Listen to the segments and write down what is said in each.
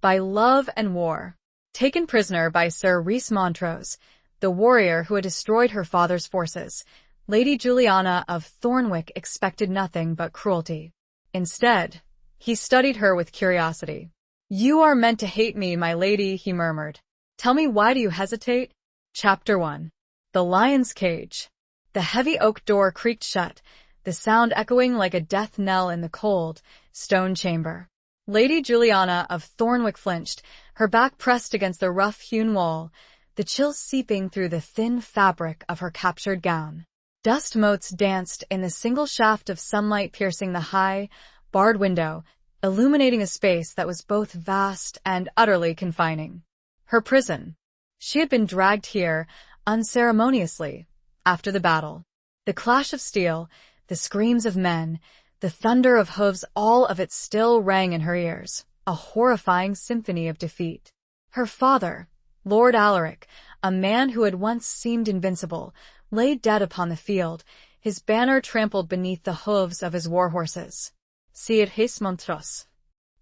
by love and war. Taken prisoner by Sir Rhys Montrose, the warrior who had destroyed her father's forces, Lady Juliana of Thornwick expected nothing but cruelty. Instead, he studied her with curiosity. "You are meant to hate me, my lady," he murmured. "Tell me, why do you hesitate?" Chapter 1. The Lion's Cage. The heavy oak door creaked shut, the sound echoing like a death knell in the cold, stone chamber. Lady Juliana of Thornwick flinched, her back pressed against the rough-hewn wall, the chill seeping through the thin fabric of her captured gown. Dust motes danced in the single shaft of sunlight piercing the high, barred window, illuminating a space that was both vast and utterly confining. Her prison. She had been dragged here, unceremoniously, after the battle. The clash of steel, the screams of men, the thunder of hooves, all of it still rang in her ears, a horrifying symphony of defeat. Her father, Lord Alaric, a man who had once seemed invincible, lay dead upon the field, his banner trampled beneath the hooves of his war horses. Sir Rhys Montrose.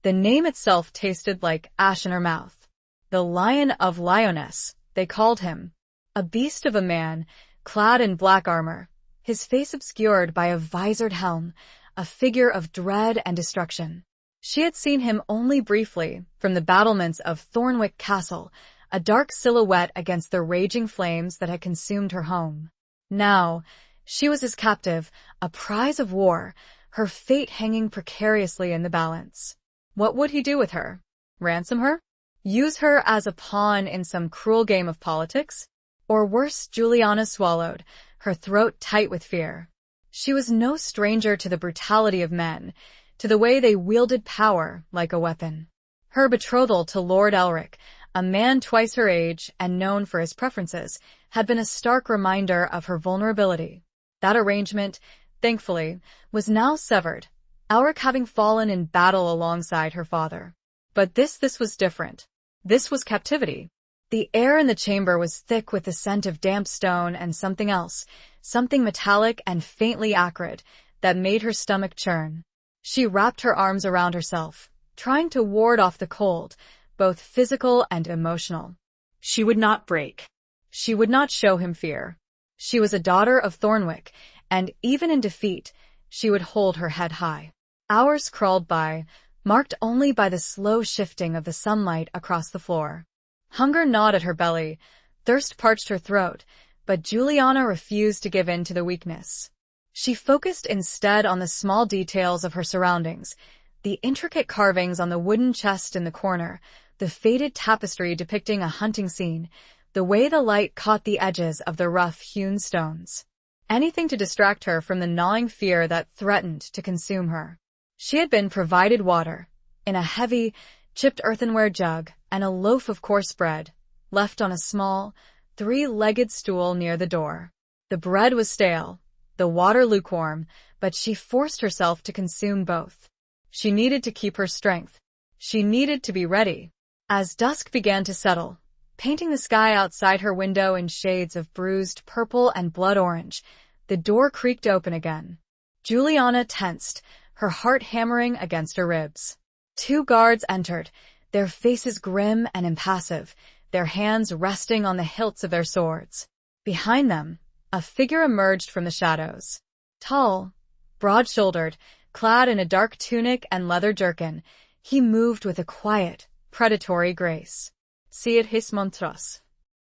The name itself tasted like ash in her mouth. The Lion of Lyonesse, they called him. A beast of a man, clad in black armor, his face obscured by a visored helm, a figure of dread and destruction. She had seen him only briefly from the battlements of Thornwick Castle, a dark silhouette against the raging flames that had consumed her home. Now, she was his captive, a prize of war, her fate hanging precariously in the balance. What would he do with her? Ransom her? Use her as a pawn in some cruel game of politics? Or worse? Juliana swallowed, her throat tight with fear. She was no stranger to the brutality of men, to the way they wielded power like a weapon. Her betrothal to Lord Elric, a man twice her age and known for his preferences, had been a stark reminder of her vulnerability. That arrangement, thankfully, was now severed, Elric having fallen in battle alongside her father. But this was different. This was captivity. The air in the chamber was thick with the scent of damp stone and something else, something metallic and faintly acrid, that made her stomach churn. She wrapped her arms around herself, trying to ward off the cold, both physical and emotional. She would not break. She would not show him fear. She was a daughter of Thornwick, and even in defeat, she would hold her head high. Hours crawled by, marked only by the slow shifting of the sunlight across the floor. Hunger gnawed at her belly, thirst parched her throat, but Juliana refused to give in to the weakness. She focused instead on the small details of her surroundings, the intricate carvings on the wooden chest in the corner, the faded tapestry depicting a hunting scene, the way the light caught the edges of the rough-hewn stones. Anything to distract her from the gnawing fear that threatened to consume her. She had been provided water, in a heavy, chipped earthenware jug, and a loaf of coarse bread, left on a small, three-legged stool near the door. The bread was stale, the water lukewarm, but she forced herself to consume both. She needed to keep her strength. She needed to be ready. As dusk began to settle, painting the sky outside her window in shades of bruised purple and blood orange, the door creaked open again. Juliana tensed, her heart hammering against her ribs. 2 guards entered, their faces grim and impassive, their hands resting on the hilts of their swords. Behind them, a figure emerged from the shadows. Tall, broad-shouldered, clad in a dark tunic and leather jerkin, he moved with a quiet, predatory grace. Sir Rhys Montrose.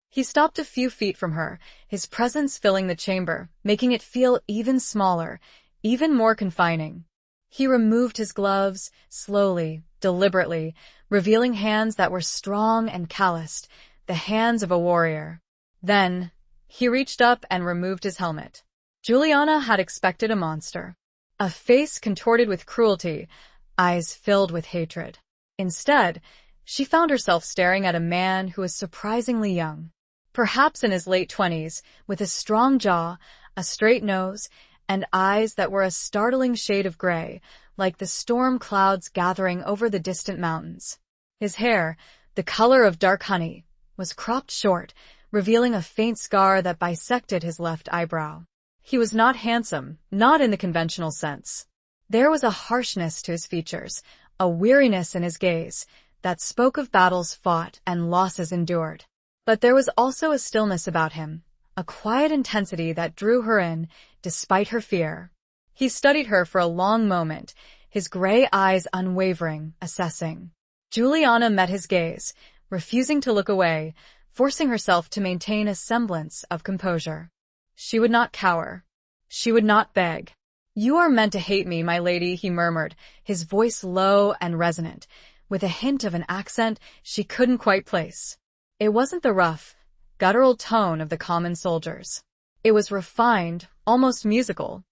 He stopped a few feet from her, his presence filling the chamber, making it feel even smaller, even more confining. He removed his gloves, slowly, deliberately, revealing hands that were strong and calloused, the hands of a warrior. Then, he reached up and removed his helmet. Juliana had expected a monster. A face contorted with cruelty, eyes filled with hatred. Instead, she found herself staring at a man who was surprisingly young. Perhaps in his late 20s, with a strong jaw, a straight nose, and eyes that were a startling shade of gray, like the storm clouds gathering over the distant mountains. His hair, the color of dark honey, was cropped short, revealing a faint scar that bisected his left eyebrow. He was not handsome, not in the conventional sense. There was a harshness to his features, a weariness in his gaze, that spoke of battles fought and losses endured. But there was also a stillness about him, a quiet intensity that drew her in, despite her fear. He studied her for a long moment, his gray eyes unwavering, assessing. Juliana met his gaze, refusing to look away, forcing herself to maintain a semblance of composure. She would not cower. She would not beg. "You are meant to hate me, my lady," he murmured, his voice low and resonant, with a hint of an accent she couldn't quite place. It wasn't the rough, guttural tone of the common soldiers. It was refined, almost musical.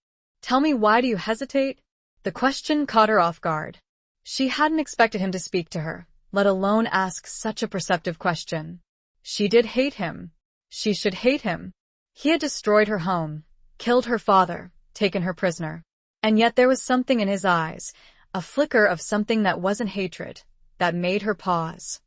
"Tell me, why do you hesitate?" The question caught her off guard. She hadn't expected him to speak to her, let alone ask such a perceptive question. She did hate him. She should hate him. He had destroyed her home, killed her father, taken her prisoner. And yet there was something in his eyes, a flicker of something that wasn't hatred, that made her pause.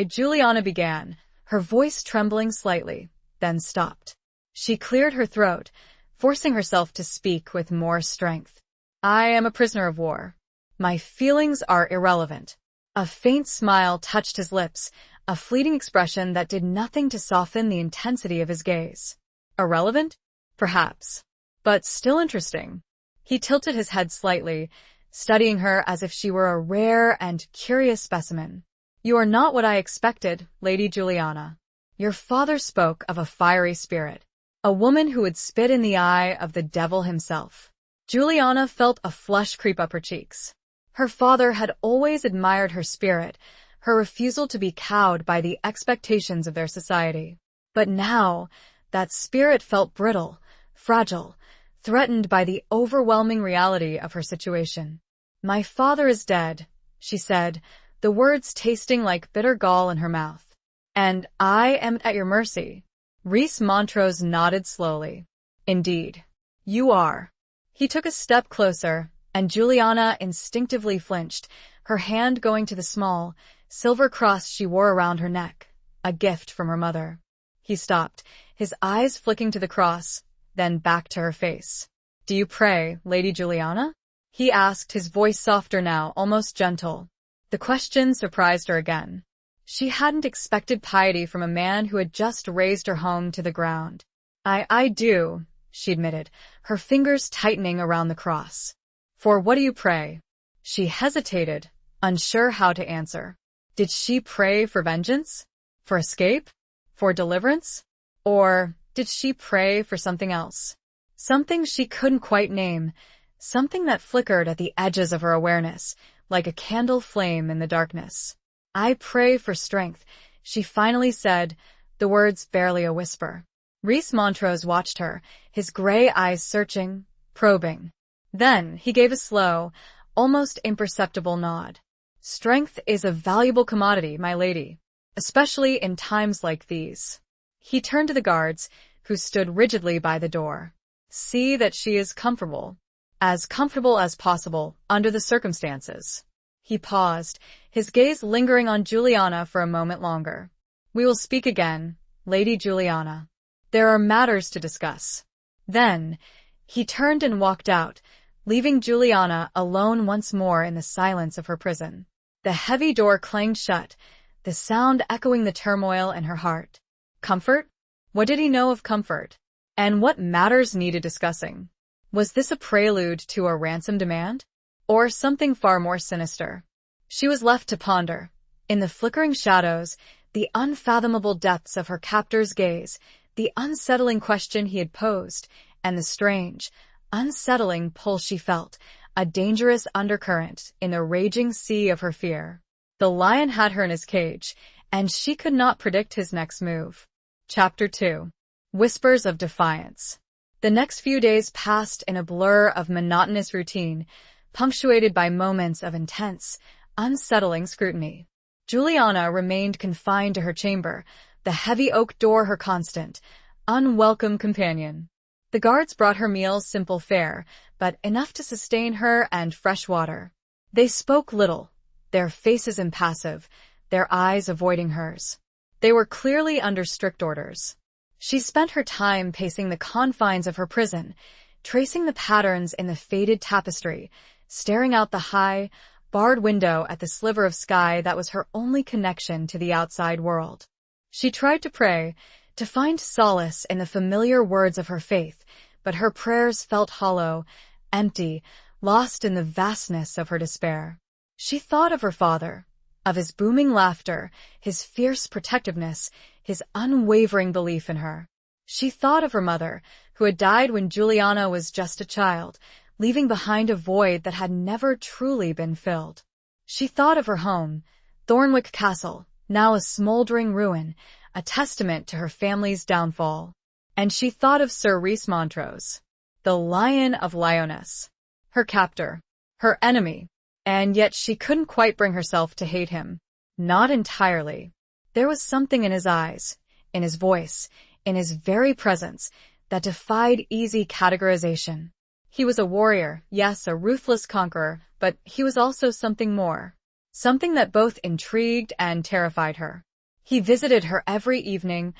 Juliana began, her voice trembling slightly, then stopped. She cleared her throat, forcing herself to speak with more strength. "I am a prisoner of war. My feelings are irrelevant." A faint smile touched his lips, a fleeting expression that did nothing to soften the intensity of his gaze. Irrelevant? Perhaps. But still interesting. He tilted his head slightly, studying her as if she were a rare and curious specimen. "You are not what I expected, Lady Juliana. Your father spoke of a fiery spirit, a woman who would spit in the eye of the devil himself." Juliana felt a flush creep up her cheeks. Her father had always admired her spirit, her refusal to be cowed by the expectations of their society. But now, that spirit felt brittle, fragile, threatened by the overwhelming reality of her situation. "My father is dead," she said, the words tasting like bitter gall in her mouth. "And I am at your mercy." Rhys Montrose nodded slowly. "Indeed. You are." He took a step closer, and Juliana instinctively flinched, her hand going to the small, silver cross she wore around her neck, a gift from her mother. He stopped, his eyes flicking to the cross, then back to her face. "Do you pray, Lady Juliana?" he asked, his voice softer now, almost gentle. The question surprised her again. She hadn't expected piety from a man who had just razed her home to the ground. I do," she admitted, her fingers tightening around the cross. "For what do you pray?" She hesitated, unsure how to answer. Did she pray for vengeance? For escape? For deliverance? Or did she pray for something else? Something she couldn't quite name, something that flickered at the edges of her awareness, like a candle flame in the darkness. "I pray for strength," she finally said, the words barely a whisper. Rhys Montrose watched her, his gray eyes searching, probing. Then he gave a slow, almost imperceptible nod. "Strength is a valuable commodity, my lady, especially in times like these." He turned to the guards, who stood rigidly by the door. "See that she is comfortable as possible under the circumstances." He paused, his gaze lingering on Juliana for a moment longer. "We will speak again, Lady Juliana. There are matters to discuss." Then he turned and walked out, leaving Juliana alone once more in the silence of her prison. The heavy door clanged shut, the sound echoing the turmoil in her heart. Comfort? What did he know of comfort? And what matters needed discussing? Was this a prelude to a ransom demand? Or something far more sinister? She was left to ponder. In the flickering shadows, the unfathomable depths of her captor's gaze, the unsettling question he had posed, and the strange, unsettling pull she felt, a dangerous undercurrent in the raging sea of her fear. The lion had her in his cage, and she could not predict his next move. Chapter 2. Whispers of Defiance. The next few days passed in a blur of monotonous routine, punctuated by moments of intense, unsettling scrutiny. Juliana remained confined to her chamber, the heavy oak door her constant, unwelcome companion. The guards brought her meals, simple fare, but enough to sustain her, and fresh water. They spoke little, their faces impassive, their eyes avoiding hers. They were clearly under strict orders. She spent her time pacing the confines of her prison, tracing the patterns in the faded tapestry, staring out the high, barred window at the sliver of sky that was her only connection to the outside world. She tried to pray, to find solace in the familiar words of her faith, but her prayers felt hollow, empty, lost in the vastness of her despair. She thought of her father, of his booming laughter, his fierce protectiveness, his unwavering belief in her. She thought of her mother, who had died when Juliana was just a child, leaving behind a void that had never truly been filled. She thought of her home, Thornwick Castle, now a smoldering ruin, a testament to her family's downfall. And she thought of Sir Rhys Montrose, the Lion of Lyonesse, her captor, her enemy, and yet she couldn't quite bring herself to hate him. Not entirely. There was something in his eyes, in his voice, in his very presence, that defied easy categorization. He was a warrior, yes, a ruthless conqueror, but he was also something more. Something that both intrigued and terrified her. He visited her every evening,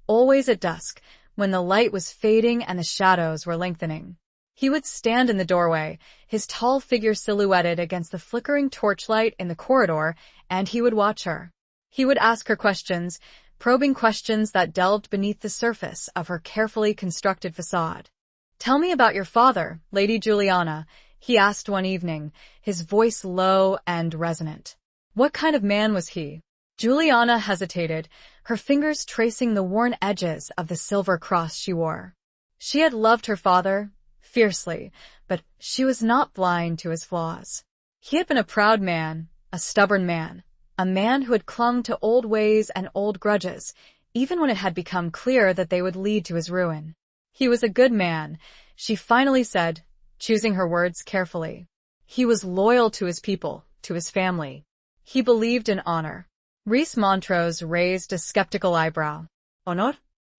always at dusk, when the light was fading and the shadows were lengthening. He would stand in the doorway, his tall figure silhouetted against the flickering torchlight in the corridor, and he would watch her. He would ask her questions, probing questions that delved beneath the surface of her carefully constructed facade. "Tell me about your father, Lady Juliana," he asked one evening, his voice low and resonant. "What kind of man was he?" Juliana hesitated, her fingers tracing the worn edges of the silver cross she wore. She had loved her father fiercely, but she was not blind to his flaws. He had been a proud man, a stubborn man, a man who had clung to old ways and old grudges, even when it had become clear that they would lead to his ruin. He was a good man, she finally said, choosing her words carefully. He was loyal to his people, to his family. He believed in honor. Rhys Montrose raised a skeptical eyebrow. Honor?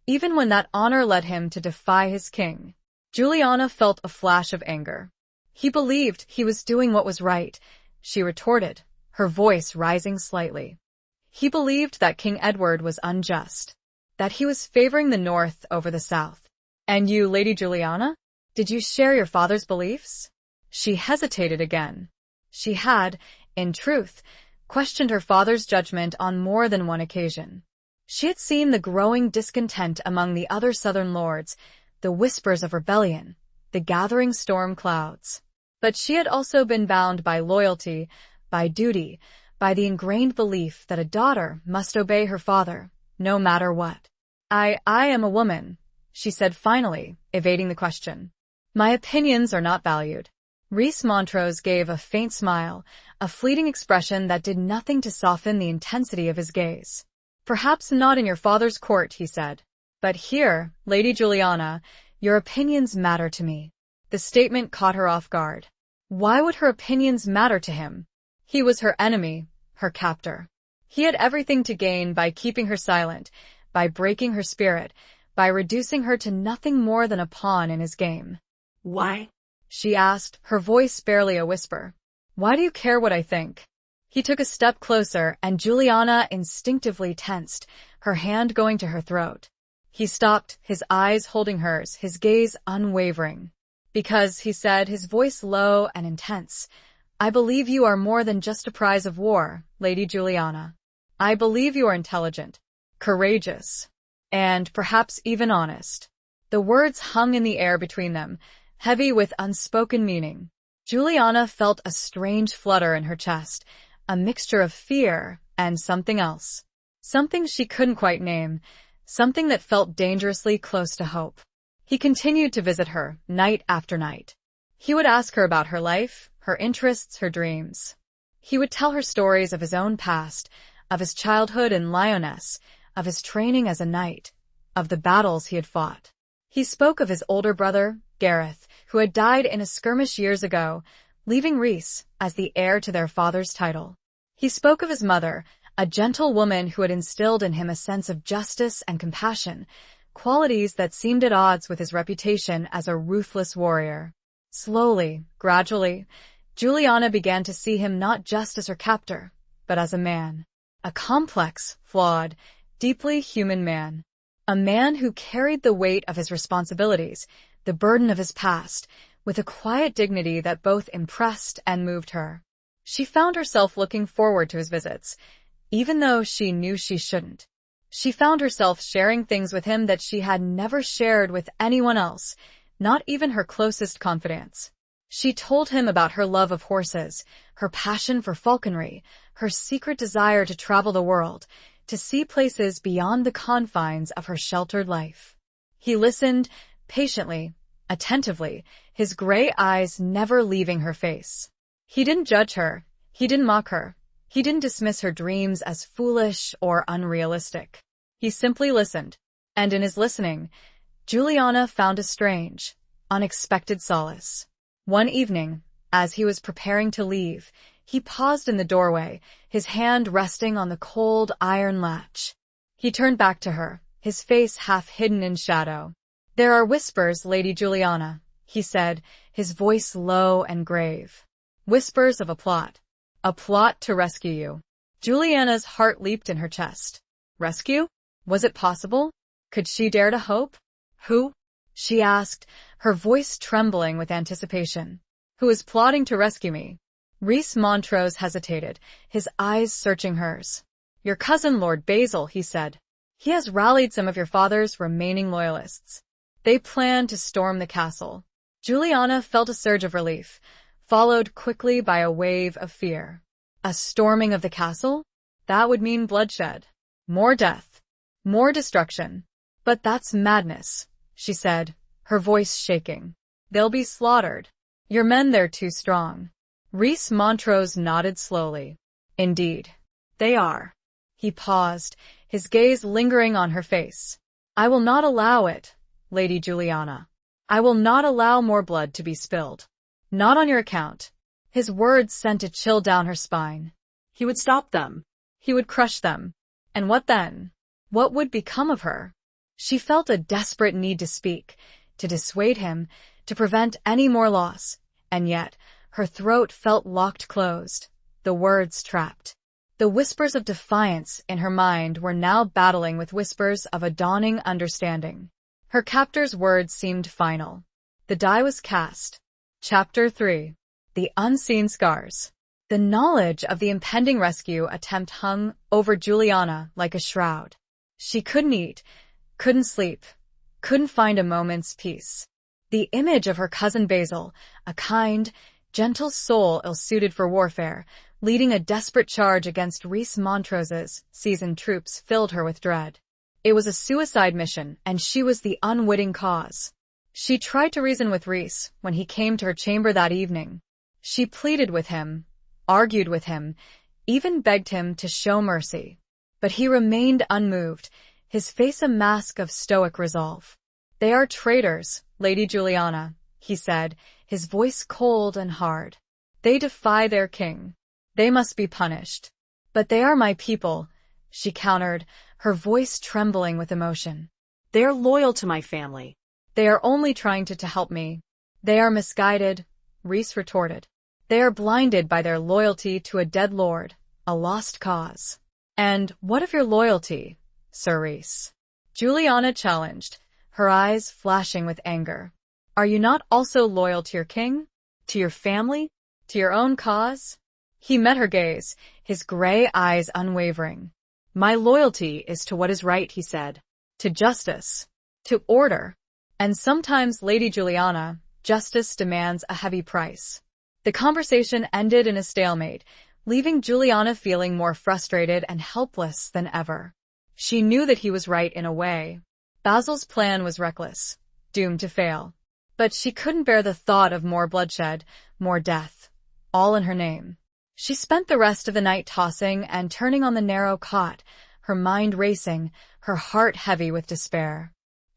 Even when that honor led him to defy his king. Juliana felt a flash of anger. He believed he was doing what was right, she retorted, her voice rising slightly. He believed that King Edward was unjust, that he was favoring the North over the South. And you, Lady Juliana? Did you share your father's beliefs? She hesitated again. She had, in truth, questioned her father's judgment on more than one occasion. She had seen the growing discontent among the other southern lords, the whispers of rebellion, the gathering storm clouds. But she had also been bound by loyalty, by duty, by the ingrained belief that a daughter must obey her father, no matter what. I am a woman, she said finally, evading the question. My opinions are not valued. Rhys Montrose gave a faint smile, a fleeting expression that did nothing to soften the intensity of his gaze. Perhaps not in your father's court, he said. But here, Lady Juliana, your opinions matter to me. The statement caught her off guard. Why would her opinions matter to him? He was her enemy, her captor. He had everything to gain by keeping her silent, by breaking her spirit, by reducing her to nothing more than a pawn in his game. Why? She asked, her voice barely a whisper. Why do you care what I think? He took a step closer, and Juliana instinctively tensed, her hand going to her throat. He stopped, his eyes holding hers, his gaze unwavering. Because, he said, his voice low and intense, I believe you are more than just a prize of war, Lady Juliana. I believe you are intelligent, courageous, and perhaps even honest. The words hung in the air between them, heavy with unspoken meaning. Juliana felt a strange flutter in her chest, a mixture of fear and something else. Something she couldn't quite name, something that felt dangerously close to hope. He continued to visit her, night after night. He would ask her about her life, her interests, her dreams. He would tell her stories of his own past, of his childhood in Lyonesse, of his training as a knight, of the battles he had fought. He spoke of his older brother, Gareth, who had died in a skirmish years ago, leaving Rhys as the heir to their father's title. He spoke of his mother, a gentle woman who had instilled in him a sense of justice and compassion, qualities that seemed at odds with his reputation as a ruthless warrior. Slowly, gradually, Juliana began to see him not just as her captor, but as a man. A complex, flawed, deeply human man. A man who carried the weight of his responsibilities, the burden of his past, with a quiet dignity that both impressed and moved her. She found herself looking forward to his visits, even though she knew she shouldn't. She found herself sharing things with him that she had never shared with anyone else, not even her closest confidants. She told him about her love of horses, her passion for falconry, her secret desire to travel the world, to see places beyond the confines of her sheltered life. He listened, patiently, attentively, his gray eyes never leaving her face. He didn't judge her. He didn't mock her. He didn't dismiss her dreams as foolish or unrealistic. He simply listened, and in his listening, Juliana found a strange, unexpected solace. One evening, as he was preparing to leave, he paused in the doorway, his hand resting on the cold iron latch. He turned back to her, his face half hidden in shadow. "There are whispers, Lady Juliana," he said, his voice low and grave. "Whispers of a plot. A plot to rescue you." Juliana's heart leaped in her chest. Rescue? Was it possible? Could she dare to hope? "Who?" she asked, her voice trembling with anticipation. "Who is plotting to rescue me?" Rhys Montrose hesitated, his eyes searching hers. "Your cousin, Lord Basil," he said. "He has rallied some of your father's remaining loyalists. They plan to storm the castle." Juliana felt a surge of relief, followed quickly by a wave of fear. A storming of the castle? That would mean bloodshed. More death. More destruction. "But that's madness," she said, her voice shaking. "They'll be slaughtered. Your men, they're too strong." Rhys Montrose nodded slowly. "Indeed, they are." He paused, his gaze lingering on her face. "I will not allow it, Lady Juliana. I will not allow more blood to be spilled. Not on your account." His words sent a chill down her spine. He would stop them. He would crush them. And what then? What would become of her? She felt a desperate need to speak, to dissuade him, to prevent any more loss, and yet her throat felt locked closed, the words trapped. The whispers of defiance in her mind were now battling with whispers of a dawning understanding. Her captor's words seemed final. The die was cast. Chapter 3. The Unseen Scars. The knowledge of the impending rescue attempt hung over Juliana like a shroud. She couldn't eat, couldn't sleep, couldn't find a moment's peace. The image of her cousin Basil, a kind, gentle soul ill-suited for warfare, leading a desperate charge against Rhys Montrose's seasoned troops, filled her with dread. It was a suicide mission, and she was the unwitting cause. She tried to reason with Rhys when he came to her chamber that evening. She pleaded with him, argued with him, even begged him to show mercy. But he remained unmoved, his face a mask of stoic resolve. "They are traitors, Lady Juliana," he said, his voice cold and hard. "They defy their king. They must be punished." "But they are my people," she countered, her voice trembling with emotion. "They are loyal to my family." "They are only trying to help me." "They are misguided," Rhys retorted. "They are blinded by their loyalty to a dead lord, a lost cause." "And what of your loyalty, Sir Rhys?" Juliana challenged, her eyes flashing with anger. "Are you not also loyal to your king? To your family? To your own cause?" He met her gaze, his gray eyes unwavering. "My loyalty is to what is right," he said. "To justice. To order. And sometimes, Lady Juliana, justice demands a heavy price." The conversation ended in a stalemate, leaving Juliana feeling more frustrated and helpless than ever. She knew that he was right in a way. Basil's plan was reckless, doomed to fail. But she couldn't bear the thought of more bloodshed, more death, all in her name. She spent the rest of the night tossing and turning on the narrow cot, her mind racing, her heart heavy with despair.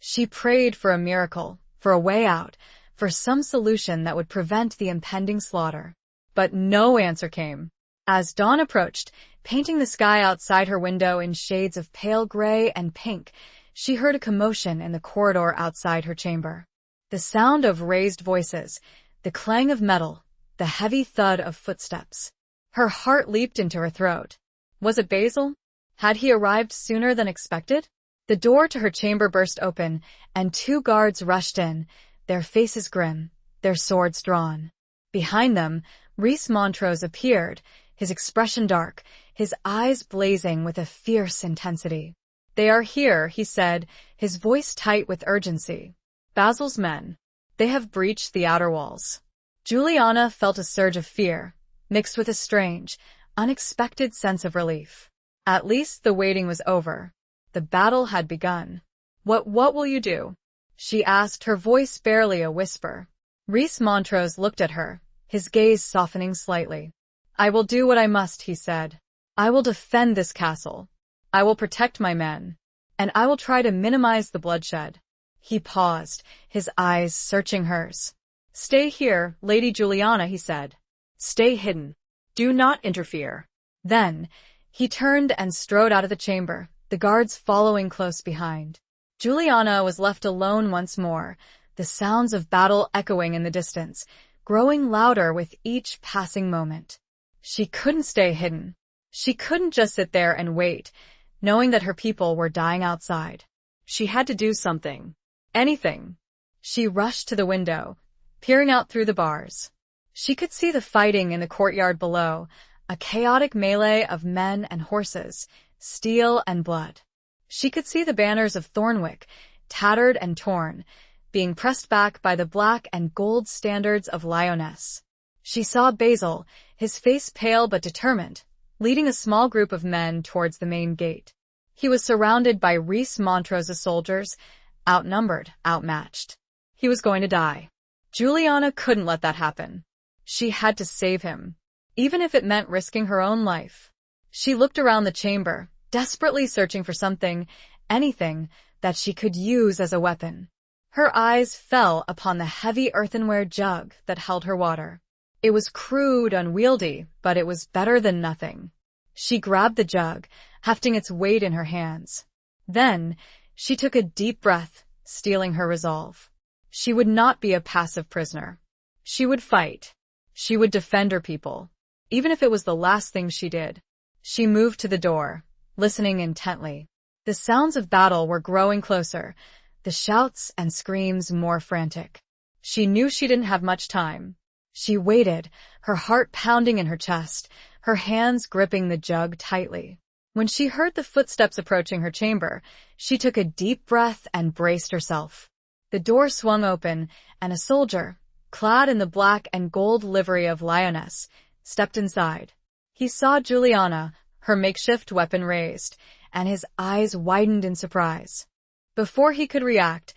She prayed for a miracle, for a way out, for some solution that would prevent the impending slaughter. But no answer came. As dawn approached, painting the sky outside her window in shades of pale gray and pink, she heard a commotion in the corridor outside her chamber. The sound of raised voices, the clang of metal, the heavy thud of footsteps. Her heart leaped into her throat. Was it Basil? Had he arrived sooner than expected? The door to her chamber burst open, and 2 guards rushed in, their faces grim, their swords drawn. Behind them, Rhys Montrose appeared, his expression dark, his eyes blazing with a fierce intensity. "They are here," he said, his voice tight with urgency. "Basil's men. They have breached the outer walls." Juliana felt a surge of fear, mixed with a strange, unexpected sense of relief. At least the waiting was over. The battle had begun. What will you do?" she asked, her voice barely a whisper. Rhys Montrose looked at her, his gaze softening slightly. "I will do what I must," he said. "I will defend this castle. I will protect my men. And I will try to minimize the bloodshed." He paused, his eyes searching hers. "Stay here, Lady Juliana," he said. "Stay hidden. Do not interfere." Then, he turned and strode out of the chamber, the guards following close behind. Juliana was left alone once more, the sounds of battle echoing in the distance, growing louder with each passing moment. She couldn't stay hidden. She couldn't just sit there and wait, knowing that her people were dying outside. She had to do something. Anything. She rushed to the window, peering out through the bars. She could see the fighting in the courtyard below, a chaotic melee of men and horses, steel and blood. She could see the banners of Thornwick, tattered and torn, being pressed back by the black and gold standards of Lyonesse. She saw Basil, his face pale but determined, leading a small group of men towards the main gate. He was surrounded by Rhys Montrose's soldiers, outnumbered, outmatched. He was going to die. Juliana couldn't let that happen. She had to save him, even if it meant risking her own life. She looked around the chamber, desperately searching for something, anything, that she could use as a weapon. Her eyes fell upon the heavy earthenware jug that held her water. It was crude, unwieldy, but it was better than nothing. She grabbed the jug, hefting its weight in her hands. Then, she took a deep breath, steeling her resolve. She would not be a passive prisoner. She would fight. She would defend her people, even if it was the last thing she did. She moved to the door, listening intently. The sounds of battle were growing closer, the shouts and screams more frantic. She knew she didn't have much time. She waited, her heart pounding in her chest, her hands gripping the jug tightly. When she heard the footsteps approaching her chamber, she took a deep breath and braced herself. The door swung open, and a soldier, clad in the black and gold livery of Lyonesse, stepped inside. He saw Juliana, her makeshift weapon raised, and his eyes widened in surprise. Before he could react,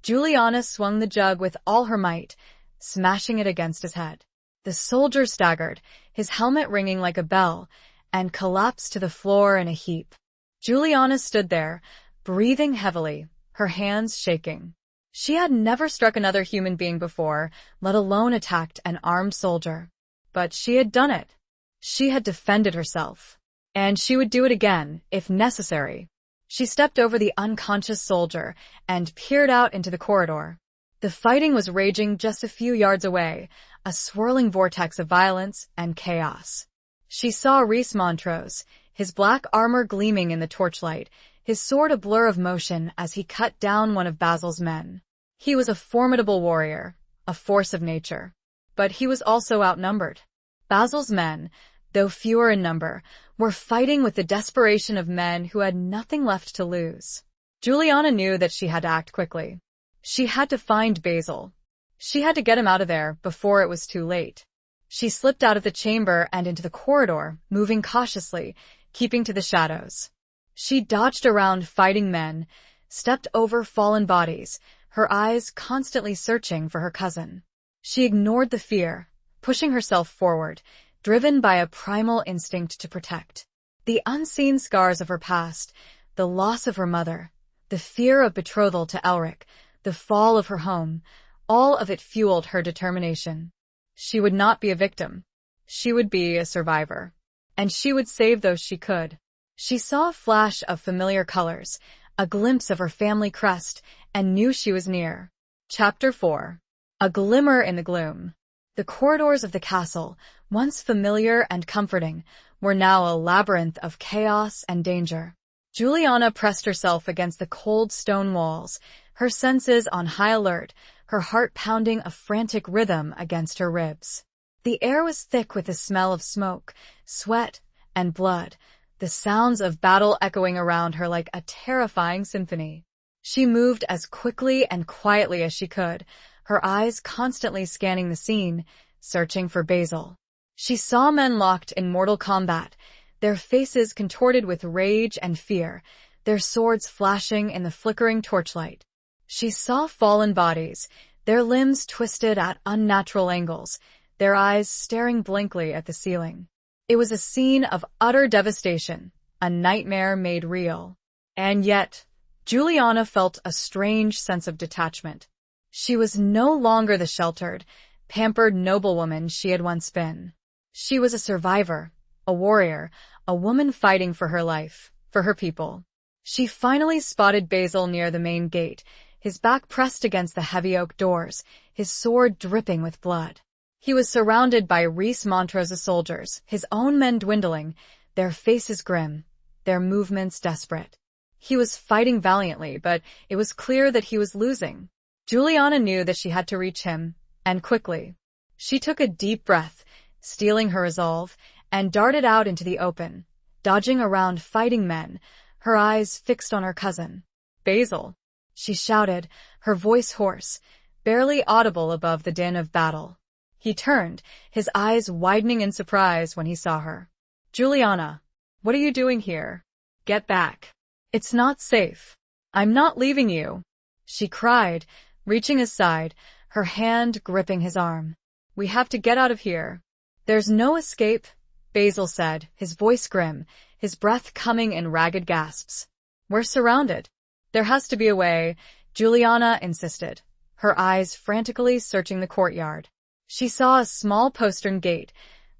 Juliana swung the jug with all her might, smashing it against his head. The soldier staggered, his helmet ringing like a bell, and collapsed to the floor in a heap. Juliana stood there, breathing heavily, her hands shaking. She had never struck another human being before, let alone attacked an armed soldier. But she had done it. She had defended herself. And she would do it again, if necessary. She stepped over the unconscious soldier and peered out into the corridor. The fighting was raging just a few yards away, a swirling vortex of violence and chaos. She saw Rhys Montrose, his black armor gleaming in the torchlight, his sword a blur of motion as he cut down one of Basil's men. He was a formidable warrior, a force of nature. But he was also outnumbered. Basil's men, though fewer in number, were fighting with the desperation of men who had nothing left to lose. Juliana knew that she had to act quickly. She had to find Basil. She had to get him out of there before it was too late. She slipped out of the chamber and into the corridor, moving cautiously, keeping to the shadows. She dodged around fighting men, stepped over fallen bodies, her eyes constantly searching for her cousin. She ignored the fear, pushing herself forward, driven by a primal instinct to protect. The unseen scars of her past, the loss of her mother, the fear of betrothal to Elric, the fall of her home, all of it fueled her determination. She would not be a victim. She would be a survivor. And she would save those she could. She saw a flash of familiar colors, a glimpse of her family crest, and knew she was near. Chapter 4. A glimmer in the gloom. The corridors of the castle, once familiar and comforting, were now a labyrinth of chaos and danger. Juliana pressed herself against the cold stone walls, her senses on high alert, her heart pounding a frantic rhythm against her ribs. The air was thick with the smell of smoke, sweat, and blood, the sounds of battle echoing around her like a terrifying symphony. She moved as quickly and quietly as she could, her eyes constantly scanning the scene, searching for Basil. She saw men locked in mortal combat, their faces contorted with rage and fear, their swords flashing in the flickering torchlight. She saw fallen bodies, their limbs twisted at unnatural angles, their eyes staring blankly at the ceiling. It was a scene of utter devastation, a nightmare made real. And yet, Juliana felt a strange sense of detachment. She was no longer the sheltered, pampered noblewoman she had once been. She was a survivor, a warrior, a woman fighting for her life, for her people. She finally spotted Basil near the main gate, his back pressed against the heavy oak doors, his sword dripping with blood. He was surrounded by Rhys Montrose's soldiers, his own men dwindling, their faces grim, their movements desperate. He was fighting valiantly, but it was clear that he was losing. Juliana knew that she had to reach him, and quickly. She took a deep breath, steeling her resolve, and darted out into the open, dodging around fighting men, her eyes fixed on her cousin. "Basil," she shouted, her voice hoarse, barely audible above the din of battle. He turned, his eyes widening in surprise when he saw her. "Juliana, what are you doing here? Get back. It's not safe. I'm not leaving you," she cried, reaching aside, her hand gripping his arm. "We have to get out of here." "There's no escape," Basil said, his voice grim, his breath coming in ragged gasps. "We're surrounded." "There has to be a way," Juliana insisted, her eyes frantically searching the courtyard. She saw a small postern gate,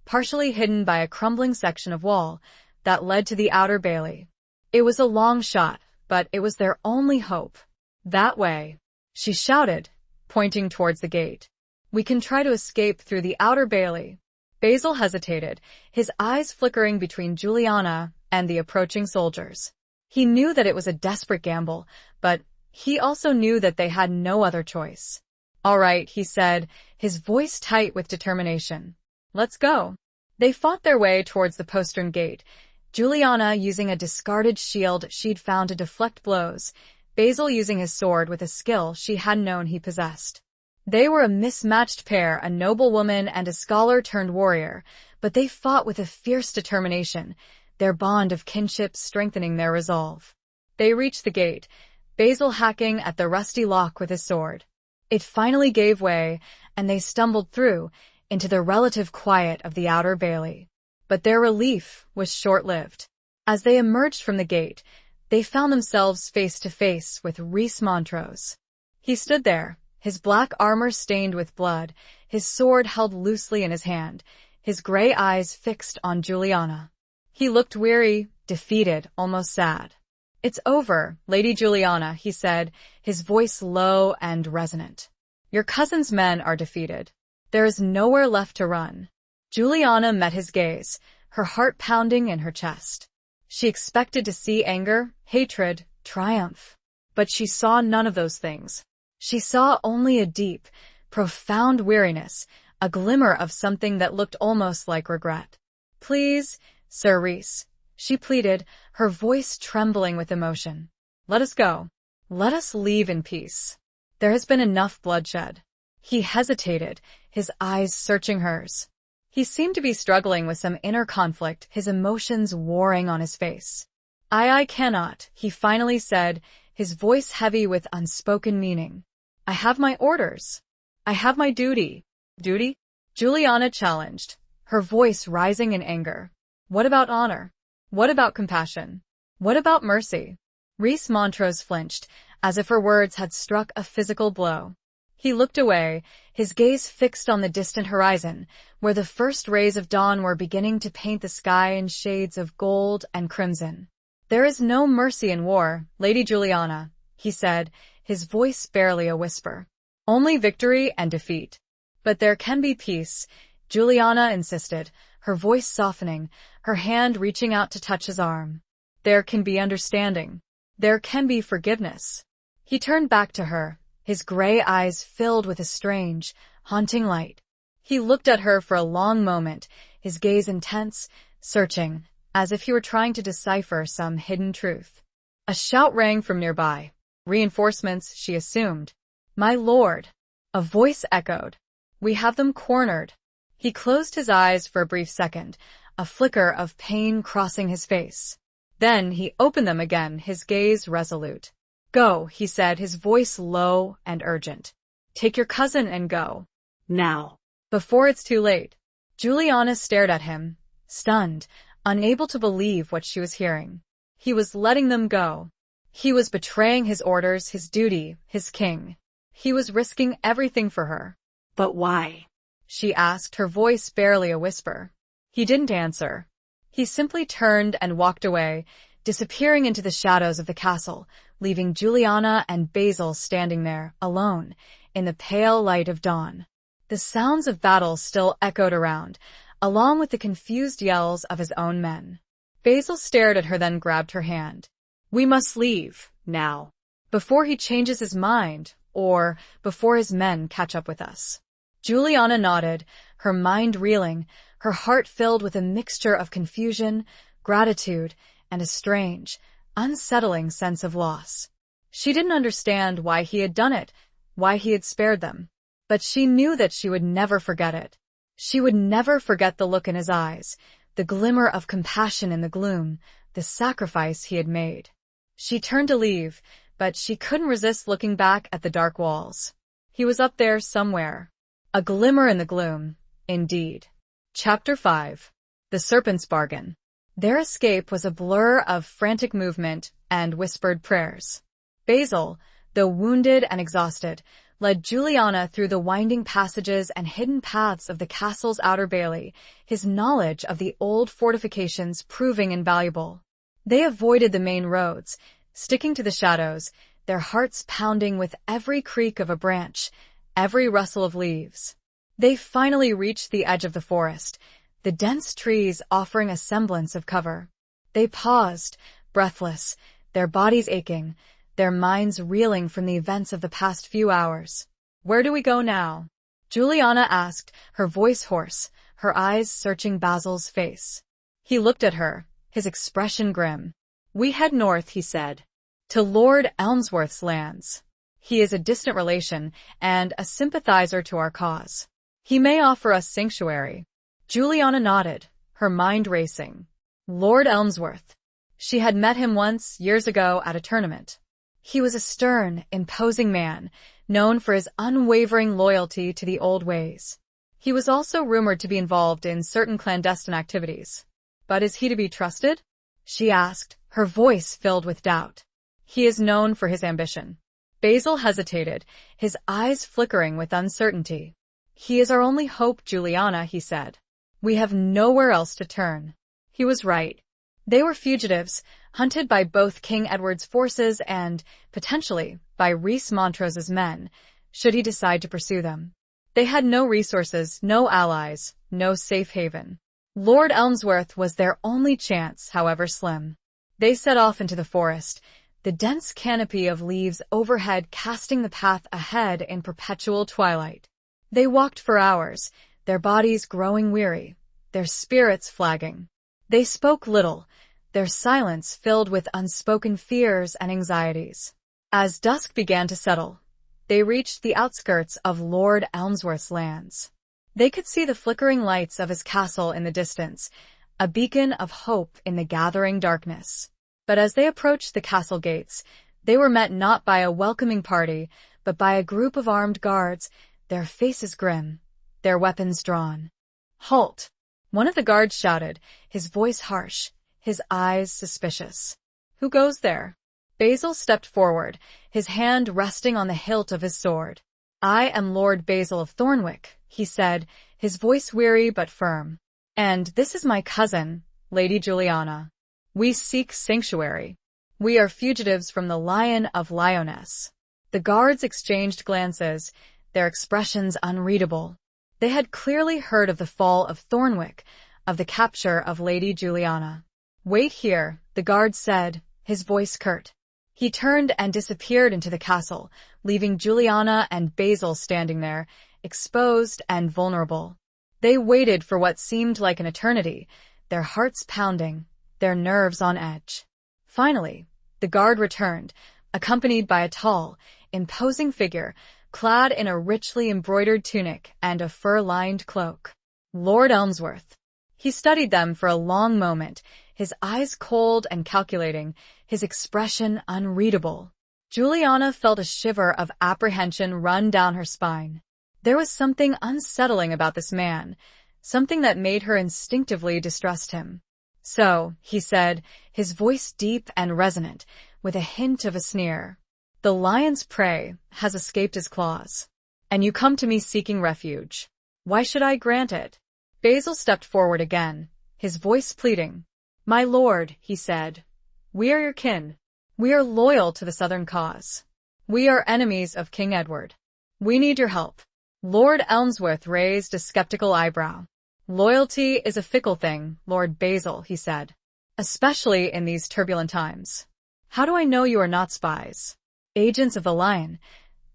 partially hidden by a crumbling section of wall, that led to the outer bailey. It was a long shot, but it was their only hope. "That way," she shouted, pointing towards the gate. "We can try to escape through the outer bailey." Basil hesitated, his eyes flickering between Juliana and the approaching soldiers. He knew that it was a desperate gamble, but he also knew that they had no other choice. "All right," he said, his voice tight with determination. "Let's go." They fought their way towards the postern gate, Juliana using a discarded shield she'd found to deflect blows, Basil using his sword with a skill she hadn't known he possessed. They were a mismatched pair, a noblewoman and a scholar-turned-warrior, but they fought with a fierce determination, their bond of kinship strengthening their resolve. They reached the gate, Basil hacking at the rusty lock with his sword. It finally gave way, and they stumbled through, into the relative quiet of the outer bailey. But their relief was short-lived. As they emerged from the gate, they found themselves face to face with Rhys Montrose. He stood there, his black armor stained with blood, his sword held loosely in his hand, his gray eyes fixed on Juliana. He looked weary, defeated, almost sad. "It's over, Lady Juliana," he said, his voice low and resonant. "Your cousin's men are defeated. There is nowhere left to run." Juliana met his gaze, her heart pounding in her chest. She expected to see anger, hatred, triumph. But she saw none of those things. She saw only a deep, profound weariness, a glimmer of something that looked almost like regret. "Please, Sir Rhys," she pleaded, her voice trembling with emotion. "Let us go. Let us leave in peace. There has been enough bloodshed." He hesitated, his eyes searching hers. He seemed to be struggling with some inner conflict, his emotions warring on his face. I cannot," he finally said, his voice heavy with unspoken meaning. "I have my orders. I have my duty." "Duty?" Juliana challenged, her voice rising in anger. "What about honor? What about compassion? What about mercy?" Rhys Montrose flinched, as if her words had struck a physical blow. He looked away, his gaze fixed on the distant horizon, where the first rays of dawn were beginning to paint the sky in shades of gold and crimson. "There is no mercy in war, Lady Juliana," he said, his voice barely a whisper. "Only victory and defeat." "But there can be peace," Juliana insisted, her voice softening, her hand reaching out to touch his arm. "There can be understanding. There can be forgiveness." He turned back to her, his gray eyes filled with a strange, haunting light. He looked at her for a long moment, his gaze intense, searching, as if he were trying to decipher some hidden truth. A shout rang from nearby. Reinforcements, she assumed. "My lord!" A voice echoed. "We have them cornered." He closed his eyes for a brief second, a flicker of pain crossing his face. Then he opened them again, his gaze resolute. "Go," he said, his voice low and urgent. "Take your cousin and go. Now. Before it's too late." Juliana stared at him, stunned, unable to believe what she was hearing. He was letting them go. He was betraying his orders, his duty, his king. He was risking everything for her. "But why?" she asked, her voice barely a whisper. He didn't answer. He simply turned and walked away, disappearing into the shadows of the castle, leaving Juliana and Basil standing there, alone, in the pale light of dawn. The sounds of battle still echoed around, along with the confused yells of his own men. Basil stared at her, then grabbed her hand. "We must leave, now, before he changes his mind, or before his men catch up with us." Juliana nodded, her mind reeling, her heart filled with a mixture of confusion, gratitude, and a strange, unsettling sense of loss. She didn't understand why he had done it, why he had spared them, but she knew that she would never forget it. She would never forget the look in his eyes, the glimmer of compassion in the gloom, the sacrifice he had made. She turned to leave, but she couldn't resist looking back at the dark walls. He was up there somewhere. A glimmer in the gloom, indeed. Chapter 5. The Serpent's Bargain. Their escape was a blur of frantic movement and whispered prayers. Basil, though wounded and exhausted, led Juliana through the winding passages and hidden paths of the castle's outer bailey, his knowledge of the old fortifications proving invaluable. They avoided the main roads, sticking to the shadows, their hearts pounding with every creak of a branch, every rustle of leaves. They finally reached the edge of the forest, the dense trees offering a semblance of cover. They paused, breathless, their bodies aching, their minds reeling from the events of the past few hours. "Where do we go now?" Juliana asked, her voice hoarse, her eyes searching Basil's face. He looked at her, his expression grim. "We head north," he said, "to Lord Elmsworth's lands. He is a distant relation and a sympathizer to our cause. He may offer us sanctuary." Juliana nodded, her mind racing. Lord Elmsworth. She had met him once, years ago, at a tournament. He was a stern, imposing man, known for his unwavering loyalty to the old ways. He was also rumored to be involved in certain clandestine activities. "But is he to be trusted?" she asked, her voice filled with doubt. "He is known for his ambition." Basil hesitated, his eyes flickering with uncertainty. "He is our only hope, Juliana," he said. "We have nowhere else to turn." He was right. They were fugitives, hunted by both King Edward's forces and, potentially, by Rhys Montrose's men, should he decide to pursue them. They had no resources, no allies, no safe haven. Lord Elmsworth was their only chance, however slim. They set off into the forest, the dense canopy of leaves overhead casting the path ahead in perpetual twilight. They walked for hours, their bodies growing weary, their spirits flagging. They spoke little, their silence filled with unspoken fears and anxieties. As dusk began to settle, they reached the outskirts of Lord Elmsworth's lands. They could see the flickering lights of his castle in the distance, a beacon of hope in the gathering darkness. But as they approached the castle gates, they were met not by a welcoming party, but by a group of armed guards, their faces grim, their weapons drawn. "Halt!" One of the guards shouted, his voice harsh, his eyes suspicious. "Who goes there?" Basil stepped forward, his hand resting on the hilt of his sword. "I am Lord Basil of Thornwick," he said, his voice weary but firm. "And this is my cousin, Lady Juliana. We seek sanctuary. We are fugitives from the Lion of Lyonesse." The guards exchanged glances, their expressions unreadable. They had clearly heard of the fall of Thornwick, of the capture of Lady Juliana. "Wait here," the guard said, his voice curt. He turned and disappeared into the castle, leaving Juliana and Basil standing there, exposed and vulnerable. They waited for what seemed like an eternity, their hearts pounding, their nerves on edge. Finally, the guard returned, accompanied by a tall, imposing figure, clad in a richly embroidered tunic and a fur-lined cloak. Lord Elmsworth. He studied them for a long moment, his eyes cold and calculating, his expression unreadable. Juliana felt a shiver of apprehension run down her spine. There was something unsettling about this man, something that made her instinctively distrust him. "So," he said, his voice deep and resonant, with a hint of a sneer, "the lion's prey has escaped his claws. And you come to me seeking refuge. Why should I grant it?" Basil stepped forward again, his voice pleading. "My lord," he said, "we are your kin. We are loyal to the Southern cause. We are enemies of King Edward. We need your help." Lord Elmsworth raised a skeptical eyebrow. "Loyalty is a fickle thing, Lord Basil," he said, "especially in these turbulent times. How do I know you are not spies? Agents of the Lion,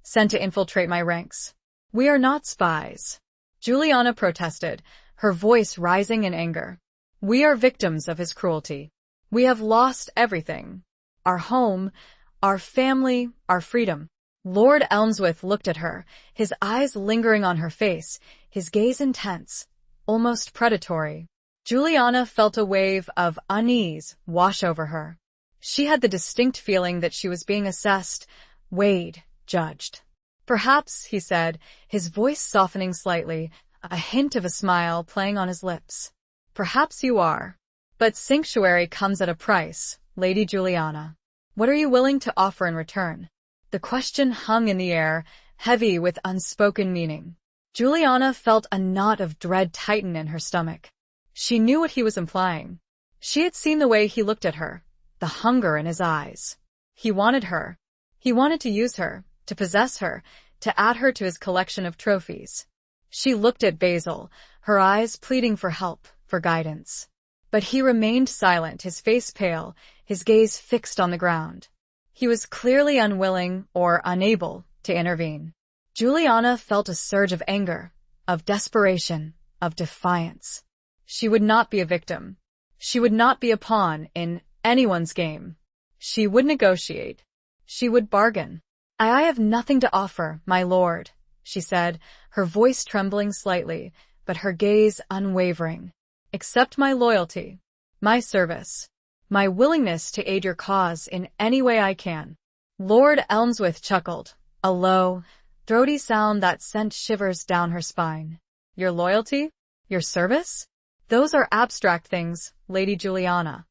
sent to infiltrate my ranks. We are not spies." Juliana protested, her voice rising in anger. "We are victims of his cruelty. We have lost everything. Our home, our family, our freedom." Lord Elmsworth looked at her, his eyes lingering on her face, his gaze intense, almost predatory. Juliana felt a wave of unease wash over her. She had the distinct feeling that she was being assessed, weighed, judged. "Perhaps," he said, his voice softening slightly, a hint of a smile playing on his lips. "Perhaps you are. But sanctuary comes at a price, Lady Juliana. What are you willing to offer in return?" The question hung in the air, heavy with unspoken meaning. Juliana felt a knot of dread tighten in her stomach. She knew what he was implying. She had seen the way he looked at her, the hunger in his eyes. He wanted her. He wanted to use her, to possess her, to add her to his collection of trophies. She looked at Basil, her eyes pleading for help, for guidance. But he remained silent, his face pale, his gaze fixed on the ground. He was clearly unwilling or unable to intervene. Juliana felt a surge of anger, of desperation, of defiance. She would not be a victim. She would not be a pawn in anyone's game. She would negotiate. She would bargain. I have nothing to offer, my lord," she said, her voice trembling slightly, but her gaze unwavering. "Except my loyalty, my service, my willingness to aid your cause in any way I can." Lord Elmsworth chuckled, a low, throaty sound that sent shivers down her spine. "Your loyalty? Your service? Those are abstract things, Lady Juliana.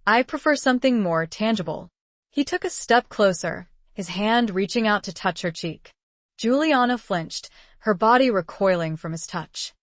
I prefer something more tangible." He took a step closer, his hand reaching out to touch her cheek. Juliana flinched, her body recoiling from his touch.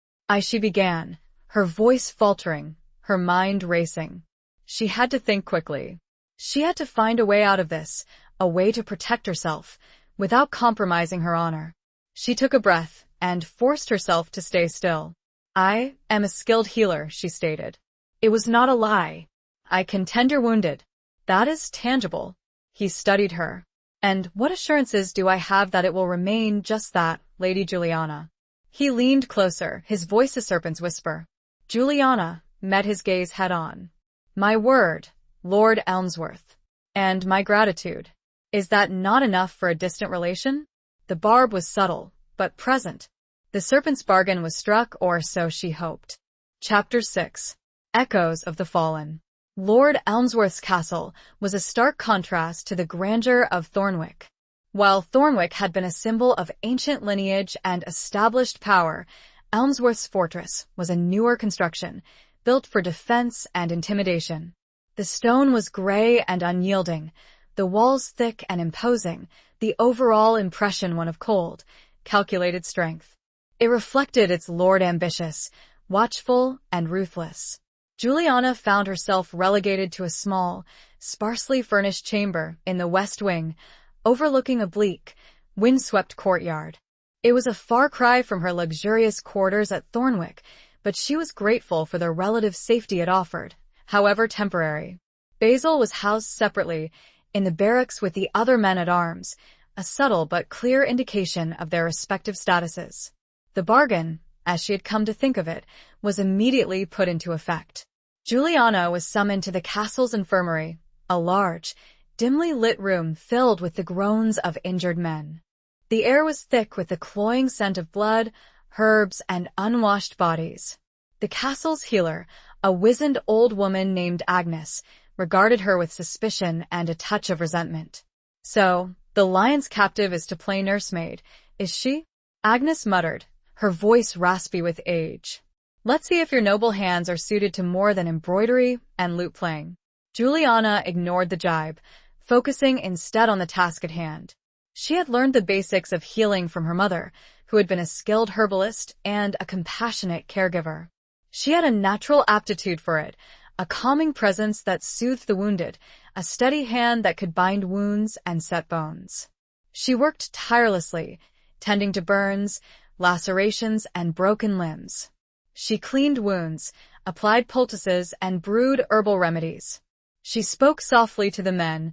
She began, her voice faltering, her mind racing. She had to think quickly. She had to find a way out of this, a way to protect herself, without compromising her honor. She took a breath and forced herself to stay still. "I am a skilled healer," she stated. "It was not a lie. I can tend your wounded. That is tangible." He studied her. "And what assurances do I have that it will remain just that, Lady Juliana?" He leaned closer, his voice a serpent's whisper. Juliana met his gaze head-on. "My word, Lord Elmsworth. And my gratitude. Is that not enough for a distant relation?" The barb was subtle, but present. The serpent's bargain was struck, or so she hoped. Chapter 6. Echoes of the Fallen. Lord Elmsworth's castle was a stark contrast to the grandeur of Thornwick. While Thornwick had been a symbol of ancient lineage and established power, Elmsworth's fortress was a newer construction, built for defense and intimidation. The stone was gray and unyielding, the walls thick and imposing, the overall impression one of cold, calculated strength. It reflected its lord ambitious, watchful, and ruthless. Juliana found herself relegated to a small, sparsely furnished chamber in the west wing, overlooking a bleak, windswept courtyard. It was a far cry from her luxurious quarters at Thornwick, but she was grateful for the relative safety it offered, however temporary. Basil was housed separately, in the barracks with the other men-at-arms, a subtle but clear indication of their respective statuses. The bargain, as she had come to think of it, was immediately put into effect. Juliana was summoned to the castle's infirmary, a large, dimly lit room filled with the groans of injured men. The air was thick with the cloying scent of blood, herbs, and unwashed bodies. The castle's healer, a wizened old woman named Agnes, regarded her with suspicion and a touch of resentment. "So, the lion's captive is to play nursemaid, is she?" Agnes muttered, her voice raspy with age. "Let's see if your noble hands are suited to more than embroidery and lute playing." Juliana ignored the jibe, focusing instead on the task at hand. She had learned the basics of healing from her mother, who had been a skilled herbalist and a compassionate caregiver. She had a natural aptitude for it, a calming presence that soothed the wounded, a steady hand that could bind wounds and set bones. She worked tirelessly, tending to burns, lacerations, and broken limbs. She cleaned wounds, applied poultices, and brewed herbal remedies. She spoke softly to the men,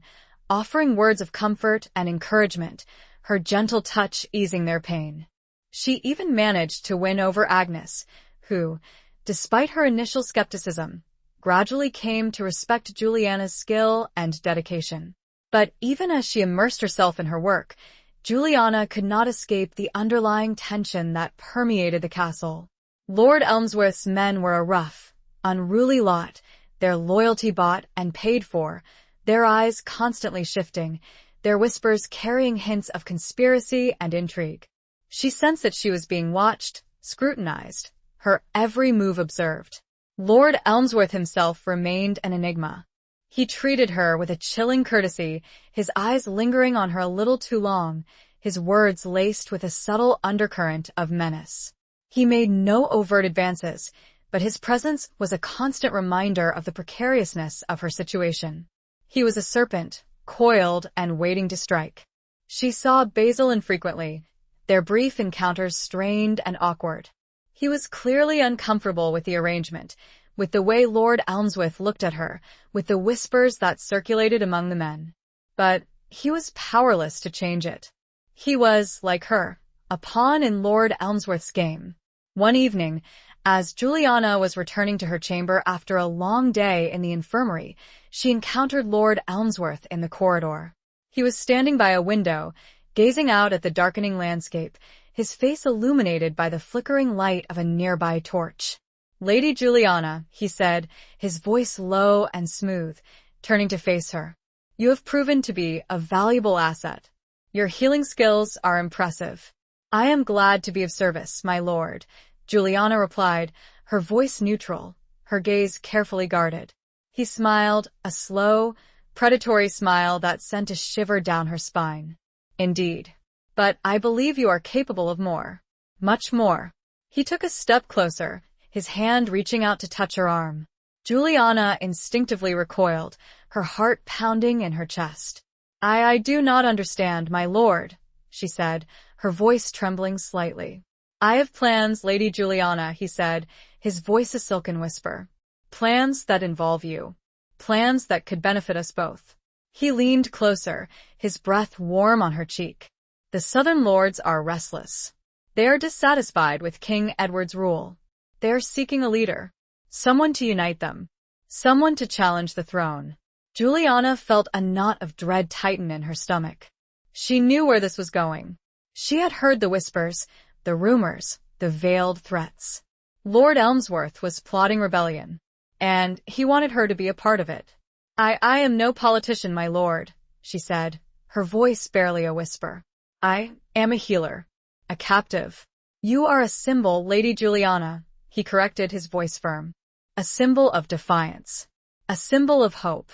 offering words of comfort and encouragement, her gentle touch easing their pain. She even managed to win over Agnes, who, despite her initial skepticism, gradually came to respect Juliana's skill and dedication. But even as she immersed herself in her work, Juliana could not escape the underlying tension that permeated the castle. Lord Elmsworth's men were a rough, unruly lot, their loyalty bought and paid for, their eyes constantly shifting, their whispers carrying hints of conspiracy and intrigue. She sensed that she was being watched, scrutinized, her every move observed. Lord Elmsworth himself remained an enigma. He treated her with a chilling courtesy, his eyes lingering on her a little too long, his words laced with a subtle undercurrent of menace. He made no overt advances, but his presence was a constant reminder of the precariousness of her situation. He was a serpent, coiled and waiting to strike. She saw Basil infrequently, their brief encounters strained and awkward. He was clearly uncomfortable with the arrangement, with the way Lord Elmsworth looked at her, with the whispers that circulated among the men. But he was powerless to change it. He was, like her, a pawn in Lord Elmsworth's game. One evening, as Juliana was returning to her chamber after a long day in the infirmary, she encountered Lord Elmsworth in the corridor. He was standing by a window, gazing out at the darkening landscape, his face illuminated by the flickering light of a nearby torch. "Lady Juliana," he said, his voice low and smooth, turning to face her. "You have proven to be a valuable asset. Your healing skills are impressive." "I am glad to be of service, my lord," Juliana replied, her voice neutral, her gaze carefully guarded. He smiled, a slow, predatory smile that sent a shiver down her spine. "Indeed. But I believe you are capable of more. Much more." He took a step closer, his hand reaching out to touch her arm. Juliana instinctively recoiled, her heart pounding in her chest. I do not understand, my lord," she said, her voice trembling slightly. "I have plans, Lady Juliana," he said, his voice a silken whisper. "Plans that involve you. Plans that could benefit us both." He leaned closer, his breath warm on her cheek. "The Southern lords are restless. They are dissatisfied with King Edward's rule. They are seeking a leader, someone to unite them, someone to challenge the throne." Juliana felt a knot of dread tighten in her stomach. She knew where this was going. She had heard the whispers, the rumors, the veiled threats. Lord Elmsworth was plotting rebellion, and he wanted her to be a part of it. I am no politician, my lord," she said, her voice barely a whisper. "I am a healer, a captive." "You are a symbol, Lady Juliana," he corrected, his voice firm. "A symbol of defiance. A symbol of hope.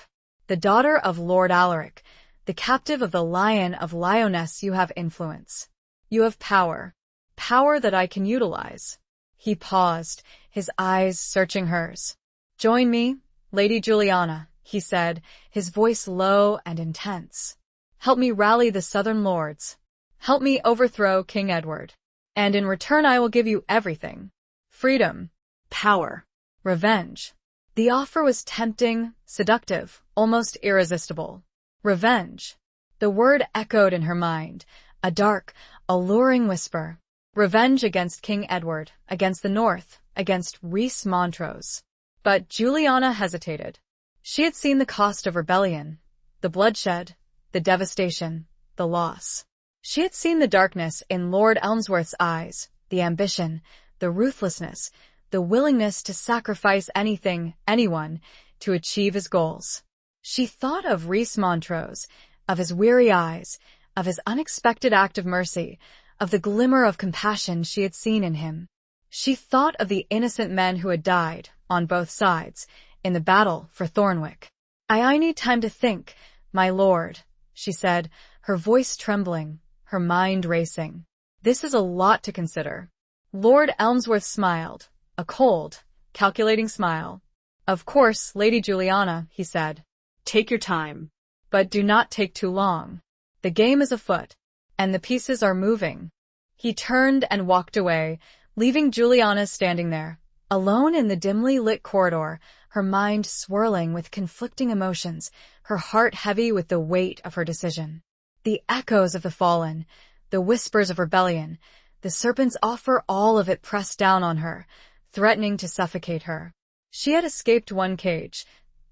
The daughter of Lord Alaric, the captive of the Lion of Lioness, you have influence. You have power. Power that I can utilize." He paused, his eyes searching hers. "Join me, Lady Juliana," he said, his voice low and intense. "Help me rally the Southern lords. Help me overthrow King Edward. And in return I will give you everything. Freedom, power, revenge." The offer was tempting, seductive, almost irresistible. Revenge. The word echoed in her mind, a dark, alluring whisper. Revenge against King Edward, against the North, against Rhys Montrose. But Juliana hesitated. She had seen the cost of rebellion, the bloodshed, the devastation, the loss. She had seen the darkness in Lord Elmsworth's eyes, the ambition, the ruthlessness, the willingness to sacrifice anything, anyone, to achieve his goals. She thought of Rhys Montrose, of his weary eyes, of his unexpected act of mercy, of the glimmer of compassion she had seen in him. She thought of the innocent men who had died, on both sides, in the battle for Thornwick. I need time to think, my lord, she said, her voice trembling, her mind racing. This is a lot to consider. Lord Elmsworth smiled, a cold, calculating smile. Of course, Lady Juliana, he said. Take your time. But do not take too long. The game is afoot, and the pieces are moving. He turned and walked away, leaving Juliana standing there, alone in the dimly lit corridor, her mind swirling with conflicting emotions, her heart heavy with the weight of her decision. The echoes of the fallen, the whispers of rebellion, the serpent's offer, all of it pressed down on her, threatening to suffocate her. She had escaped one cage,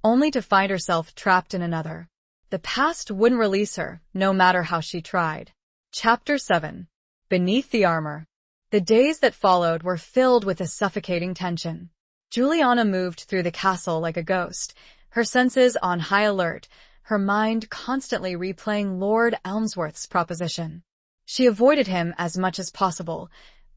only to find herself trapped in another. The past wouldn't release her, no matter how she tried. Chapter 7. Beneath the Armor. The days that followed were filled with a suffocating tension. Juliana moved through the castle like a ghost, her senses on high alert, her mind constantly replaying Lord Elmsworth's proposition. She avoided him as much as possible,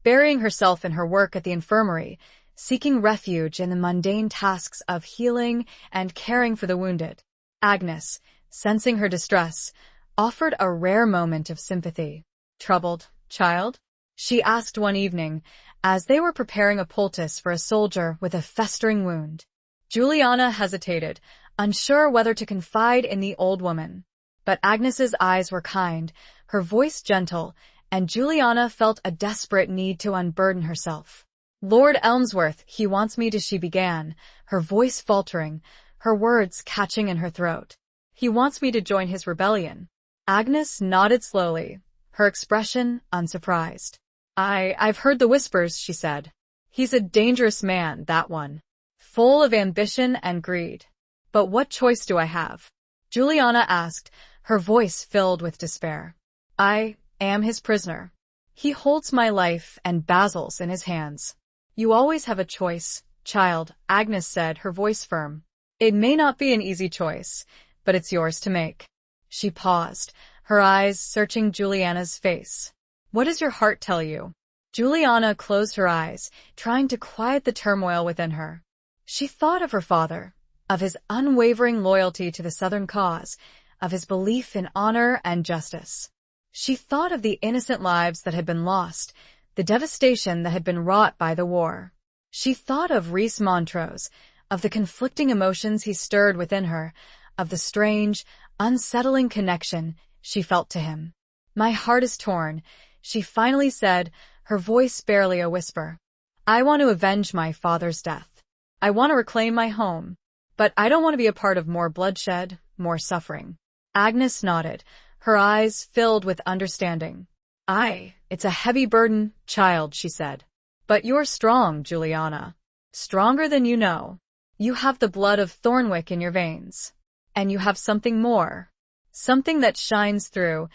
burying herself in her work at the infirmary, seeking refuge in the mundane tasks of healing and caring for the wounded. Agnes, sensing her distress, offered a rare moment of sympathy. Troubled, child? She asked one evening, as they were preparing a poultice for a soldier with a festering wound. Juliana hesitated, unsure whether to confide in the old woman. But Agnes's eyes were kind, her voice gentle, and Juliana felt a desperate need to unburden herself. Lord Elmsworth, he wants me to, she began, her voice faltering, her words catching in her throat. He wants me to join his rebellion. Agnes nodded slowly, her expression unsurprised. I've heard the whispers, she said. He's a dangerous man, that one. Full of ambition and greed. But what choice do I have? Juliana asked, her voice filled with despair. I am his prisoner. He holds my life and Basil's in his hands. You always have a choice, child, Agnes said, her voice firm. It may not be an easy choice, but it's yours to make. She paused, her eyes searching Juliana's face. What does your heart tell you? Juliana closed her eyes, trying to quiet the turmoil within her. She thought of her father, of his unwavering loyalty to the Southern cause, of his belief in honor and justice. She thought of the innocent lives that had been lost, the devastation that had been wrought by the war. She thought of Rhys Montrose, of the conflicting emotions he stirred within her, of the strange, unsettling connection she felt to him. My heart is torn, she finally said, her voice barely a whisper. I want to avenge my father's death. I want to reclaim my home. But I don't want to be a part of more bloodshed, more suffering. Agnes nodded, her eyes filled with understanding. It's a heavy burden, child, she said. But you're strong, Juliana. Stronger than you know. You have the blood of Thornwick in your veins. And you have something more. Something that shines through,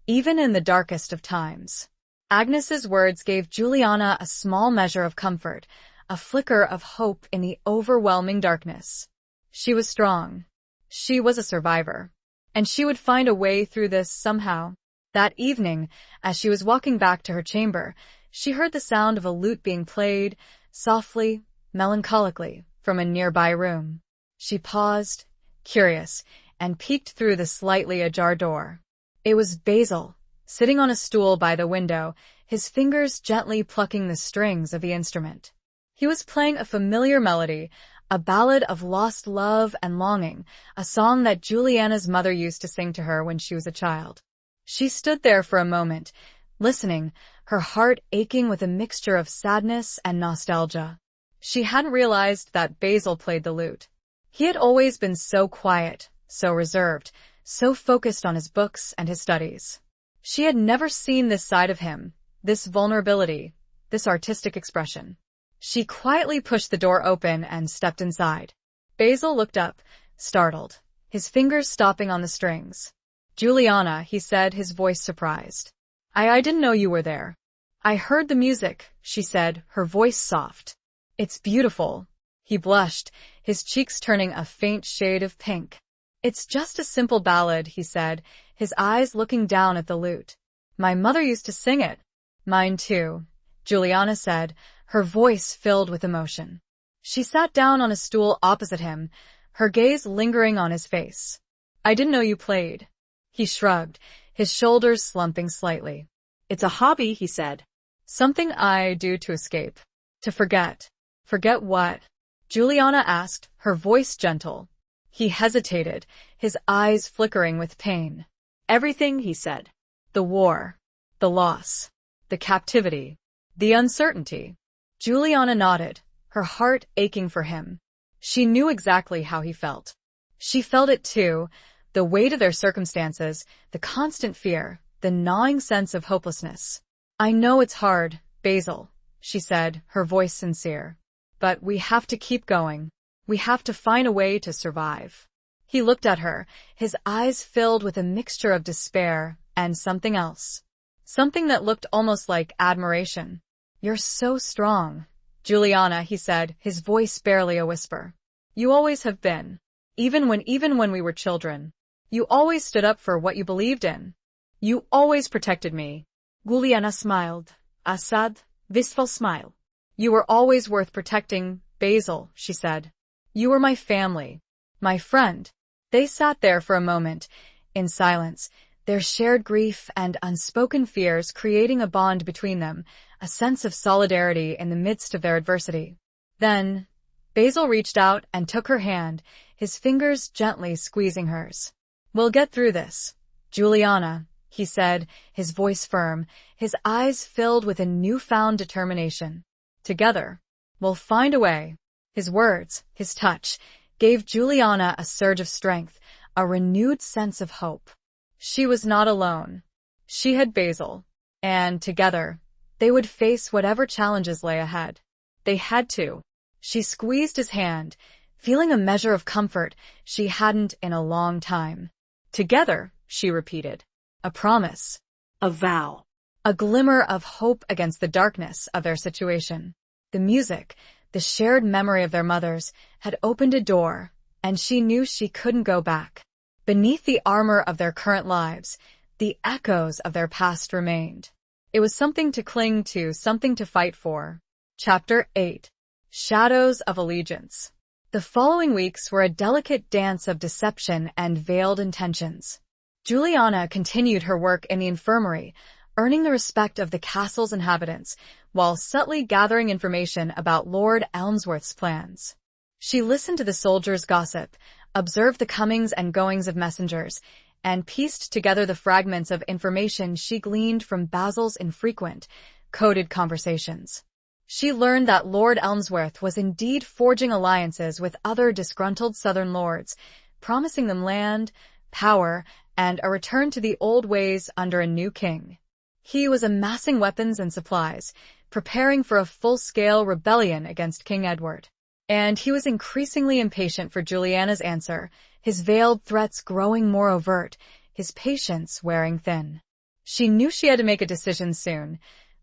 even in the darkest of times. Agnes's words gave Juliana a small measure of comfort, a flicker of hope in the overwhelming darkness. She was strong. She was a survivor. And she would find a way through this somehow. That evening, as she was walking back to her chamber, she heard the sound of a lute being played, softly, melancholically, from a nearby room. She paused, curious, and peeked through the slightly ajar door. It was Basil, sitting on a stool by the window, his fingers gently plucking the strings of the instrument. He was playing a familiar melody, a ballad of lost love and longing, a song that Juliana's mother used to sing to her when she was a child. She stood there for a moment, listening, her heart aching with a mixture of sadness and nostalgia. She hadn't realized that Basil played the lute. He had always been so quiet, so reserved, so focused on his books and his studies. She had never seen this side of him, this vulnerability, this artistic expression. She quietly pushed the door open and stepped inside. Basil looked up, startled, his fingers stopping on the strings. "Juliana," he said, his voice surprised. I didn't know you were there." "I heard the music," she said, her voice soft. "It's beautiful." He blushed, his cheeks turning a faint shade of pink. "It's just a simple ballad," he said, his eyes looking down at the lute. "My mother used to sing it." "Mine too," Juliana said, her voice filled with emotion. She sat down on a stool opposite him, her gaze lingering on his face. "I didn't know you played." He shrugged, his shoulders slumping slightly. "It's a hobby," he said. "Something I do to escape. To forget." "Forget what?" Juliana asked, her voice gentle. He hesitated, his eyes flickering with pain. "Everything," he said. "The war. The loss. The captivity. The uncertainty." Juliana nodded, her heart aching for him. She knew exactly how he felt. She felt it too, the weight of their circumstances, the constant fear, the gnawing sense of hopelessness. "I know it's hard, Basil," she said, her voice sincere. "But we have to keep going. We have to find a way to survive." He looked at her, his eyes filled with a mixture of despair and something else. Something that looked almost like admiration. "You're so strong, Juliana," he said, his voice barely a whisper. "You always have been. Even when we were children. You always stood up for what you believed in. You always protected me." Juliana smiled, a sad, wistful smile. "You were always worth protecting, Basil," she said. "You were my family. My friend." They sat there for a moment, in silence, their shared grief and unspoken fears creating a bond between them, a sense of solidarity in the midst of their adversity. Then, Basil reached out and took her hand, his fingers gently squeezing hers. "We'll get through this, Juliana," he said, his voice firm, his eyes filled with a newfound determination. "Together, we'll find a way." His words, his touch, gave Juliana a surge of strength, a renewed sense of hope. She was not alone. She had Basil, and together, they would face whatever challenges lay ahead. They had to. She squeezed his hand, feeling a measure of comfort she hadn't in a long time. "Together," she repeated. A promise. A vow. A glimmer of hope against the darkness of their situation. The music, the shared memory of their mothers, had opened a door, and she knew she couldn't go back. Beneath the armor of their current lives, the echoes of their past remained. It was something to cling to, something to fight for. Chapter 8. Shadows of Allegiance. The following weeks were a delicate dance of deception and veiled intentions. Juliana continued her work in the infirmary, earning the respect of the castle's inhabitants, while subtly gathering information about Lord Elmsworth's plans. She listened to the soldiers' gossip, observed the comings and goings of messengers, and pieced together the fragments of information she gleaned from Basil's infrequent, coded conversations. She learned that Lord Elmsworth was indeed forging alliances with other disgruntled southern lords, promising them land, power, and a return to the old ways under a new king. He was amassing weapons and supplies, preparing for a full-scale rebellion against King Edward. And he was increasingly impatient for Juliana's answer, his veiled threats growing more overt, his patience wearing thin. She knew she had to make a decision soon,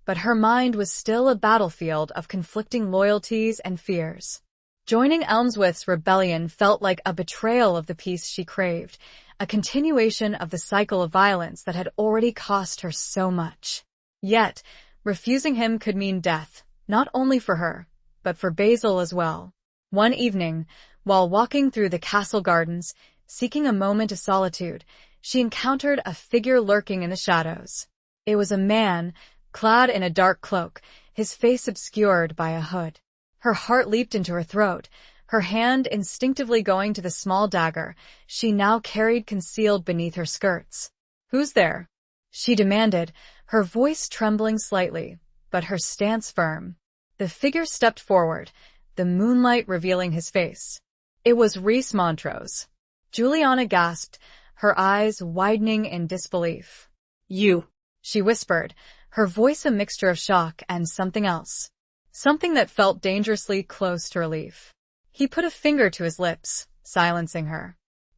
but her mind was still a battlefield of conflicting loyalties and fears. Joining Elmsworth's rebellion felt like a betrayal of the peace she craved, a continuation of the cycle of violence that had already cost her so much. Yet, refusing him could mean death, not only for her, but for Basil as well. One evening, while walking through the castle gardens, seeking a moment of solitude, she encountered a figure lurking in the shadows. It was a man, clad in a dark cloak, his face obscured by a hood. Her heart leaped into her throat, her hand instinctively going to the small dagger she now carried concealed beneath her skirts. "Who's there?" she demanded, her voice trembling slightly, but her stance firm. The figure stepped forward, the moonlight revealing his face. It was Rhys Montrose. Juliana gasped, her eyes widening in disbelief. "You," she whispered, her voice a mixture of shock and something else. Something that felt dangerously close to relief. He put a finger to his lips, silencing her.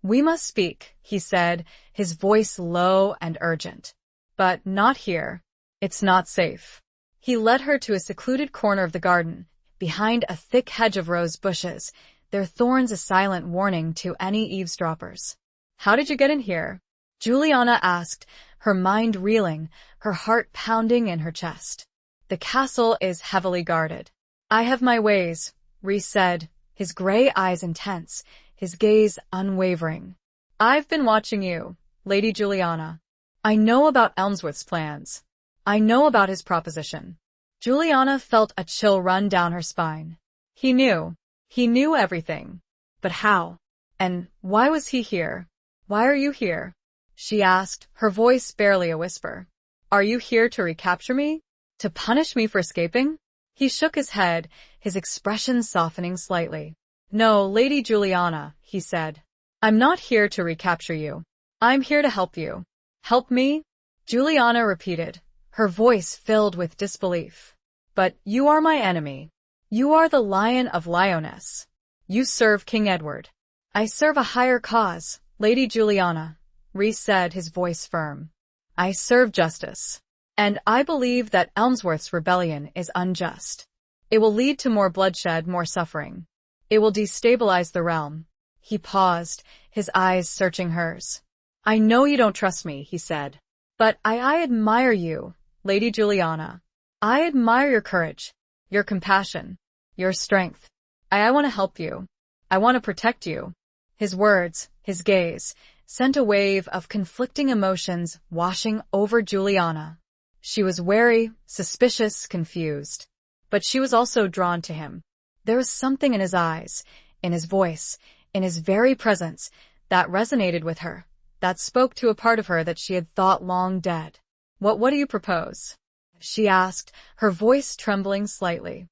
"We must speak," he said, his voice low and urgent. "But not here. It's not safe." He led her to a secluded corner of the garden, behind a thick hedge of rose bushes, their thorns a silent warning to any eavesdroppers. "How did you get in here?" Juliana asked, her mind reeling, her heart pounding in her chest. "The castle is heavily guarded." "I have my ways," Rhys said, his gray eyes intense, his gaze unwavering. "I've been watching you, Lady Juliana. I know about Elmsworth's plans. I know about his proposition." Juliana felt a chill run down her spine. He knew. He knew everything. But how? And why was he here? "Why are you here?" she asked, her voice barely a whisper. "Are you here to recapture me? To punish me for escaping?" He shook his head, his expression softening slightly. "No, Lady Juliana," he said. "I'm not here to recapture you. I'm here to help you." "Help me?" Juliana repeated, her voice filled with disbelief. "But you are my enemy. You are the Lion of Lyonesse. You serve King Edward." "I serve a higher cause, Lady Juliana," Rhys said, his voice firm. "I serve justice. And I believe that Elmsworth's rebellion is unjust. It will lead to more bloodshed, more suffering. It will destabilize the realm." He paused, his eyes searching hers. "I know you don't trust me," he said. "But I admire you, Lady Juliana. I admire your courage, your compassion, your strength. I want to help you. I want to protect you." His words, his gaze, sent a wave of conflicting emotions washing over Juliana. She was wary, suspicious, confused. But she was also drawn to him. There was something in his eyes, in his voice, in his very presence, that resonated with her, that spoke to a part of her that she had thought long dead. What do you propose?" she asked, her voice trembling slightly.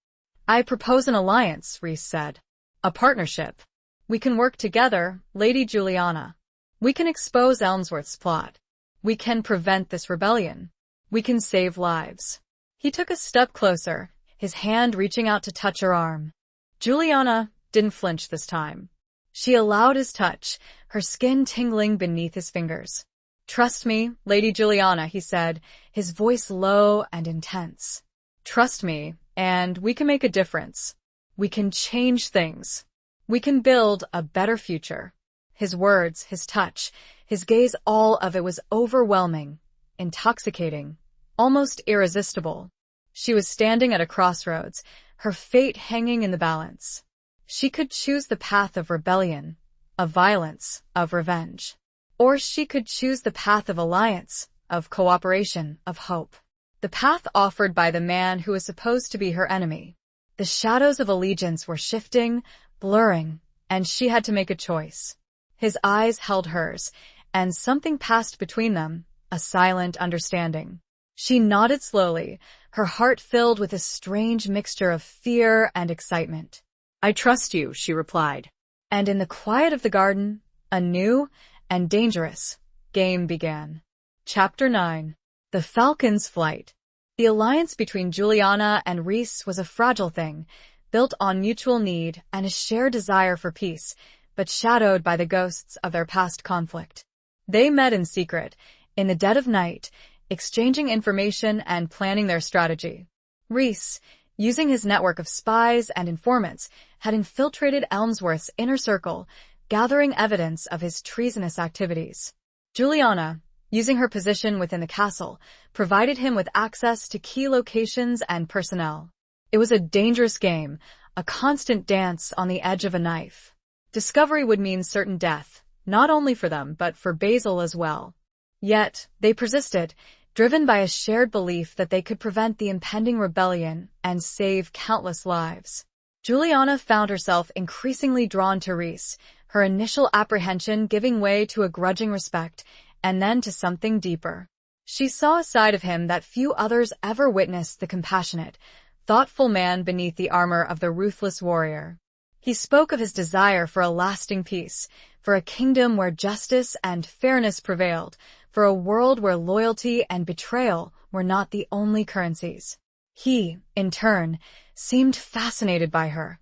"I propose an alliance," Rhys said. "A partnership. We can work together, Lady Juliana. We can expose Elmsworth's plot. We can prevent this rebellion. We can save lives." He took a step closer, his hand reaching out to touch her arm. Juliana didn't flinch this time. She allowed his touch, her skin tingling beneath his fingers. "Trust me, Lady Juliana," he said, his voice low and intense. "Trust me, and we can make a difference. We can change things. We can build a better future." His words, his touch, his gaze, all of it was overwhelming, intoxicating, almost irresistible. She was standing at a crossroads, her fate hanging in the balance. She could choose the path of rebellion, of violence, of revenge. Or she could choose the path of alliance, of cooperation, of hope. The path offered by the man who was supposed to be her enemy. The shadows of allegiance were shifting, blurring, and she had to make a choice. His eyes held hers, and something passed between them, a silent understanding. She nodded slowly, her heart filled with a strange mixture of fear and excitement. "I trust you," she replied. And in the quiet of the garden, a new and dangerous game began. Chapter 9. The Falcon's Flight. The alliance between Juliana and Rhys was a fragile thing, built on mutual need and a shared desire for peace, but shadowed by the ghosts of their past conflict. They met in secret, in the dead of night, exchanging information and planning their strategy. Rhys, using his network of spies and informants, had infiltrated Elmsworth's inner circle, gathering evidence of his treasonous activities. Juliana, using her position within the castle, provided him with access to key locations and personnel. It was a dangerous game, a constant dance on the edge of a knife. Discovery would mean certain death, not only for them but for Basil as well. Yet, they persisted, driven by a shared belief that they could prevent the impending rebellion and save countless lives. Juliana found herself increasingly drawn to Rhys, her initial apprehension giving way to a grudging respect, and then to something deeper. She saw a side of him that few others ever witnessed, the compassionate, thoughtful man beneath the armor of the ruthless warrior. He spoke of his desire for a lasting peace, for a kingdom where justice and fairness prevailed, for a world where loyalty and betrayal were not the only currencies. He, in turn, seemed fascinated by her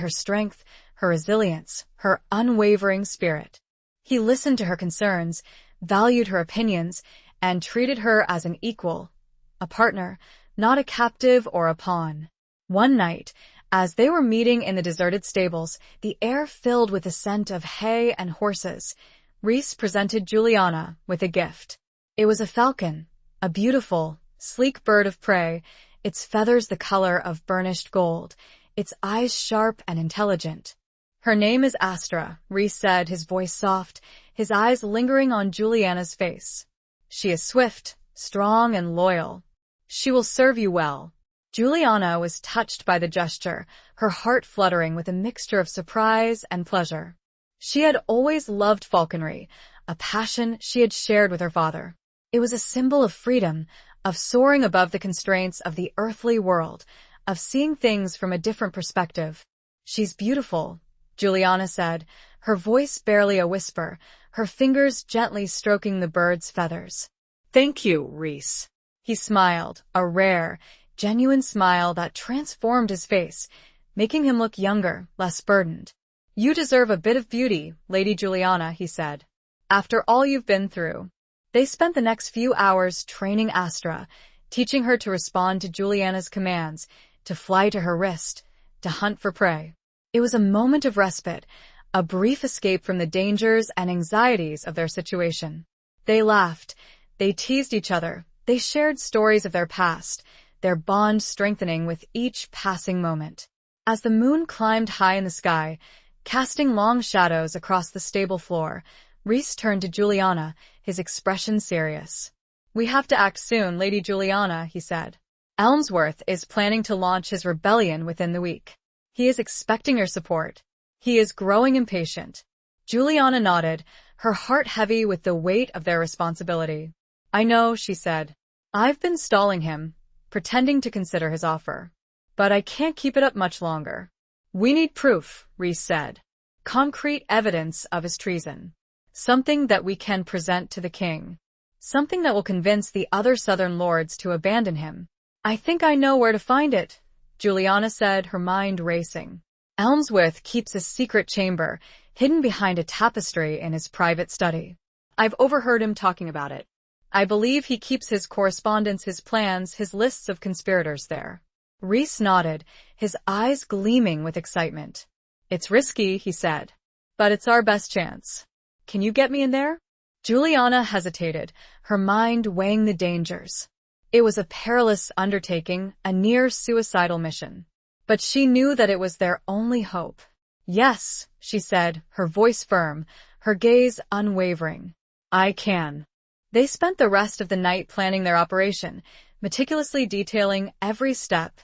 strength, her resilience, her unwavering spirit. He listened to her concerns, valued her opinions, and treated her as an equal, a partner, not a captive or a pawn. One night, as they were meeting in the deserted stables, the air filled with the scent of hay and horses, Rhys presented Juliana with a gift. It was a falcon, a beautiful, sleek bird of prey, its feathers the color of burnished gold, its eyes sharp and intelligent. Her name is Astra, Rhys said, his voice soft, his eyes lingering on Juliana's face. She is swift, strong, and loyal. She will serve you well. Juliana was touched by the gesture, her heart fluttering with a mixture of surprise and pleasure. She had always loved falconry, a passion she had shared with her father. It was a symbol of freedom, of soaring above the constraints of the earthly world, of seeing things from a different perspective. She's beautiful, Juliana said, her voice barely a whisper, her fingers gently stroking the bird's feathers. Thank you, Rhys. He smiled, a rare, genuine smile that transformed his face, making him look younger, less burdened. You deserve a bit of beauty, Lady Juliana, he said. After all you've been through. They spent the next few hours training Astra, teaching her to respond to Juliana's commands, to fly to her wrist, to hunt for prey. It was a moment of respite, a brief escape from the dangers and anxieties of their situation. They laughed, they teased each other, they shared stories of their past, their bond strengthening with each passing moment. As the moon climbed high in the sky, casting long shadows across the stable floor, Rhys turned to Juliana, his expression serious. We have to act soon, Lady Juliana, he said. Elmsworth is planning to launch his rebellion within the week. He is expecting your support. He is growing impatient. Juliana nodded, her heart heavy with the weight of their responsibility. I know, she said. I've been stalling him, pretending to consider his offer. But I can't keep it up much longer. We need proof, Rhys said. Concrete evidence of his treason. Something that we can present to the king. Something that will convince the other southern lords to abandon him. I think I know where to find it, Juliana said, her mind racing. Elmsworth keeps a secret chamber, hidden behind a tapestry in his private study. I've overheard him talking about it. I believe he keeps his correspondence, his plans, his lists of conspirators there. Rhys nodded, his eyes gleaming with excitement. It's risky, he said. But it's our best chance. Can you get me in there? Juliana hesitated, her mind weighing the dangers. It was a perilous undertaking, a near-suicidal mission. But she knew that it was their only hope. Yes, she said, her voice firm, her gaze unwavering. I can. They spent the rest of the night planning their operation, meticulously detailing every step,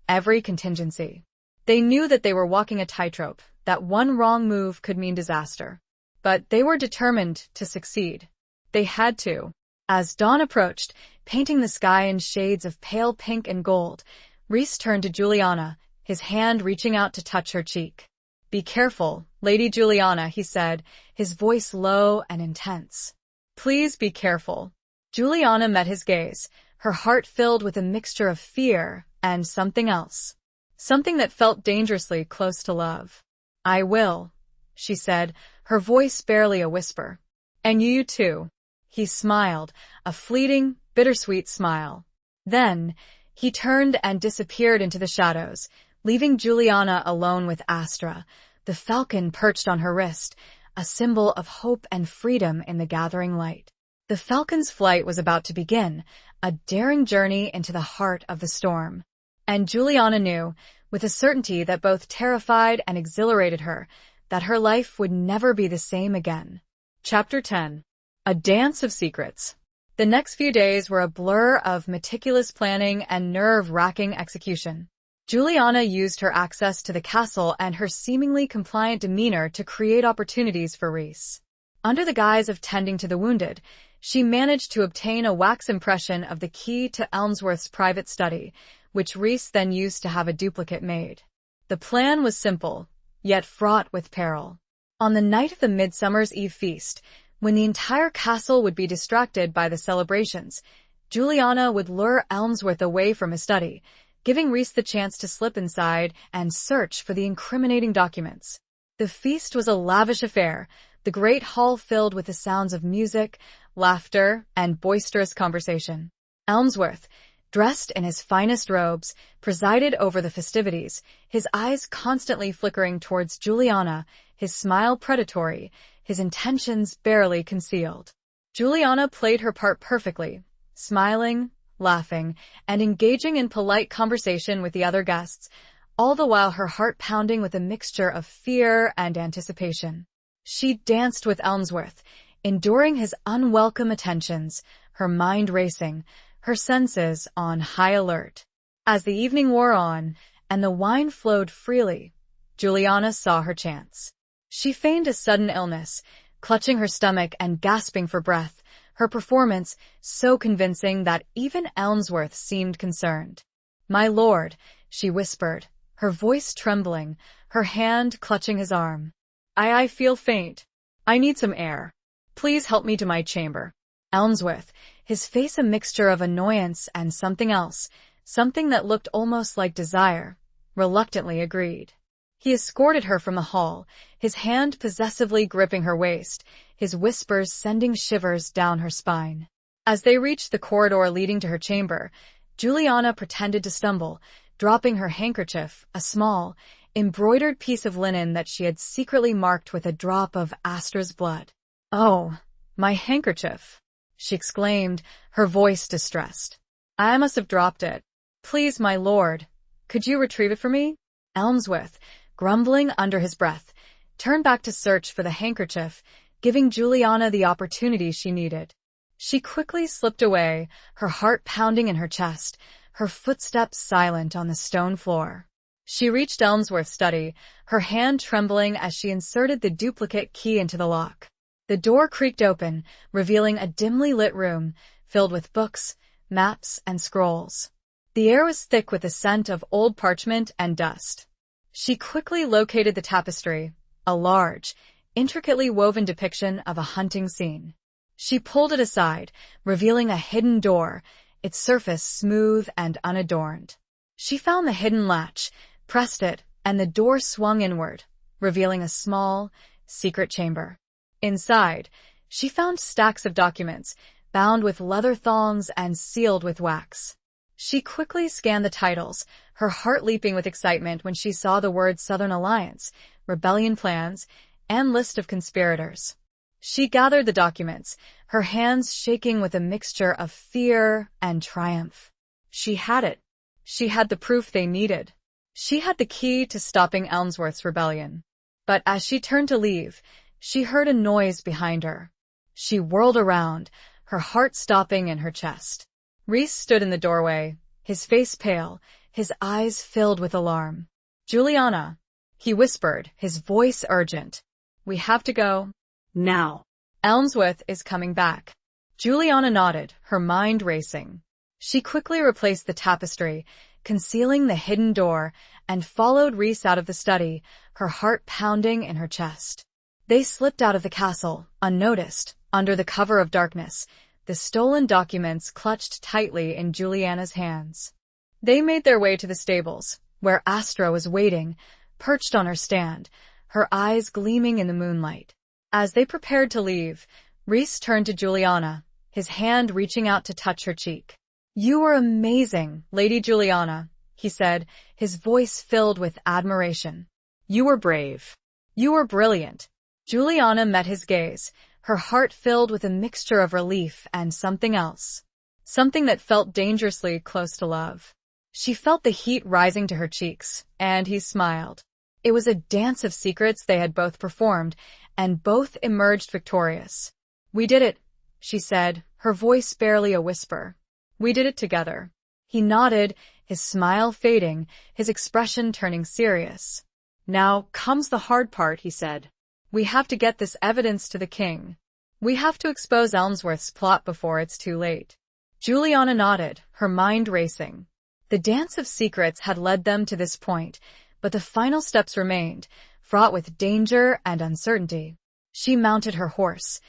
every contingency. They knew that they were walking a tightrope, that one wrong move could mean disaster. But they were determined to succeed. They had to. As dawn approached, painting the sky in shades of pale pink and gold, Rhys turned to Juliana, his hand reaching out to touch her cheek. Be careful, Lady Juliana, he said, his voice low and intense. Please be careful. Juliana met his gaze, her heart filled with a mixture of fear and something else. Something that felt dangerously close to love. I will, she said, her voice barely a whisper. And you too. He smiled, a fleeting, bittersweet smile. Then, he turned and disappeared into the shadows, leaving Juliana alone with Astra, the falcon perched on her wrist, a symbol of hope and freedom in the gathering light. The falcon's flight was about to begin, a daring journey into the heart of the storm. And Juliana knew, with a certainty that both terrified and exhilarated her, that her life would never be the same again. Chapter 10. A Dance of Secrets. The next few days were a blur of meticulous planning and nerve-wracking execution. Juliana used her access to the castle and her seemingly compliant demeanor to create opportunities for Rhys. Under the guise of tending to the wounded, she managed to obtain a wax impression of the key to Elmsworth's private study, which Rhys then used to have a duplicate made. The plan was simple, yet fraught with peril. On the night of the Midsummer's Eve feast, When the entire castle would be distracted by the celebrations, Juliana would lure Elmsworth away from his study, giving Rhys the chance to slip inside and search for the incriminating documents. The feast was a lavish affair, the great hall filled with the sounds of music, laughter, and boisterous conversation. Elmsworth, dressed in his finest robes, presided over the festivities, his eyes constantly flickering towards Juliana, his smile predatory, his intentions barely concealed. Juliana played her part perfectly, smiling, laughing, and engaging in polite conversation with the other guests, all the while her heart pounding with a mixture of fear and anticipation. She danced with Elmsworth, enduring his unwelcome attentions, her mind racing, her senses on high alert. As the evening wore on, and the wine flowed freely, Juliana saw her chance. She feigned a sudden illness, clutching her stomach and gasping for breath, her performance so convincing that even Elmsworth seemed concerned. "My lord," she whispered, her voice trembling, her hand clutching his arm. I feel faint. I need some air. Please help me to my chamber." Elmsworth, his face a mixture of annoyance and something else, something that looked almost like desire, reluctantly agreed. He escorted her from the hall, his hand possessively gripping her waist, his whispers sending shivers down her spine. As they reached the corridor leading to her chamber, Juliana pretended to stumble, dropping her handkerchief, a small, embroidered piece of linen that she had secretly marked with a drop of Astra's blood. "Oh, my handkerchief," she exclaimed, her voice distressed. "I must have dropped it. Please, my lord, could you retrieve it for me?" Elmsworth, grumbling under his breath, turned back to search for the handkerchief, giving Juliana the opportunity she needed. She quickly slipped away, her heart pounding in her chest, her footsteps silent on the stone floor. She reached Elmsworth's study, her hand trembling as she inserted the duplicate key into the lock. The door creaked open, revealing a dimly lit room, filled with books, maps, and scrolls. The air was thick with the scent of old parchment and dust. She quickly located the tapestry, a large, intricately woven depiction of a hunting scene. She pulled it aside, revealing a hidden door, its surface smooth and unadorned. She found the hidden latch, pressed it, and the door swung inward, revealing a small, secret chamber. Inside, she found stacks of documents, bound with leather thongs and sealed with wax. She quickly scanned the titles, her heart leaping with excitement when she saw the words Southern Alliance, rebellion plans, and list of conspirators. She gathered the documents, her hands shaking with a mixture of fear and triumph. She had it. She had the proof they needed. She had the key to stopping Elmsworth's rebellion. But as she turned to leave, she heard a noise behind her. She whirled around, her heart stopping in her chest. Rhys stood in the doorway, his face pale, his eyes filled with alarm. "Juliana," he whispered, his voice urgent. "We have to go. Now. Elmsworth is coming back." Juliana nodded, her mind racing. She quickly replaced the tapestry, concealing the hidden door, and followed Rhys out of the study, her heart pounding in her chest. They slipped out of the castle, unnoticed, under the cover of darkness, the stolen documents clutched tightly in Juliana's hands. They made their way to the stables, where Astra was waiting, perched on her stand, her eyes gleaming in the moonlight. As they prepared to leave, Rhys turned to Juliana, his hand reaching out to touch her cheek. "You were amazing, Lady Juliana," he said, his voice filled with admiration. "You were brave. You were brilliant." Juliana met his gaze, her heart filled with a mixture of relief and something else. Something that felt dangerously close to love. She felt the heat rising to her cheeks, and he smiled. It was a dance of secrets they had both performed, and both emerged victorious. "We did it," she said, her voice barely a whisper. "We did it together." He nodded, his smile fading, his expression turning serious. "Now comes the hard part," he said. "We have to get this evidence to the king. We have to expose Elmsworth's plot before it's too late." Juliana nodded, her mind racing. The dance of secrets had led them to this point, but the final steps remained, fraught with danger and uncertainty. She mounted her horse,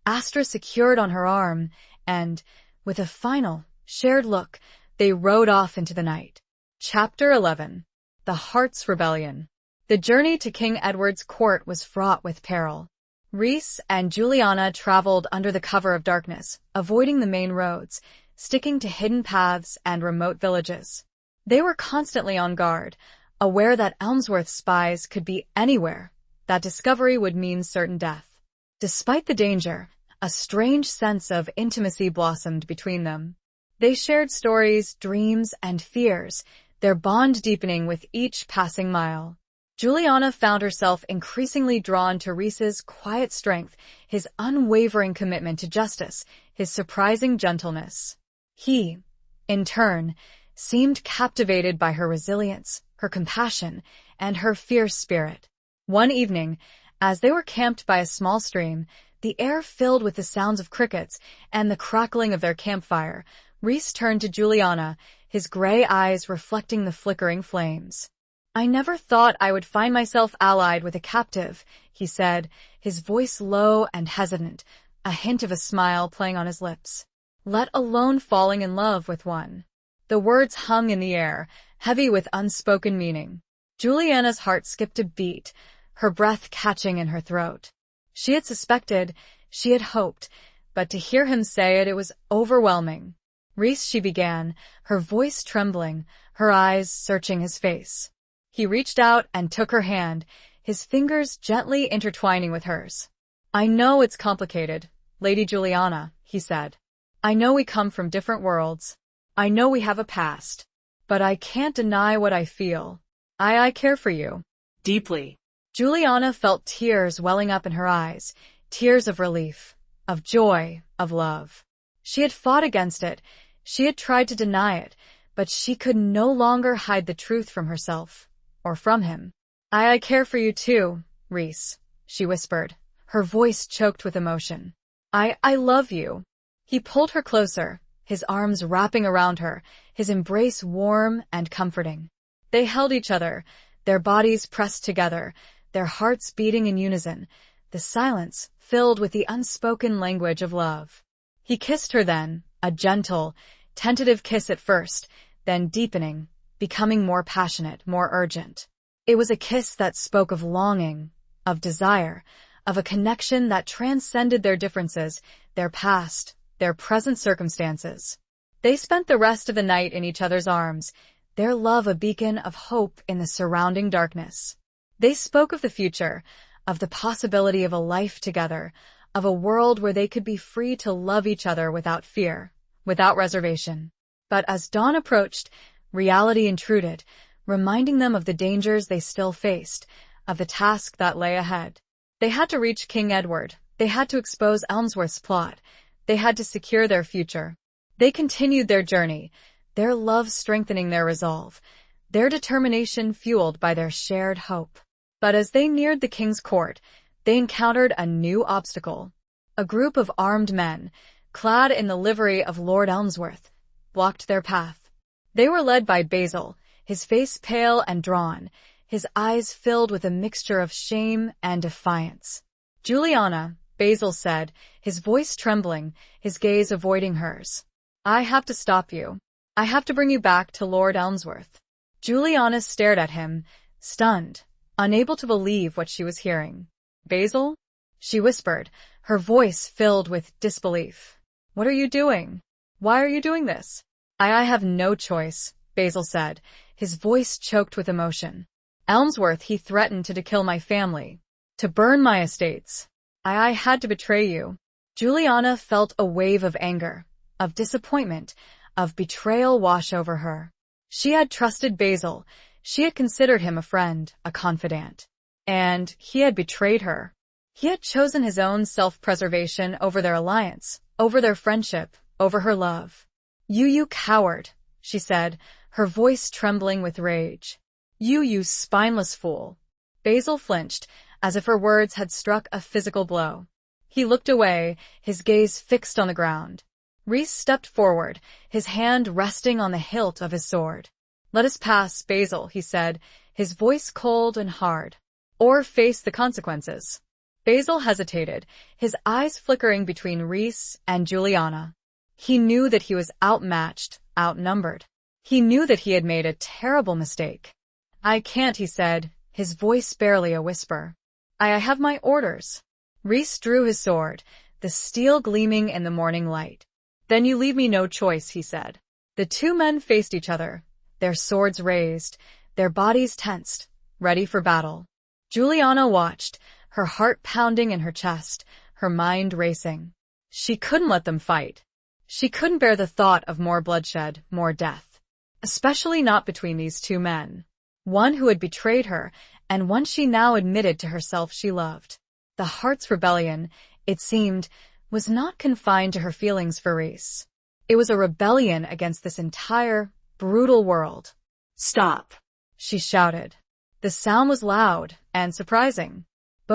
Astra secured on her arm, and, with a final, shared look, they rode off into the night. Chapter 11. The Heart's Rebellion. The journey to King Edward's court was fraught with peril. Rhys and Juliana traveled under the cover of darkness, avoiding the main roads, sticking to hidden paths and remote villages. They were constantly on guard, aware that Elmsworth's spies could be anywhere. That discovery would mean certain death. Despite the danger, a strange sense of intimacy blossomed between them. They shared stories, dreams, and fears, their bond deepening with each passing mile. Juliana found herself increasingly drawn to Rhys's quiet strength, his unwavering commitment to justice, his surprising gentleness. He, in turn, seemed captivated by her resilience, her compassion, and her fierce spirit. One evening, as they were camped by a small stream, the air filled with the sounds of crickets and the crackling of their campfire, Rhys turned to Juliana, his gray eyes reflecting the flickering flames. "I never thought I would find myself allied with a captive," he said, his voice low and hesitant, a hint of a smile playing on his lips. "Let alone falling in love with one." The words hung in the air, heavy with unspoken meaning. Juliana's heart skipped a beat, her breath catching in her throat. She had suspected, she had hoped, but to hear him say it was overwhelming. "Rhys," she began, her voice trembling, her eyes searching his face. He reached out and took her hand, his fingers gently intertwining with hers. "I know it's complicated, Lady Juliana," he said. "I know we come from different worlds. I know we have a past. But I can't deny what I feel. I care for you. Deeply." Juliana felt tears welling up in her eyes, tears of relief, of joy, of love. She had fought against it, she had tried to deny it, but she could no longer hide the truth from herself, or from him. I care for you too, Rhys," she whispered, her voice choked with emotion. I love you." He pulled her closer, his arms wrapping around her, his embrace warm and comforting. They held each other, their bodies pressed together, their hearts beating in unison, the silence filled with the unspoken language of love. He kissed her then, a gentle, tentative kiss at first, then deepening, becoming more passionate, more urgent. It was a kiss that spoke of longing, of desire, of a connection that transcended their differences, their past, their present circumstances. They spent the rest of the night in each other's arms, their love a beacon of hope in the surrounding darkness. They spoke of the future, of the possibility of a life together, of a world where they could be free to love each other without fear, without reservation. But as dawn approached, reality intruded, reminding them of the dangers they still faced, of the task that lay ahead. They had to reach King Edward, they had to expose Elmsworth's plot, they had to secure their future. They continued their journey, their love strengthening their resolve, their determination fueled by their shared hope. But as they neared the king's court, they encountered a new obstacle. A group of armed men, clad in the livery of Lord Elmsworth, blocked their path. They were led by Basil, his face pale and drawn, his eyes filled with a mixture of shame and defiance. "Juliana," Basil said, his voice trembling, his gaze avoiding hers. "I have to stop you. I have to bring you back to Lord Elmsworth." Juliana stared at him, stunned, unable to believe what she was hearing. "Basil?" she whispered, her voice filled with disbelief. "What are you doing? Why are you doing this?" I have no choice," Basil said, his voice choked with emotion. "Elmsworth, he threatened to kill my family, to burn my estates. I had to betray you." Juliana felt a wave of anger, of disappointment, of betrayal wash over her. She had trusted Basil, she had considered him a friend, a confidant. And he had betrayed her. He had chosen his own self-preservation over their alliance, over their friendship, over her love. You coward," she said, her voice trembling with rage. You spineless fool." Basil flinched, as if her words had struck a physical blow. He looked away, his gaze fixed on the ground. Rhys stepped forward, his hand resting on the hilt of his sword. "Let us pass, Basil," he said, his voice cold and hard. "Or face the consequences." Basil hesitated, his eyes flickering between Rhys and Juliana. He knew that he was outmatched, outnumbered. He knew that he had made a terrible mistake. "I can't," he said, his voice barely a whisper. I have my orders." Rhys drew his sword, the steel gleaming in the morning light. "Then you leave me no choice," he said. The two men faced each other, their swords raised, their bodies tensed, ready for battle. Juliana watched, her heart pounding in her chest, her mind racing. She couldn't let them fight. She couldn't bear the thought of more bloodshed, more death. Especially not between these two men. One who had betrayed her, and one she now admitted to herself she loved. The heart's rebellion, it seemed, was not confined to her feelings for Rhys. It was a rebellion against this entire, brutal world. "Stop," she shouted. The sound was loud and surprising.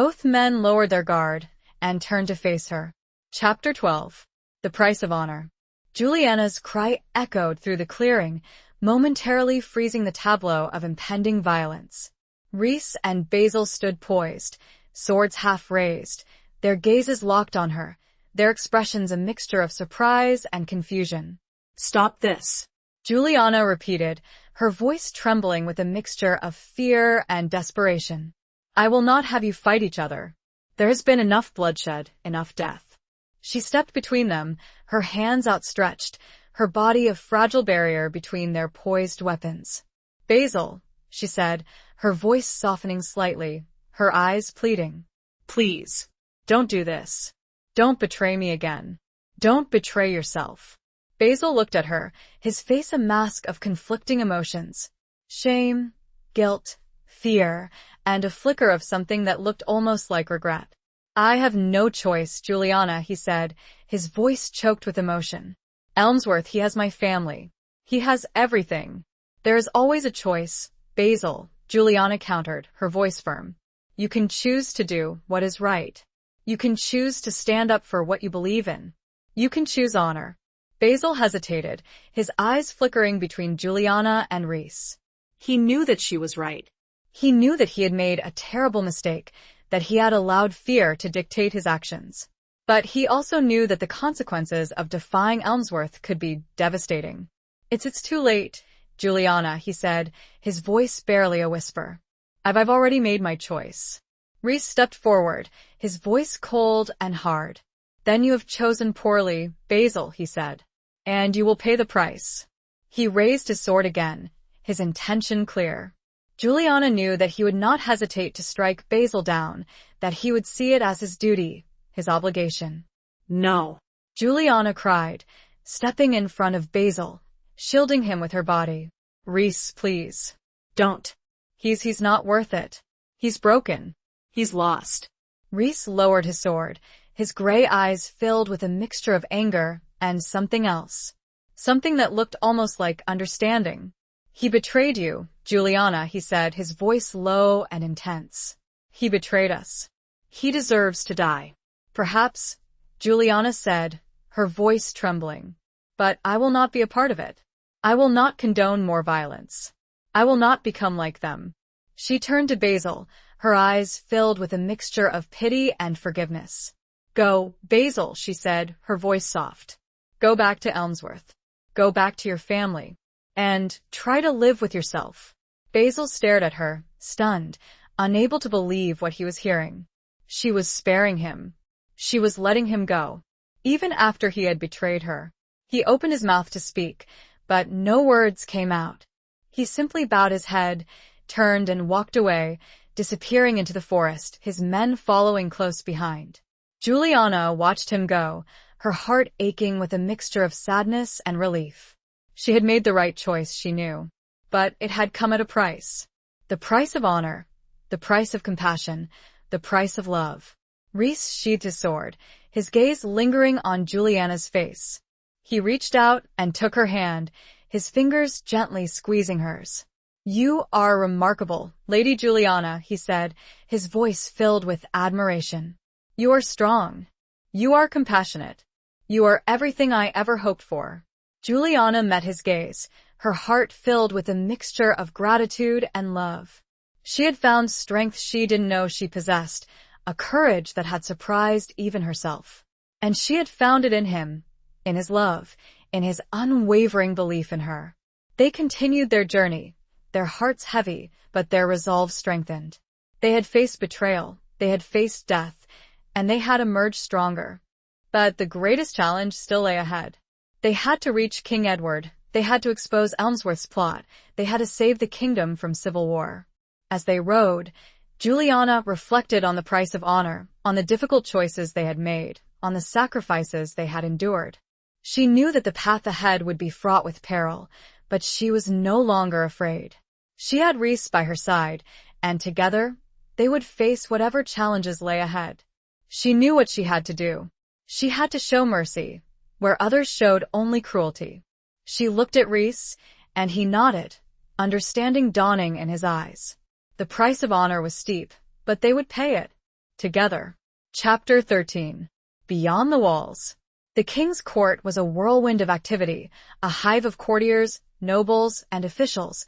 Both men lowered their guard and turned to face her. Chapter 12. The Price of Honor. Juliana's cry echoed through the clearing, momentarily freezing the tableau of impending violence. Rhys and Basil stood poised, swords half raised, their gazes locked on her, their expressions a mixture of surprise and confusion. "Stop this," Juliana repeated, her voice trembling with a mixture of fear and desperation. "I will not have you fight each other. There has been enough bloodshed, enough death." She stepped between them, her hands outstretched, her body a fragile barrier between their poised weapons. "Basil," she said, her voice softening slightly, her eyes pleading. "Please, don't do this. Don't betray me again. Don't betray yourself." Basil looked at her, his face a mask of conflicting emotions. Shame, guilt, fear, and a flicker of something that looked almost like regret. "I have no choice, Juliana," he said, his voice choked with emotion. "Elmsworth, he has my family. He has everything. There is always a choice, Basil," Juliana countered, her voice firm. "You can choose to do what is right. You can choose to stand up for what you believe in. You can choose honor." Basil hesitated, his eyes flickering between Juliana and Rhys. He knew that she was right. He knew that he had made a terrible mistake, that he had allowed fear to dictate his actions. But he also knew that the consequences of defying Elmsworth could be devastating. It's too late, Juliana," he said, his voice barely a whisper. I've already made my choice." Rhys stepped forward, his voice cold and hard. "Then you have chosen poorly, Basil," he said. "And you will pay the price." He raised his sword again, his intention clear. Juliana knew that he would not hesitate to strike Basil down, that he would see it as his duty, his obligation. "No," Juliana cried, stepping in front of Basil, shielding him with her body. "Rhys, please. "Don't. He's not worth it. He's broken. He's lost." Rhys lowered his sword, his gray eyes filled with a mixture of anger and something else. Something that looked almost like understanding. "He betrayed you, Juliana," he said, his voice low and intense. "He betrayed us. He deserves to die." "Perhaps," Juliana said, her voice trembling. "But I will not be a part of it. I will not condone more violence. I will not become like them." She turned to Basil, her eyes filled with a mixture of pity and forgiveness. "Go, Basil," she said, her voice soft. "Go back to Elmsworth. Go back to your family. And try to live with yourself." Basil stared at her, stunned, unable to believe what he was hearing. She was sparing him. She was letting him go, even after he had betrayed her. He opened his mouth to speak, but no words came out. He simply bowed his head, turned and walked away, disappearing into the forest, his men following close behind. Juliana watched him go, her heart aching with a mixture of sadness and relief. She had made the right choice, she knew. But it had come at a price. The price of honor, the price of compassion, the price of love. Rhys sheathed his sword, his gaze lingering on Juliana's face. He reached out and took her hand, his fingers gently squeezing hers. "You are remarkable, Lady Juliana," he said, his voice filled with admiration. "You are strong. You are compassionate. You are everything I ever hoped for." Juliana met his gaze, her heart filled with a mixture of gratitude and love. She had found strength she didn't know she possessed, a courage that had surprised even herself. And she had found it in him, in his love, in his unwavering belief in her. They continued their journey, their hearts heavy, but their resolve strengthened. They had faced betrayal, they had faced death, and they had emerged stronger. But the greatest challenge still lay ahead. They had to reach King Edward, they had to expose Elmsworth's plot, they had to save the kingdom from civil war. As they rode, Juliana reflected on the price of honor, on the difficult choices they had made, on the sacrifices they had endured. She knew that the path ahead would be fraught with peril, but she was no longer afraid. She had Rhys by her side, and together, they would face whatever challenges lay ahead. She knew what she had to do. She had to show mercy, where others showed only cruelty. She looked at Rhys, and he nodded, understanding dawning in his eyes. The price of honor was steep, but they would pay it. Together. Chapter 13. Beyond the Walls. The king's court was a whirlwind of activity, a hive of courtiers, nobles, and officials,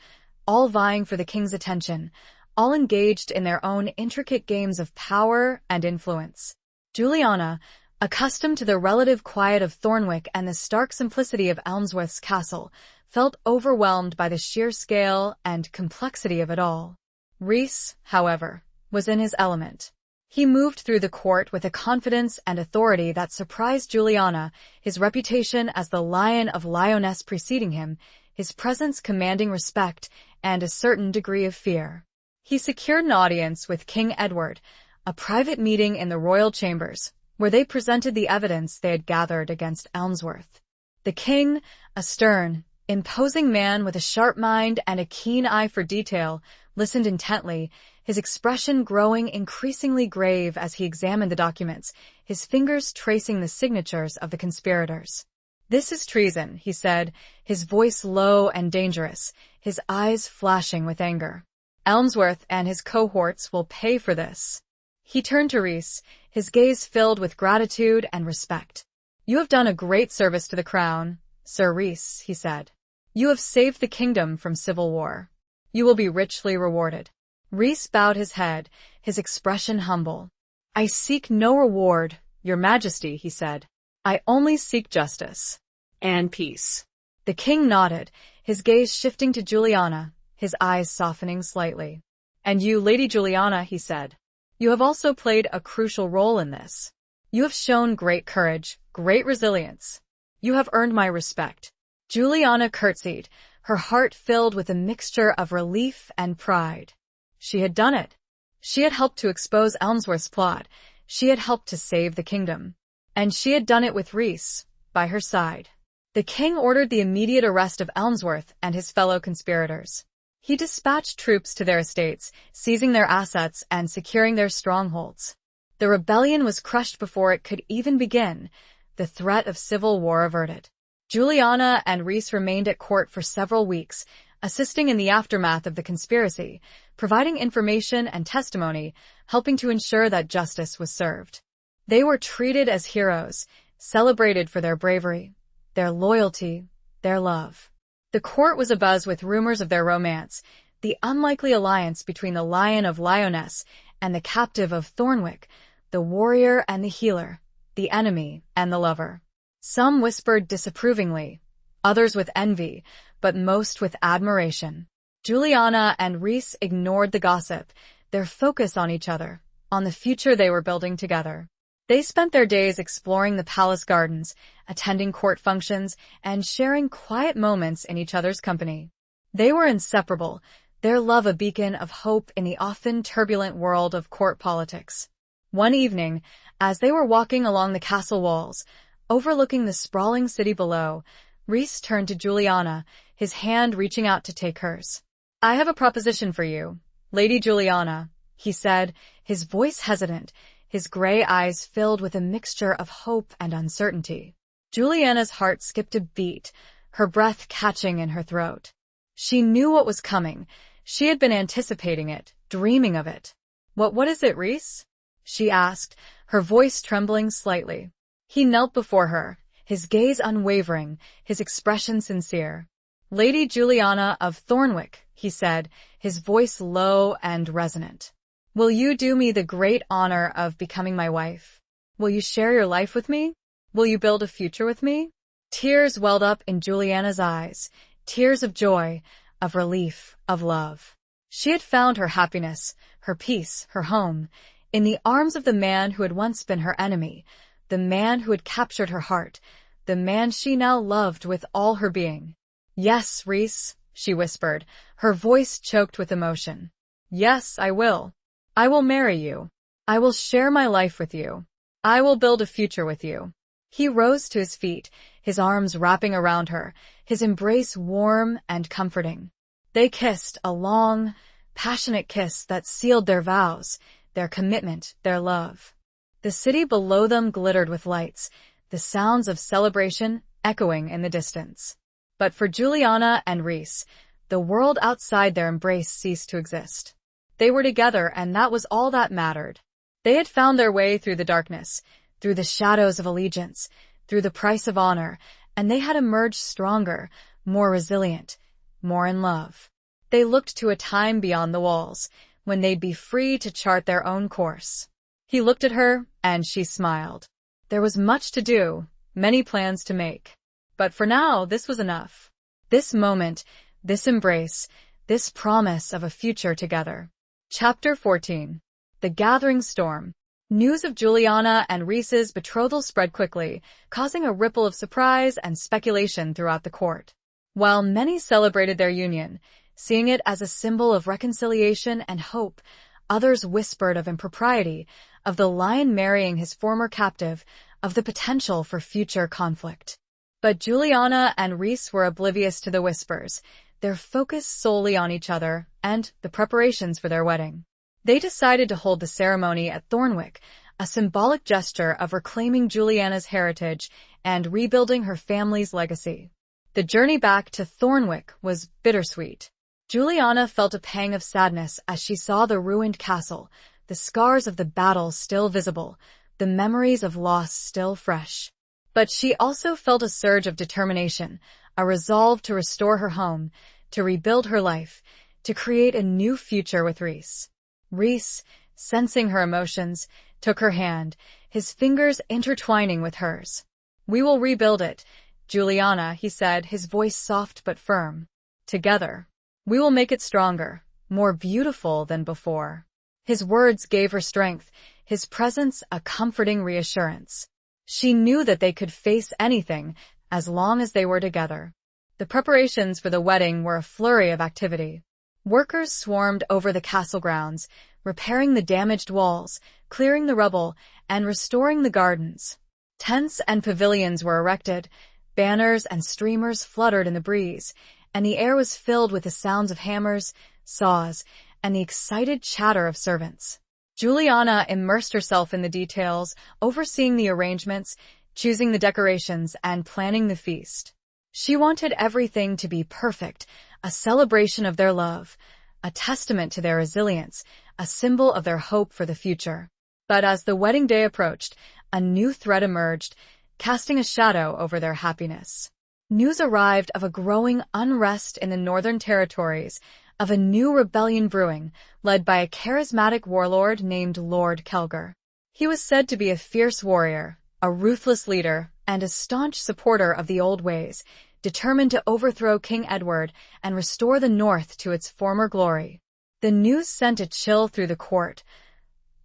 all vying for the king's attention, all engaged in their own intricate games of power and influence. Juliana, accustomed to the relative quiet of Thornwick and the stark simplicity of Elmsworth's castle, felt overwhelmed by the sheer scale and complexity of it all. Rhys, however, was in his element. He moved through the court with a confidence and authority that surprised Juliana, his reputation as the Lion of Lyonesse preceding him, his presence commanding respect and a certain degree of fear. He secured an audience with King Edward, a private meeting in the royal chambers, where they presented the evidence they had gathered against Elmsworth. The king, a stern, imposing man with a sharp mind and a keen eye for detail, listened intently, his expression growing increasingly grave as he examined the documents, his fingers tracing the signatures of the conspirators. "This is treason," he said, his voice low and dangerous, his eyes flashing with anger. "Elmsworth and his cohorts will pay for this." He turned to Rhys, his gaze filled with gratitude and respect. "You have done a great service to the crown, Sir Rhys," he said. "You have saved the kingdom from civil war. You will be richly rewarded." Rhys bowed his head, his expression humble. "I seek no reward, Your Majesty," he said. "I only seek justice." "And peace." The king nodded, his gaze shifting to Juliana, his eyes softening slightly. "And you, Lady Juliana," he said. "You have also played a crucial role in this. You have shown great courage, great resilience. You have earned my respect." Juliana curtsied, her heart filled with a mixture of relief and pride. She had done it. She had helped to expose Elmsworth's plot. She had helped to save the kingdom. And she had done it with Rhys by her side. The king ordered the immediate arrest of Elmsworth and his fellow conspirators. He dispatched troops to their estates, seizing their assets and securing their strongholds. The rebellion was crushed before it could even begin, the threat of civil war averted. Juliana and Rhys remained at court for several weeks, assisting in the aftermath of the conspiracy, providing information and testimony, helping to ensure that justice was served. They were treated as heroes, celebrated for their bravery, their loyalty, their love. The court was abuzz with rumors of their romance, the unlikely alliance between the Lion of Lyonesse and the captive of Thornwick, the warrior and the healer, the enemy and the lover. Some whispered disapprovingly, others with envy, but most with admiration. Juliana and Rhys ignored the gossip, their focus on each other, on the future they were building together. They spent their days exploring the palace gardens, attending court functions, and sharing quiet moments in each other's company. They were inseparable, their love a beacon of hope in the often turbulent world of court politics. One evening, as they were walking along the castle walls, overlooking the sprawling city below, Rhys turned to Juliana, his hand reaching out to take hers. "I have a proposition for you, Lady Juliana," he said, his voice hesitant, his gray eyes filled with a mixture of hope and uncertainty. Juliana's heart skipped a beat, her breath catching in her throat. She knew what was coming. She had been anticipating it, dreaming of it. What is it, Rhys?" she asked, her voice trembling slightly. He knelt before her, his gaze unwavering, his expression sincere. "Lady Juliana of Thornwick," he said, his voice low and resonant. Will you do me the great honor of becoming my wife? Will you share your life with me? Will you build a future with me? Tears welled up in Juliana's eyes, tears of joy, of relief, of love. She had found her happiness, her peace, her home, in the arms of the man who had once been her enemy, the man who had captured her heart, the man she now loved with all her being. Yes, Rhys, she whispered, her voice choked with emotion. Yes, I will. I will marry you. I will share my life with you. I will build a future with you. He rose to his feet, his arms wrapping around her, his embrace warm and comforting. They kissed, a long, passionate kiss that sealed their vows, their commitment, their love. The city below them glittered with lights, the sounds of celebration echoing in the distance. But for Juliana and Rhys, the world outside their embrace ceased to exist. They were together, and that was all that mattered. They had found their way through the darkness, through the shadows of allegiance, through the price of honor, and they had emerged stronger, more resilient, more in love. They looked to a time beyond the walls, when they'd be free to chart their own course. He looked at her, and she smiled. There was much to do, many plans to make. But for now, this was enough. This moment, this embrace, this promise of a future together. Chapter 14. The Gathering Storm. News of Juliana and Rhys's betrothal spread quickly, causing a ripple of surprise and speculation throughout the court. While many celebrated their union, seeing it as a symbol of reconciliation and hope, others whispered of impropriety, of the lion marrying his former captive, of the potential for future conflict. But Juliana and Rhys were oblivious to the whispers, their focus solely on each other and the preparations for their wedding. They decided to hold the ceremony at Thornwick, a symbolic gesture of reclaiming Juliana's heritage and rebuilding her family's legacy. The journey back to Thornwick was bittersweet. Juliana felt a pang of sadness as she saw the ruined castle, the scars of the battle still visible, the memories of loss still fresh. But she also felt a surge of determination, a resolve to restore her home, to rebuild her life, to create a new future with Rhys. Rhys, sensing her emotions, took her hand, his fingers intertwining with hers. "We will rebuild it, Juliana," he said, his voice soft but firm. "Together. We will make it stronger, more beautiful than before." His words gave her strength, his presence a comforting reassurance. She knew that they could face anything as long as they were together. The preparations for the wedding were a flurry of activity. Workers swarmed over the castle grounds, repairing the damaged walls, clearing the rubble, and restoring the gardens. Tents and pavilions were erected, banners and streamers fluttered in the breeze, and the air was filled with the sounds of hammers, saws, and the excited chatter of servants. Juliana immersed herself in the details, overseeing the arrangements, choosing the decorations, and planning the feast. She wanted everything to be perfect, a celebration of their love, a testament to their resilience, a symbol of their hope for the future. But as the wedding day approached, a new threat emerged, casting a shadow over their happiness. News arrived of a growing unrest in the Northern Territories, of a new rebellion brewing, led by a charismatic warlord named Lord Kelgar. He was said to be a fierce warrior, a ruthless leader, and a staunch supporter of the old ways, determined to overthrow King Edward and restore the North to its former glory. The news sent a chill through the court,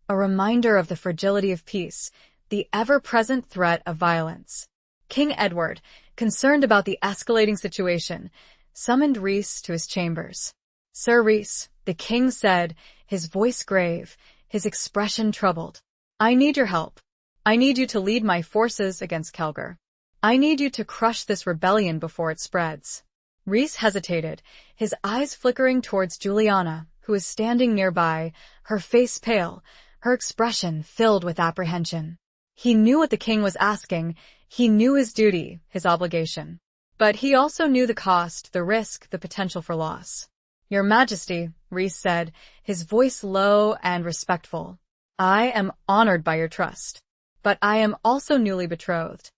a reminder of the fragility of peace, the ever-present threat of violence. King Edward, concerned about the escalating situation, summoned Rhys to his chambers. "Sir Rhys," the king said, his voice grave, his expression troubled. "I need your help. I need you to lead my forces against Kelgar. I need you to crush this rebellion before it spreads." Rhys hesitated, his eyes flickering towards Juliana, who was standing nearby, her face pale, her expression filled with apprehension. He knew what the king was asking, he knew his duty, his obligation. But he also knew the cost, the risk, the potential for loss. "Your Majesty," Rhys said, his voice low and respectful, "I am honored by your trust, but I am also newly betrothed.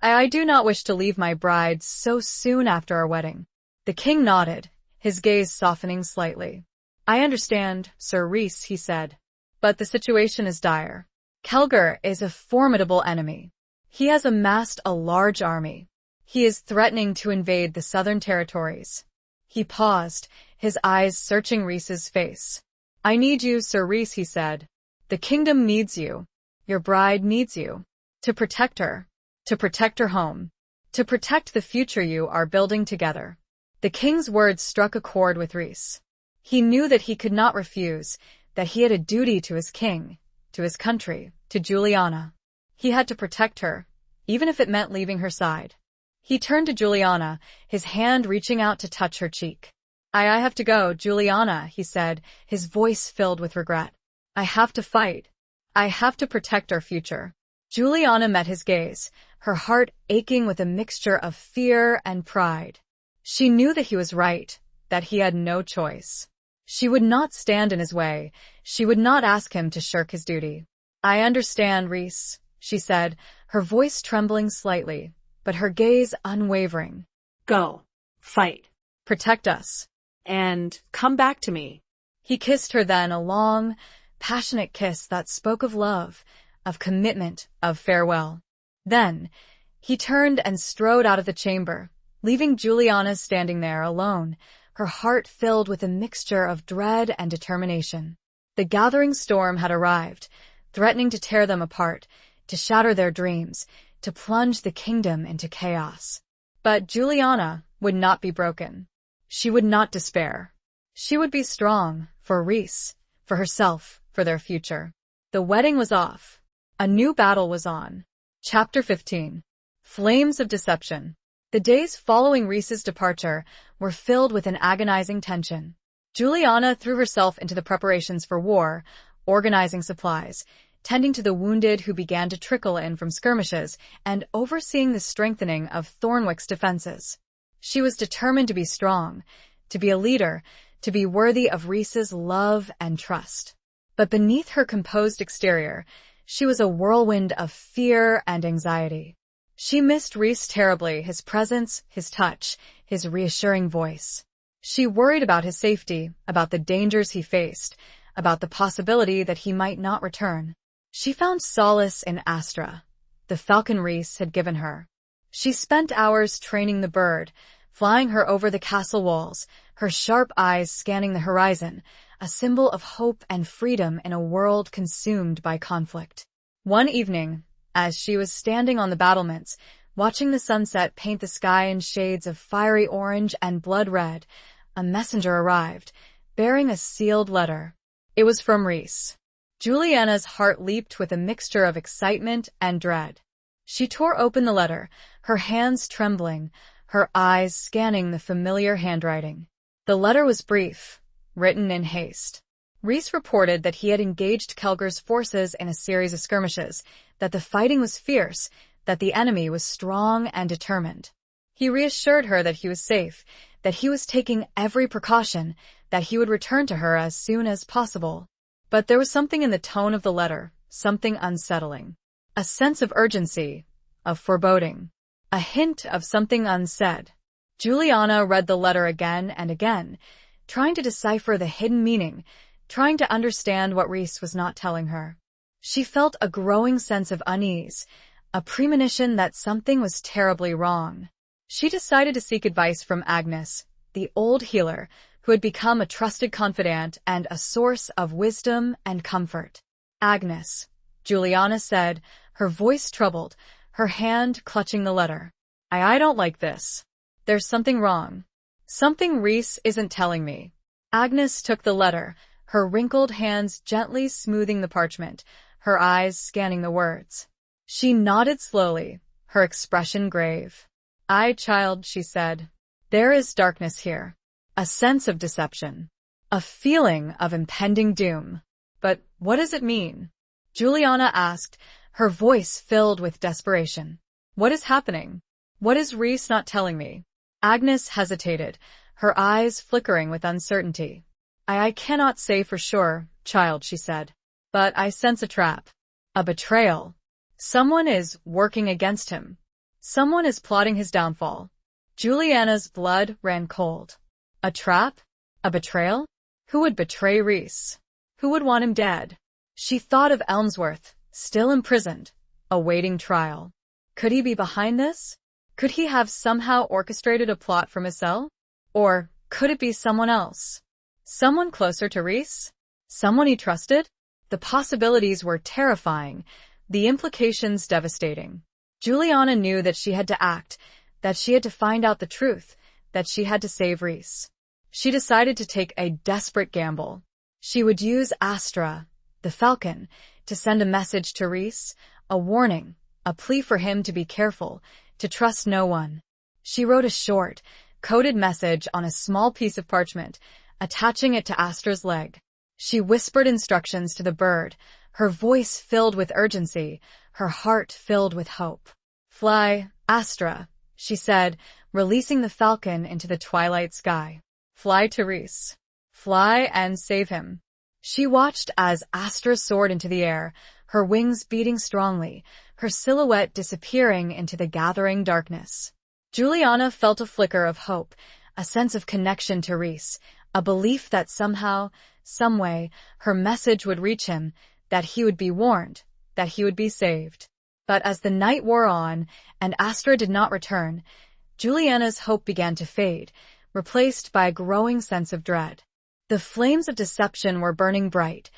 I do not wish to leave my bride so soon after our wedding." The king nodded, his gaze softening slightly. "I understand, Sir Rhys," he said. But the situation is dire. Kelgar is a formidable enemy. He has amassed a large army. He is threatening to invade the southern territories. He paused, his eyes searching Rhys's face. I need you, Sir Rhys, he said. The kingdom needs you. Your bride needs you. To protect her. To protect her home. To protect the future you are building together. The king's words struck a chord with Rhys. He knew that he could not refuse, that he had a duty to his king, to his country, to Juliana. He had to protect her, even if it meant leaving her side. He turned to Juliana, his hand reaching out to touch her cheek. I have to go, Juliana, he said, his voice filled with regret. I have to fight. I have to protect our future. Juliana met his gaze, her heart aching with a mixture of fear and pride. She knew that he was right, that he had no choice. She would not stand in his way. She would not ask him to shirk his duty. I understand, Rhys, she said, her voice trembling slightly, but her gaze unwavering. Go. Fight. Protect us. And come back to me. He kissed her then, a long, passionate kiss that spoke of love, of commitment, of farewell. Then, he turned and strode out of the chamber, leaving Juliana standing there alone, her heart filled with a mixture of dread and determination. The gathering storm had arrived, threatening to tear them apart, to shatter their dreams, to plunge the kingdom into chaos. But Juliana would not be broken. She would not despair. She would be strong, for Rhys, for herself, for their future. The wedding was off. A new battle was on. Chapter 15. Flames of Deception. The days following Rhys's departure were filled with an agonizing tension. Juliana threw herself into the preparations for war, organizing supplies, tending to the wounded who began to trickle in from skirmishes, and overseeing the strengthening of Thornwick's defenses. She was determined to be strong, to be a leader, to be worthy of Rhys's love and trust. But beneath her composed exterior, she was a whirlwind of fear and anxiety. She missed Rhys terribly, his presence, his touch, his reassuring voice. She worried about his safety, about the dangers he faced, about the possibility that he might not return. She found solace in Astra, the falcon Rhys had given her. She spent hours training the bird, flying her over the castle walls, her sharp eyes scanning the horizon, a symbol of hope and freedom in a world consumed by conflict. One evening, as she was standing on the battlements, watching the sunset paint the sky in shades of fiery orange and blood red, a messenger arrived, bearing a sealed letter. It was from Rhys. Juliana's heart leaped with a mixture of excitement and dread. She tore open the letter, her hands trembling, her eyes scanning the familiar handwriting. The letter was brief, written in haste. Rhys reported that he had engaged Kelgar's forces in a series of skirmishes, that the fighting was fierce, that the enemy was strong and determined. He reassured her that he was safe, that he was taking every precaution, that he would return to her as soon as possible. But there was something in the tone of the letter, something unsettling. A sense of urgency, of foreboding, a hint of something unsaid. Juliana read the letter again and again, trying to decipher the hidden meaning, trying to understand what Rhys was not telling her. She felt a growing sense of unease, a premonition that something was terribly wrong. She decided to seek advice from Agnes, the old healer, who had become a trusted confidant and a source of wisdom and comfort. Agnes, Juliana said, her voice troubled, her hand clutching the letter. I don't like this. There's something wrong. Something Rhys isn't telling me. Agnes took the letter, her wrinkled hands gently smoothing the parchment, her eyes scanning the words. She nodded slowly, her expression grave. Child, she said. There is darkness here. A sense of deception. A feeling of impending doom. But what does it mean? Juliana asked, her voice filled with desperation. What is happening? What is Rhys not telling me? Agnes hesitated, her eyes flickering with uncertainty. I cannot say for sure, child, she said. But I sense a trap. A betrayal. Someone is working against him. Someone is plotting his downfall. Juliana's blood ran cold. A trap? A betrayal? Who would betray Rhys? Who would want him dead? She thought of Elmsworth, still imprisoned, awaiting trial. Could he be behind this? Could he have somehow orchestrated a plot from his cell? Or could it be someone else? Someone closer to Rhys? Someone he trusted? The possibilities were terrifying, the implications devastating. Juliana knew that she had to act, that she had to find out the truth, that she had to save Rhys. She decided to take a desperate gamble. She would use Astra, the Falcon, to send a message to Rhys, a warning, a plea for him to be careful, to trust no one. She wrote a short, coded message on a small piece of parchment, attaching it to Astra's leg. She whispered instructions to the bird, her voice filled with urgency, her heart filled with hope. "Fly, Astra," she said, releasing the falcon into the twilight sky. "Fly to Rhys. Fly and save him." She watched as Astra soared into the air, her wings beating strongly, her silhouette disappearing into the gathering darkness. Juliana felt a flicker of hope, a sense of connection to Rhys, a belief that somehow, someway, her message would reach him, that he would be warned, that he would be saved. But as the night wore on, and Astra did not return, Juliana's hope began to fade, replaced by a growing sense of dread. The flames of deception were burning bright,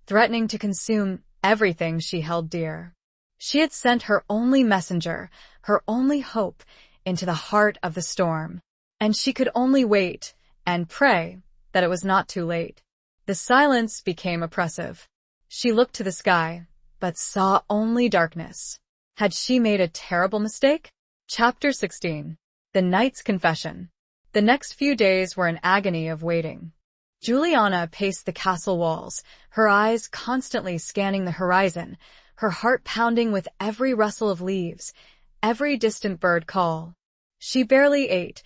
threatening to consume everything she held dear. She had sent her only messenger, her only hope, into the heart of the storm. And she could only wait and pray that it was not too late. The silence became oppressive. She looked to the sky, but saw only darkness. Had she made a terrible mistake? Chapter 16. The Knight's Confession. The next few days were an agony of waiting. Juliana paced the castle walls, her eyes constantly scanning the horizon, her heart pounding with every rustle of leaves, every distant bird call. She barely ate,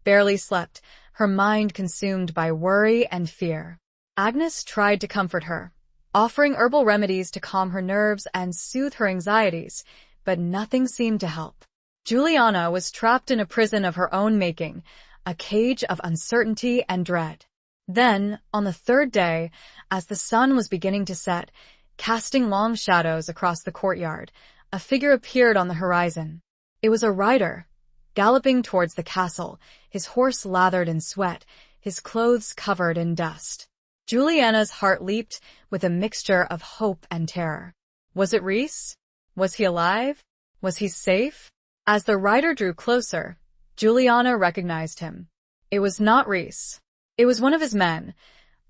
barely slept, her mind consumed by worry and fear. Agnes tried to comfort her, offering herbal remedies to calm her nerves and soothe her anxieties, but nothing seemed to help. Juliana was trapped in a prison of her own making, a cage of uncertainty and dread. Then, on the third day, as the sun was beginning to set, casting long shadows across the courtyard, a figure appeared on the horizon. It was a rider, galloping towards the castle, his horse lathered in sweat, his clothes covered in dust. Juliana's heart leaped with a mixture of hope and terror. Was it Rhys? Was he alive? Was he safe? As the rider drew closer, Juliana recognized him. It was not Rhys. It was one of his men,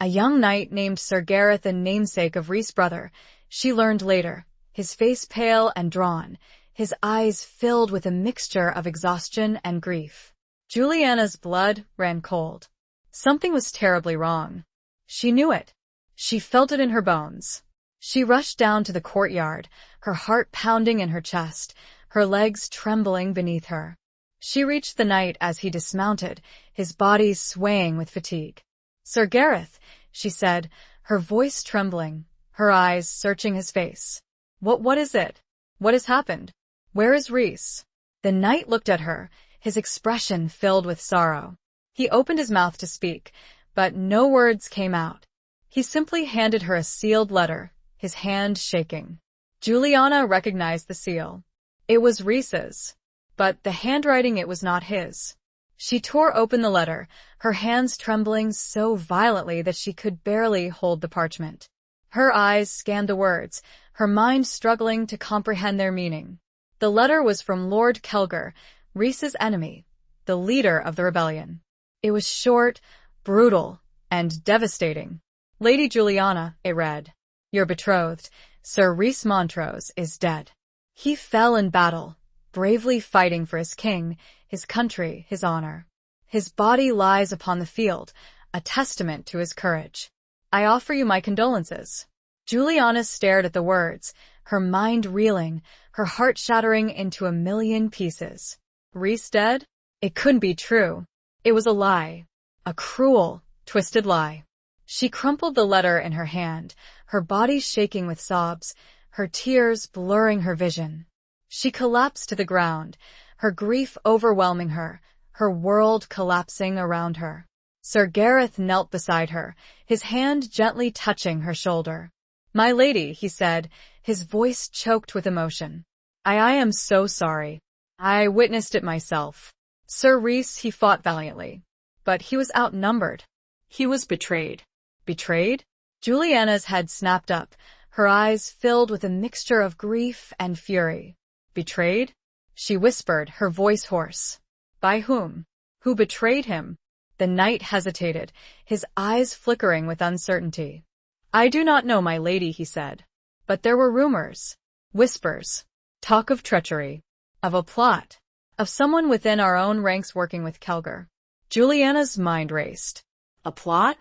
a young knight named Sir Gareth, the namesake of Rhys' brother, she learned later, his face pale and drawn, his eyes filled with a mixture of exhaustion and grief. Juliana's blood ran cold. Something was terribly wrong. She knew it. She felt it in her bones. She rushed down to the courtyard, her heart pounding in her chest, her legs trembling beneath her. She reached the knight as he dismounted, his body swaying with fatigue. "Sir Gareth," she said, her voice trembling, her eyes searching his face. What is it? What has happened? Where is Rhys?" The knight looked at her, his expression filled with sorrow. He opened his mouth to speak, but no words came out. He simply handed her a sealed letter, his hand shaking. Juliana recognized the seal. It was Rhys's. But the handwriting, it was not his. She tore open the letter, her hands trembling so violently that she could barely hold the parchment. Her eyes scanned the words, her mind struggling to comprehend their meaning. The letter was from Lord Kelgar, Rhys's enemy, the leader of the rebellion. It was short, brutal, and devastating. "Lady Juliana," it read, "your betrothed, Sir Rhys Montrose, is dead. He fell in battle, bravely fighting for his king, his country, his honor. His body lies upon the field, a testament to his courage. I offer you my condolences." Juliana stared at the words, her mind reeling, her heart shattering into a million pieces. Rhys dead? It couldn't be true. It was a lie. A cruel, twisted lie. She crumpled the letter in her hand, her body shaking with sobs, her tears blurring her vision. She collapsed to the ground, her grief overwhelming her, her world collapsing around her. Sir Gareth knelt beside her, his hand gently touching her shoulder. My lady, he said, his voice choked with emotion. I am so sorry. I witnessed it myself. Sir Rhys, he fought valiantly. But he was outnumbered. He was betrayed. Betrayed? Juliana's head snapped up, her eyes filled with a mixture of grief and fury. Betrayed? She whispered, her voice hoarse. By whom? Who betrayed him? The knight hesitated, his eyes flickering with uncertainty. I do not know, my lady, he said. But there were rumors, whispers, talk of treachery, of a plot, of someone within our own ranks working with Kelgar. Juliana's mind raced. A plot?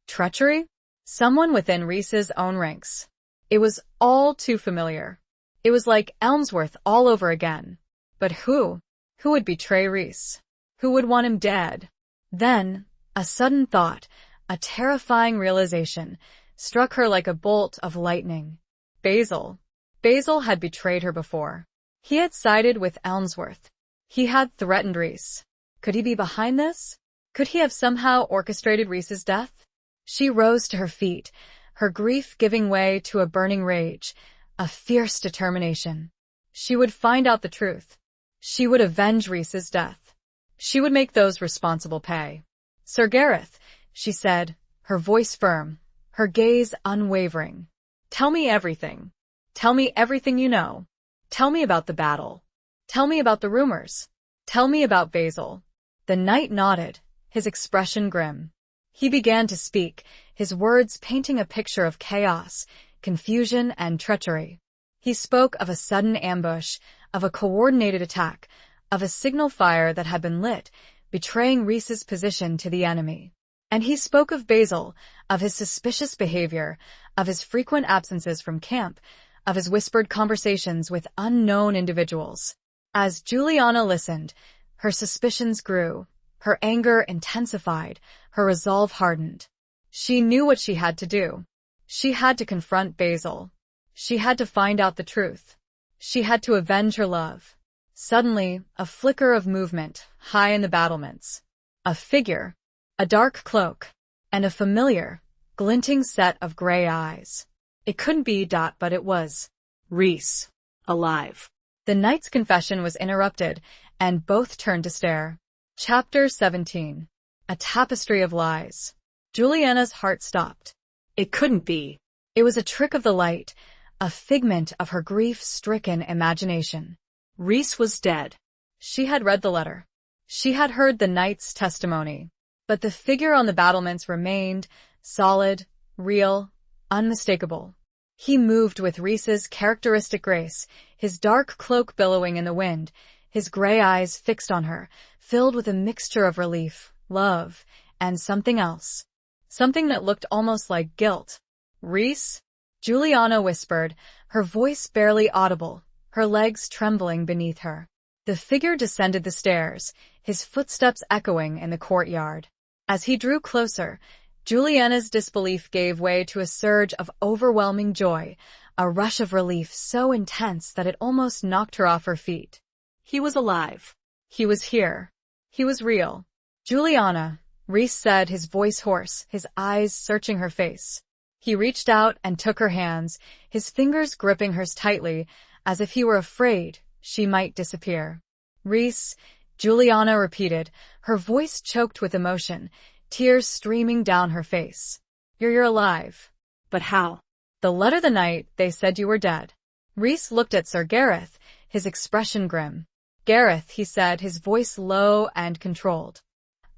Treachery? Someone within Rhys's own ranks. It was all too familiar. It was like Elmsworth all over again. But who? Who would betray Rhys? Who would want him dead? Then, a sudden thought, a terrifying realization, struck her like a bolt of lightning. Basil. Basil had betrayed her before. He had sided with Elmsworth. He had threatened Rhys. Could he be behind this? Could he have somehow orchestrated Rhys's death? She rose to her feet, her grief giving way to a burning rage, a fierce determination. She would find out the truth. She would avenge Rhys's death. She would make those responsible pay. Sir Gareth, she said, her voice firm, her gaze unwavering. Tell me everything. Tell me everything you know. Tell me about the battle. Tell me about the rumors. Tell me about Basil. The knight nodded, his expression grim. He began to speak, his words painting a picture of chaos, confusion, and treachery. He spoke of a sudden ambush, of a coordinated attack, of a signal fire that had been lit, betraying Rhys's position to the enemy. And he spoke of Basil, of his suspicious behavior, of his frequent absences from camp, of his whispered conversations with unknown individuals. As Juliana listened, her suspicions grew, her anger intensified, her resolve hardened. She knew what she had to do. She had to confront Basil. She had to find out the truth. She had to avenge her love. Suddenly, a flicker of movement, high in the battlements. A figure, a dark cloak, and a familiar, glinting set of gray eyes. It couldn't be but it was. Rhys. Alive. The knight's confession was interrupted, and both turned to stare. Chapter 17. A Tapestry of Lies. Juliana's heart stopped. It couldn't be. It was a trick of the light, a figment of her grief-stricken imagination. Rhys was dead. She had read the letter. She had heard the knight's testimony. But the figure on the battlements remained, solid, real, unmistakable. He moved with Rhys's characteristic grace, his dark cloak billowing in the wind, his gray eyes fixed on her, filled with a mixture of relief, love, and something else. Something that looked almost like guilt. Rhys? Juliana whispered, her voice barely audible, her legs trembling beneath her. The figure descended the stairs, his footsteps echoing in the courtyard. As he drew closer, Juliana's disbelief gave way to a surge of overwhelming joy, a rush of relief so intense that it almost knocked her off her feet. He was alive. He was here. He was real. Juliana, Rhys said, his voice hoarse, his eyes searching her face. He reached out and took her hands, his fingers gripping hers tightly, as if he were afraid she might disappear. Rhys, Juliana repeated, her voice choked with emotion, tears streaming down her face. You're alive. But how? The letter the night they said you were dead. Rhys looked at Sir Gareth, his expression grim. Gareth, he said, his voice low and controlled.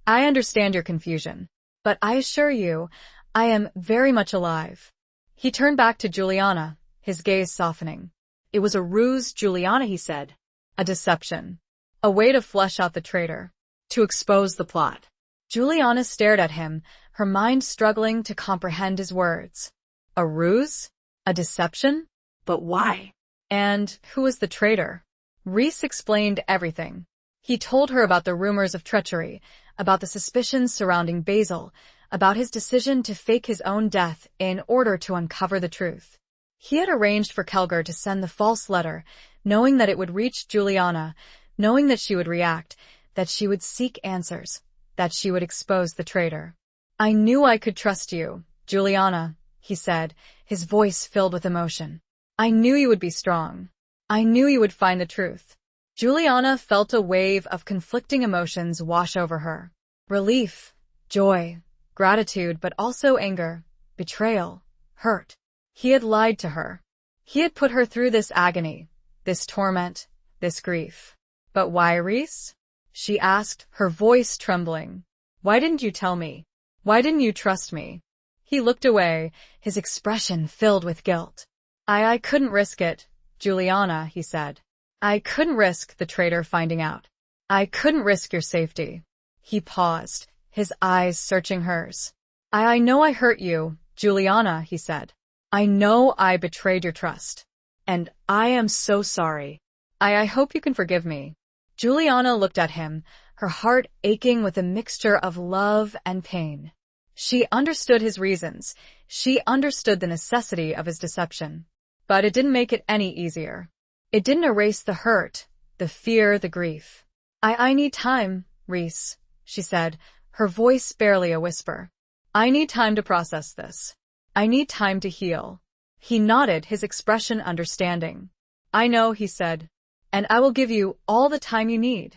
I understand your confusion, but I assure you, I am very much alive. He turned back to Juliana, his gaze softening. It was a ruse, Juliana, he said. A deception. A way to flesh out the traitor. To expose the plot. Juliana stared at him, her mind struggling to comprehend his words. A ruse? A deception? But why? And who was the traitor? Rhys explained everything. He told her about the rumors of treachery, about the suspicions surrounding Basil, about his decision to fake his own death in order to uncover the truth. He had arranged for Kelgar to send the false letter, knowing that it would reach Juliana, knowing that she would react, that she would seek answers, that she would expose the traitor. I knew I could trust you, Juliana, he said, his voice filled with emotion. I knew you would be strong. I knew you would find the truth. Juliana felt a wave of conflicting emotions wash over her. Relief, joy, gratitude, but also anger, betrayal, hurt. He had lied to her. He had put her through this agony, this torment, this grief. But why, Rhys? She asked, her voice trembling. Why didn't you tell me? Why didn't you trust me? He looked away, his expression filled with guilt. I couldn't risk it, Juliana, he said. I couldn't risk the traitor finding out. I couldn't risk your safety. He paused, his eyes searching hers. I know I hurt you, Juliana, he said. I know I betrayed your trust. And I am so sorry. I hope you can forgive me. Juliana looked at him, her heart aching with a mixture of love and pain. She understood his reasons. She understood the necessity of his deception. But it didn't make it any easier. It didn't erase the hurt, the fear, the grief. I need time, Rhys, she said, her voice barely a whisper. I need time to process this. I need time to heal. He nodded, his expression understanding. I know, he said, and I will give you all the time you need.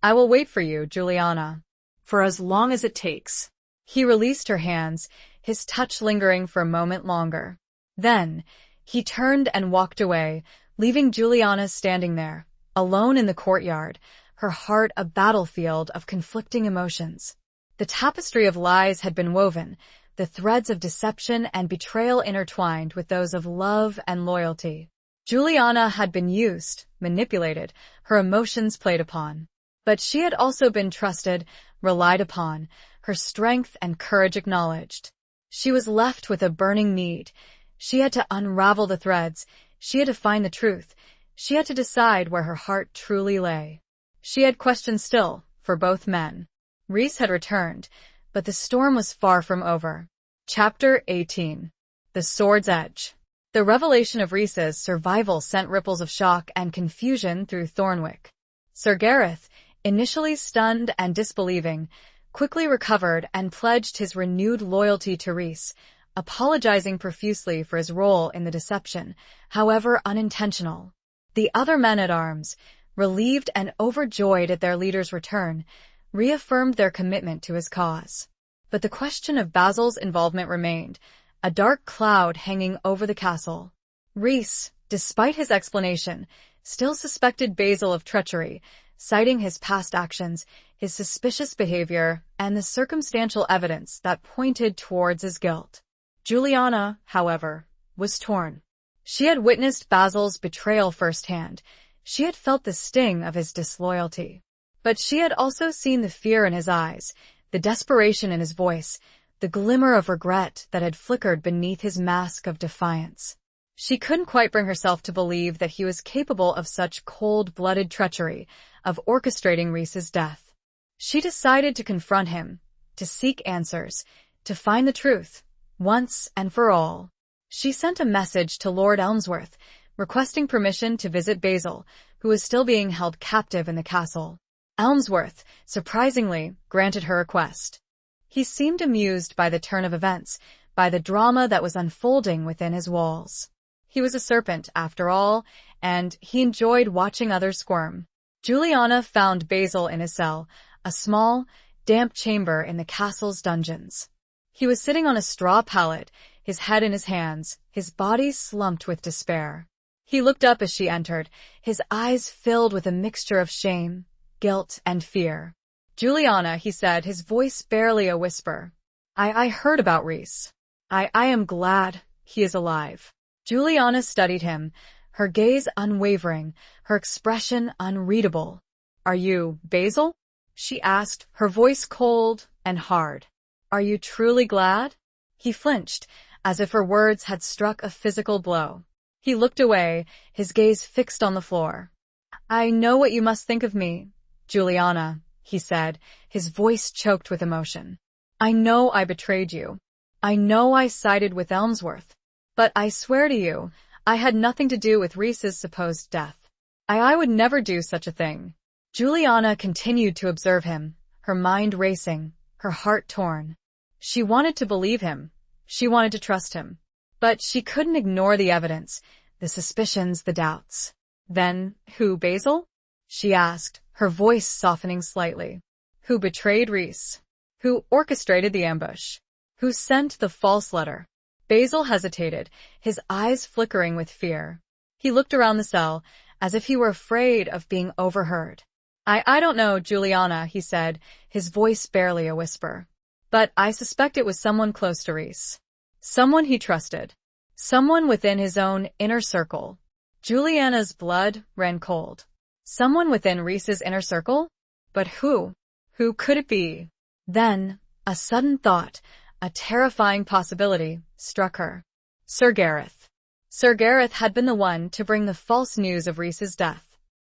I will wait for you, Juliana, for as long as it takes. He released her hands, his touch lingering for a moment longer. Then, he turned and walked away, leaving Juliana standing there, alone in the courtyard, her heart a battlefield of conflicting emotions. The tapestry of lies had been woven, the threads of deception and betrayal intertwined with those of love and loyalty. Juliana had been used, manipulated, her emotions played upon. But she had also been trusted, relied upon, her strength and courage acknowledged. She was left with a burning need. She had to unravel the threads. She had to find the truth. She had to decide where her heart truly lay. She had questions still, for both men. Rhys had returned, but the storm was far from over. Chapter 18. The Sword's Edge. The revelation of Rhys's survival sent ripples of shock and confusion through Thornwick. Sir Gareth, initially stunned and disbelieving, quickly recovered and pledged his renewed loyalty to Rhys, apologizing profusely for his role in the deception, however unintentional. The other men-at-arms, relieved and overjoyed at their leader's return, reaffirmed their commitment to his cause. But the question of Basil's involvement remained, a dark cloud hanging over the castle. Rhys, despite his explanation, still suspected Basil of treachery, citing his past actions, his suspicious behavior, and the circumstantial evidence that pointed towards his guilt. Juliana, however, was torn. She had witnessed Basil's betrayal firsthand. She had felt the sting of his disloyalty. But she had also seen the fear in his eyes, the desperation in his voice, the glimmer of regret that had flickered beneath his mask of defiance. She couldn't quite bring herself to believe that he was capable of such cold-blooded treachery, of orchestrating Rhys's death. She decided to confront him, to seek answers, to find the truth, once and for all. She sent a message to Lord Elmsworth, requesting permission to visit Basil, who was still being held captive in the castle. Elmsworth, surprisingly, granted her request. He seemed amused by the turn of events, by the drama that was unfolding within his walls. He was a serpent, after all, and he enjoyed watching others squirm. Juliana found Basil in his cell, a small, damp chamber in the castle's dungeons. He was sitting on a straw pallet, his head in his hands, his body slumped with despair. He looked up as she entered, his eyes filled with a mixture of shame, guilt, and fear. Juliana, he said, his voice barely a whisper. I heard about Rhys. I am glad he is alive. Juliana studied him, her gaze unwavering, her expression unreadable. Are you Basil? She asked, her voice cold and hard. Are you truly glad? He flinched, as if her words had struck a physical blow. He looked away, his gaze fixed on the floor. I know what you must think of me, Juliana, he said, his voice choked with emotion. I know I betrayed you. I know I sided with Elmsworth. But I swear to you, I had nothing to do with Rhys's supposed death. I would never do such a thing. Juliana continued to observe him, her mind racing, her heart torn. She wanted to believe him. She wanted to trust him. But she couldn't ignore the evidence, the suspicions, the doubts. Then, who, Basil? She asked, her voice softening slightly. Who betrayed Rhys? Who orchestrated the ambush? Who sent the false letter? Basil hesitated, his eyes flickering with fear. He looked around the cell, as if he were afraid of being overheard. I don't know, Juliana, he said, his voice barely a whisper. But I suspect it was someone close to Rhys. Someone he trusted. Someone within his own inner circle. Juliana's blood ran cold. Someone within Rhys's inner circle? But who? Who could it be? Then, a sudden thought, a terrifying possibility, struck her. Sir Gareth. Sir Gareth had been the one to bring the false news of Rhys's death.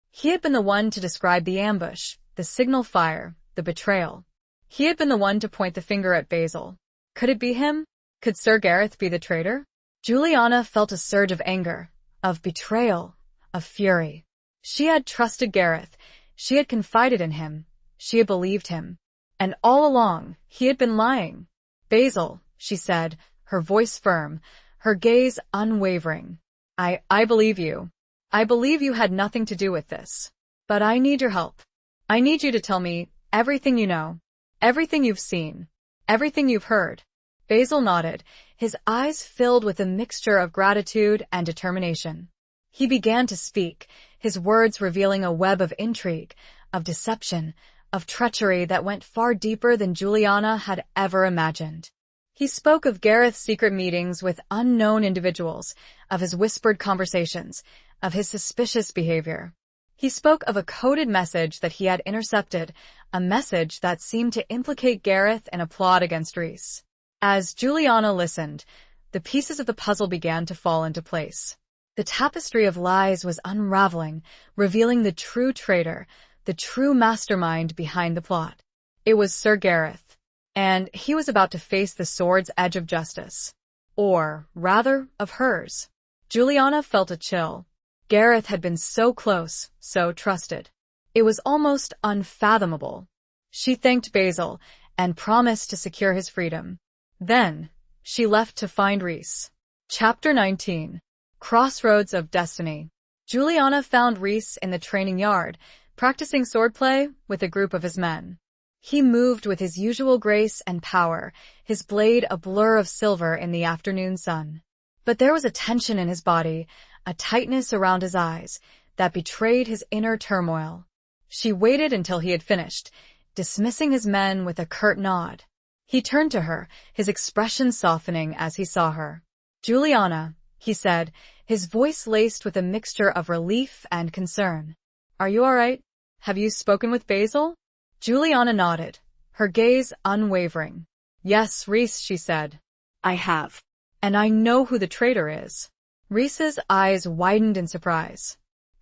He had been the one to describe the ambush, the signal fire, the betrayal. He had been the one to point the finger at Basil. Could it be him? Could Sir Gareth be the traitor? Juliana felt a surge of anger, of betrayal, of fury. She had trusted Gareth. She had confided in him. She had believed him. And all along, he had been lying. Basil, she said, her voice firm, her gaze unwavering. I believe you. I believe you had nothing to do with this. But I need your help. I need you to tell me everything you know, everything you've seen, everything you've heard. Basil nodded, his eyes filled with a mixture of gratitude and determination. He began to speak, his words revealing a web of intrigue, of deception, of treachery that went far deeper than Juliana had ever imagined. He spoke of Gareth's secret meetings with unknown individuals, of his whispered conversations, of his suspicious behavior. He spoke of a coded message that he had intercepted, a message that seemed to implicate Gareth in a plot against Rhys. As Juliana listened, the pieces of the puzzle began to fall into place. The tapestry of lies was unraveling, revealing the true traitor, the true mastermind behind the plot. It was Sir Gareth, and he was about to face the sword's edge of justice. Or, rather, of hers. Juliana felt a chill. Gareth had been so close, so trusted. It was almost unfathomable. She thanked Basil and promised to secure his freedom. Then, she left to find Rhys. Chapter 19. Crossroads of Destiny. Juliana found Rhys in the training yard, practicing swordplay with a group of his men. He moved with his usual grace and power, his blade a blur of silver in the afternoon sun. But there was a tension in his body, a tightness around his eyes, that betrayed his inner turmoil. She waited until he had finished, dismissing his men with a curt nod. He turned to her, his expression softening as he saw her. Juliana, he said, his voice laced with a mixture of relief and concern. Are you all right? Have you spoken with Basil? Juliana nodded, her gaze unwavering. Yes, Rhys, she said. I have. And I know who the traitor is. Rhys's eyes widened in surprise.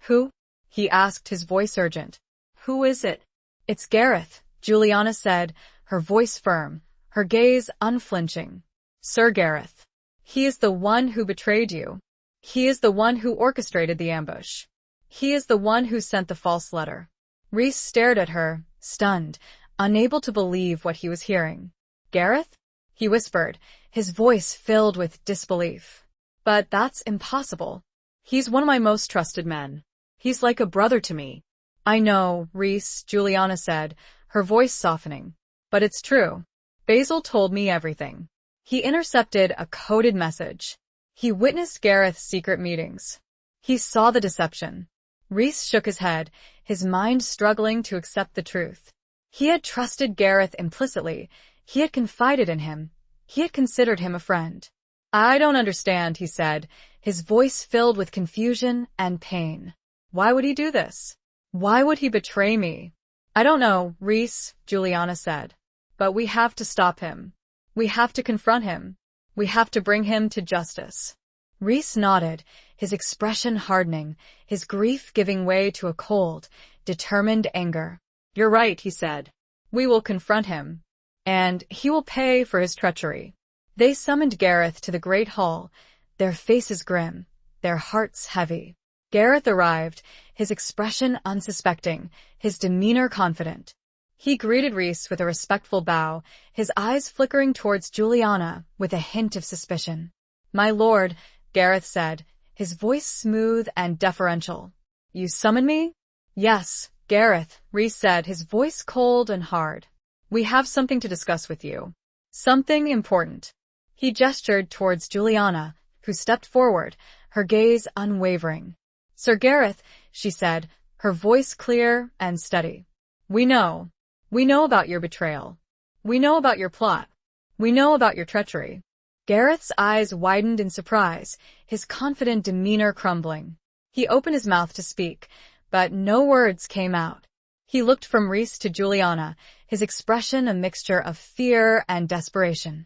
Who? He asked, his voice urgent. Who is it? It's Gareth, Juliana said, her voice firm, her gaze unflinching. Sir Gareth. He is the one who betrayed you. He is the one who orchestrated the ambush. He is the one who sent the false letter. Rhys stared at her, stunned, unable to believe what he was hearing. Gareth? He whispered, his voice filled with disbelief. But that's impossible. He's one of my most trusted men. He's like a brother to me. I know, Rhys, Juliana said, her voice softening. But it's true. Basil told me everything. He intercepted a coded message. He witnessed Gareth's secret meetings. He saw the deception. Rhys shook his head, his mind struggling to accept the truth. He had trusted Gareth implicitly. He had confided in him. He had considered him a friend. I don't understand, he said, his voice filled with confusion and pain. Why would he do this? Why would he betray me? I don't know, Rhys, Juliana said. But we have to stop him. We have to confront him. We have to bring him to justice. Rhys nodded, his expression hardening, his grief giving way to a cold, determined anger. You're right, he said. We will confront him. And he will pay for his treachery. They summoned Gareth to the great hall, their faces grim, their hearts heavy. Gareth arrived, his expression unsuspecting, his demeanor confident. He greeted Rhys with a respectful bow, his eyes flickering towards Juliana with a hint of suspicion. My lord, Gareth said, his voice smooth and deferential. You summon me? Yes, Gareth, Rhys said, his voice cold and hard. We have something to discuss with you. Something important. He gestured towards Juliana, who stepped forward, her gaze unwavering. Sir Gareth, she said, her voice clear and steady. We know. We know about your betrayal. We know about your plot. We know about your treachery. Gareth's eyes widened in surprise, his confident demeanor crumbling. He opened his mouth to speak, but no words came out. He looked from Rhys to Juliana, his expression a mixture of fear and desperation.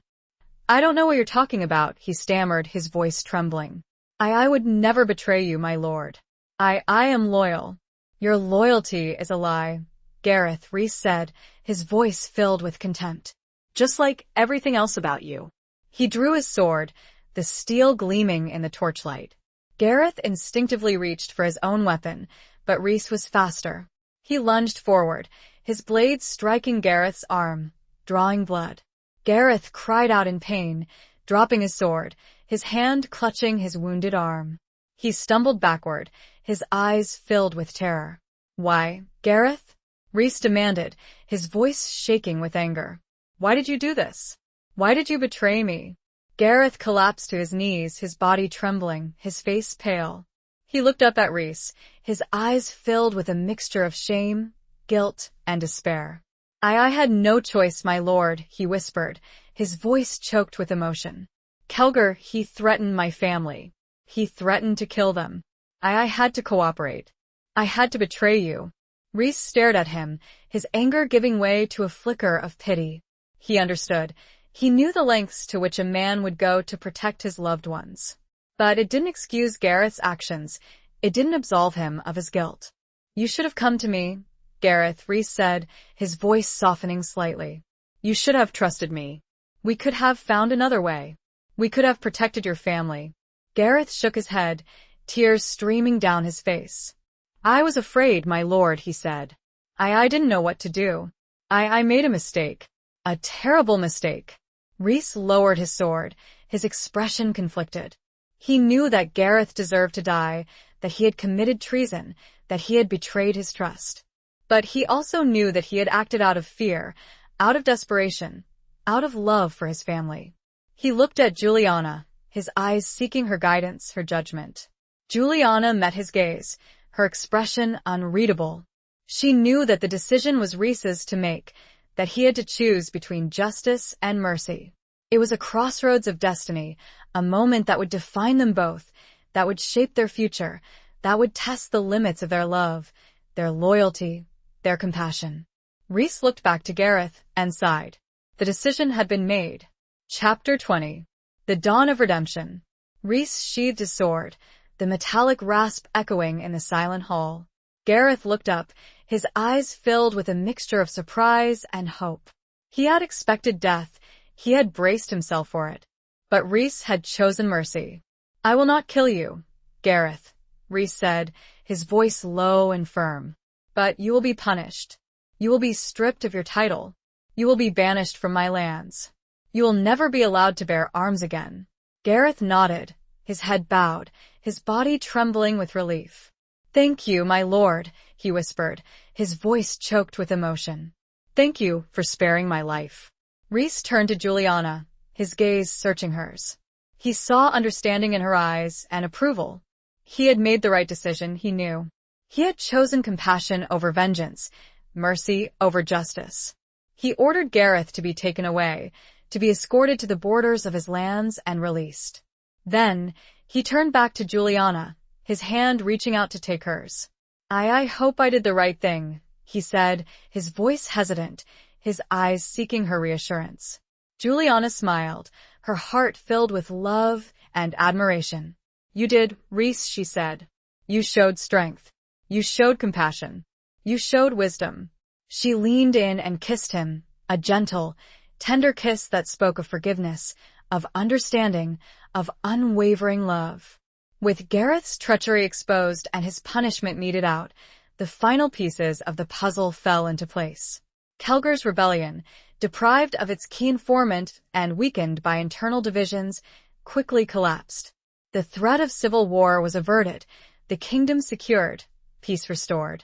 I don't know what you're talking about, he stammered, his voice trembling. I would never betray you, my lord. I am loyal. Your loyalty is a lie, Gareth, Rhys said, his voice filled with contempt. Just like everything else about you. He drew his sword, the steel gleaming in the torchlight. Gareth instinctively reached for his own weapon, but Rhys was faster. He lunged forward, his blade striking Gareth's arm, drawing blood. Gareth cried out in pain, dropping his sword, his hand clutching his wounded arm. He stumbled backward, his eyes filled with terror. Why, Gareth? Rhys demanded, his voice shaking with anger. Why did you do this? Why did you betray me? Gareth collapsed to his knees, his body trembling, his face pale. He looked up at Rhys, his eyes filled with a mixture of shame, guilt, and despair. I had no choice, my lord, he whispered, his voice choked with emotion. Kelgar, he threatened my family. He threatened to kill them. I had to cooperate. I had to betray you. Rhys stared at him, his anger giving way to a flicker of pity. He understood. He knew the lengths to which a man would go to protect his loved ones. But it didn't excuse Gareth's actions. It didn't absolve him of his guilt. You should have come to me, Gareth, Rhys said, his voice softening slightly. You should have trusted me. We could have found another way. We could have protected your family. Gareth shook his head, tears streaming down his face. I was afraid, my lord, he said. I didn't know what to do. I made a mistake. A terrible mistake. Rhys lowered his sword, his expression conflicted. He knew that Gareth deserved to die, that he had committed treason, that he had betrayed his trust. But he also knew that he had acted out of fear, out of desperation, out of love for his family. He looked at Juliana, his eyes seeking her guidance, her judgment. Juliana met his gaze, her expression unreadable. She knew that the decision was Rhys's to make, that he had to choose between justice and mercy. It was a crossroads of destiny, a moment that would define them both, that would shape their future, that would test the limits of their love, their loyalty, their compassion. Rhys looked back to Gareth and sighed. The decision had been made. Chapter 20. The Dawn of Redemption. Rhys sheathed his sword, the metallic rasp echoing in the silent hall. Gareth looked up, his eyes filled with a mixture of surprise and hope. He had expected death, he had braced himself for it. But Rhys had chosen mercy. I will not kill you, Gareth, Rhys said, his voice low and firm. But you will be punished. You will be stripped of your title. You will be banished from my lands. You will never be allowed to bear arms again. Gareth nodded, his head bowed, his body trembling with relief. Thank you, my lord, he whispered, his voice choked with emotion. Thank you for sparing my life. Rhys turned to Juliana, his gaze searching hers. He saw understanding in her eyes and approval. He had made the right decision, he knew. He had chosen compassion over vengeance, mercy over justice. He ordered Gareth to be taken away, to be escorted to the borders of his lands and released. Then, he turned back to Juliana, his hand reaching out to take hers. I hope I did the right thing, he said, his voice hesitant, his eyes seeking her reassurance. Juliana smiled, her heart filled with love and admiration. You did, Rhys, she said. You showed strength. You showed compassion. You showed wisdom. She leaned in and kissed him, a gentle, tender kiss that spoke of forgiveness, of understanding, of unwavering love. With Gareth's treachery exposed and his punishment meted out, the final pieces of the puzzle fell into place. Kelgar's rebellion, deprived of its key informant and weakened by internal divisions, quickly collapsed. The threat of civil war was averted, the kingdom secured, peace restored.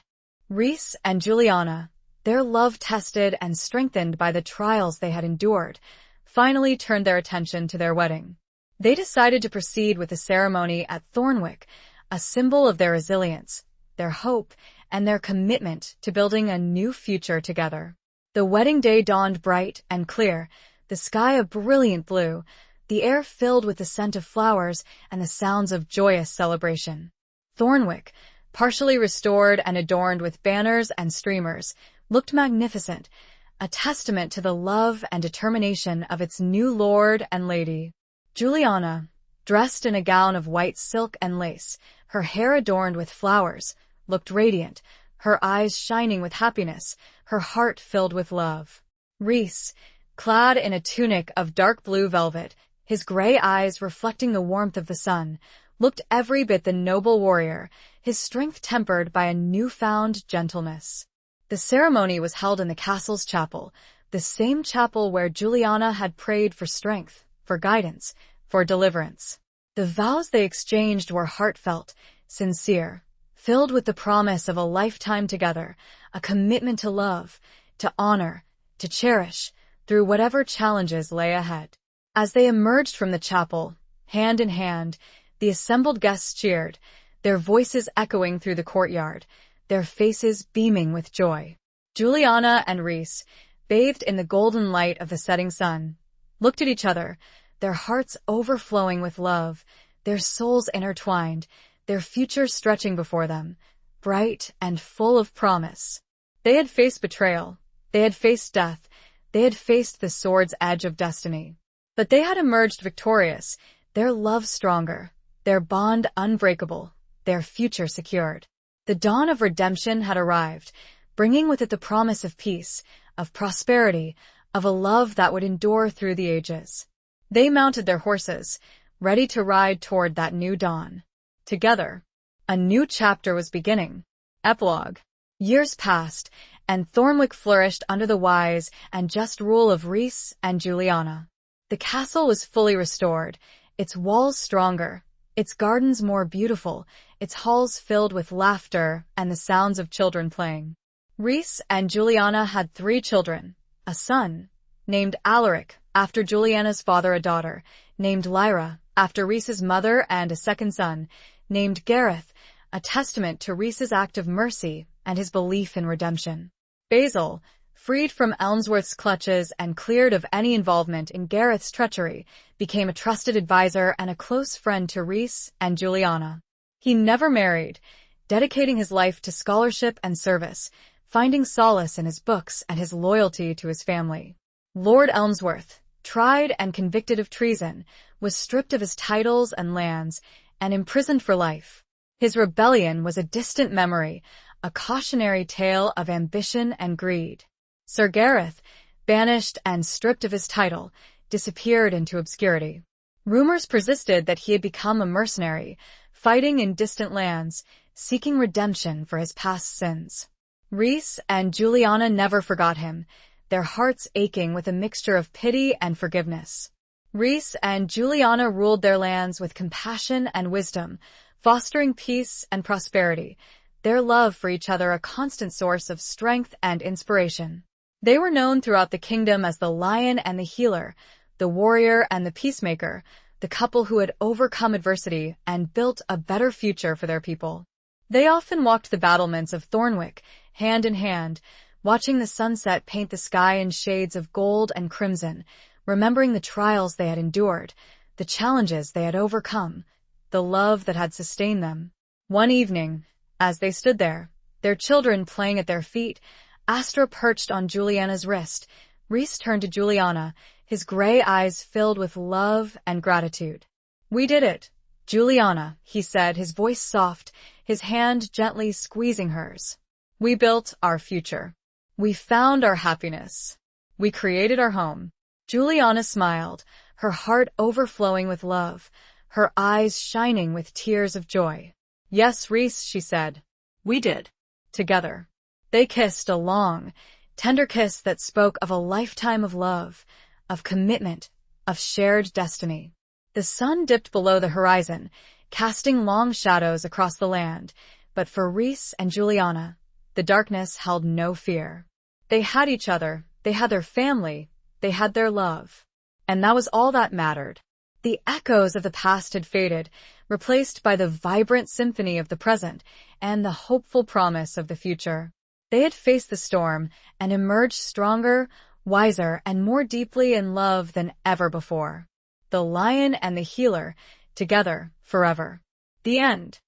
Rhys and Juliana, their love tested and strengthened by the trials they had endured, finally turned their attention to their wedding. They decided to proceed with the ceremony at Thornwick, a symbol of their resilience, their hope, and their commitment to building a new future together. The wedding day dawned bright and clear, the sky a brilliant blue, the air filled with the scent of flowers and the sounds of joyous celebration. Thornwick, partially restored and adorned with banners and streamers, looked magnificent, a testament to the love and determination of its new lord and lady. Juliana, dressed in a gown of white silk and lace, her hair adorned with flowers, looked radiant, her eyes shining with happiness, her heart filled with love. Rhys, clad in a tunic of dark blue velvet, his gray eyes reflecting the warmth of the sun, looked every bit the noble warrior, his strength tempered by a newfound gentleness. The ceremony was held in the castle's chapel, the same chapel where Juliana had prayed for strength, for guidance, for deliverance. The vows they exchanged were heartfelt, sincere, filled with the promise of a lifetime together, a commitment to love, to honor, to cherish, through whatever challenges lay ahead. As they emerged from the chapel, hand in hand, the assembled guests cheered, their voices echoing through the courtyard, their faces beaming with joy. Juliana and Rhys, bathed in the golden light of the setting sun, looked at each other, their hearts overflowing with love, their souls intertwined, their future stretching before them, bright and full of promise. They had faced betrayal, they had faced death, they had faced the sword's edge of destiny. But they had emerged victorious, their love stronger, their bond unbreakable, their future secured. The dawn of redemption had arrived, bringing with it the promise of peace, of prosperity, of a love that would endure through the ages. They mounted their horses, ready to ride toward that new dawn. Together, a new chapter was beginning. Epilogue. Years passed, and Thornwick flourished under the wise and just rule of Rhys and Juliana. The castle was fully restored, its walls stronger, its gardens more beautiful, its halls filled with laughter and the sounds of children playing. Rhys and Juliana had 3 children, a son, named Alaric, after Juliana's father, a daughter, named Lyra, after Rhys's mother, and a second son, named Gareth, a testament to Rhys's act of mercy and his belief in redemption. Basil, freed from Elmsworth's clutches and cleared of any involvement in Gareth's treachery, became a trusted advisor and a close friend to Rhys and Juliana. He never married, dedicating his life to scholarship and service, finding solace in his books and his loyalty to his family. Lord Elmsworth, tried and convicted of treason, was stripped of his titles and lands and imprisoned for life. His rebellion was a distant memory, a cautionary tale of ambition and greed. Sir Gareth, banished and stripped of his title, disappeared into obscurity. Rumors persisted that he had become a mercenary, fighting in distant lands, seeking redemption for his past sins. Rhys and Juliana never forgot him, their hearts aching with a mixture of pity and forgiveness. Rhys and Juliana ruled their lands with compassion and wisdom, fostering peace and prosperity, their love for each other a constant source of strength and inspiration. They were known throughout the kingdom as the lion and the healer, the warrior and the peacemaker, the couple who had overcome adversity and built a better future for their people. They often walked the battlements of Thornwick, hand in hand, watching the sunset paint the sky in shades of gold and crimson, remembering the trials they had endured, the challenges they had overcome, the love that had sustained them. One evening, as they stood there, their children playing at their feet, Astra perched on Juliana's wrist, Rhys turned to Juliana, his gray eyes filled with love and gratitude. "We did it, Juliana," he said, his voice soft, his hand gently squeezing hers. "We built our future. We found our happiness. We created our home." Juliana smiled, her heart overflowing with love, her eyes shining with tears of joy. "Yes, Rhys," she said. "We did." Together. They kissed a long, tender kiss that spoke of a lifetime of love, of commitment, of shared destiny. The sun dipped below the horizon, casting long shadows across the land, but for Rhys and Juliana, the darkness held no fear. They had each other, they had their family, they had their love. And that was all that mattered. The echoes of the past had faded, replaced by the vibrant symphony of the present and the hopeful promise of the future. They had faced the storm and emerged stronger, wiser, and more deeply in love than ever before. The lion and the healer, together forever. The end.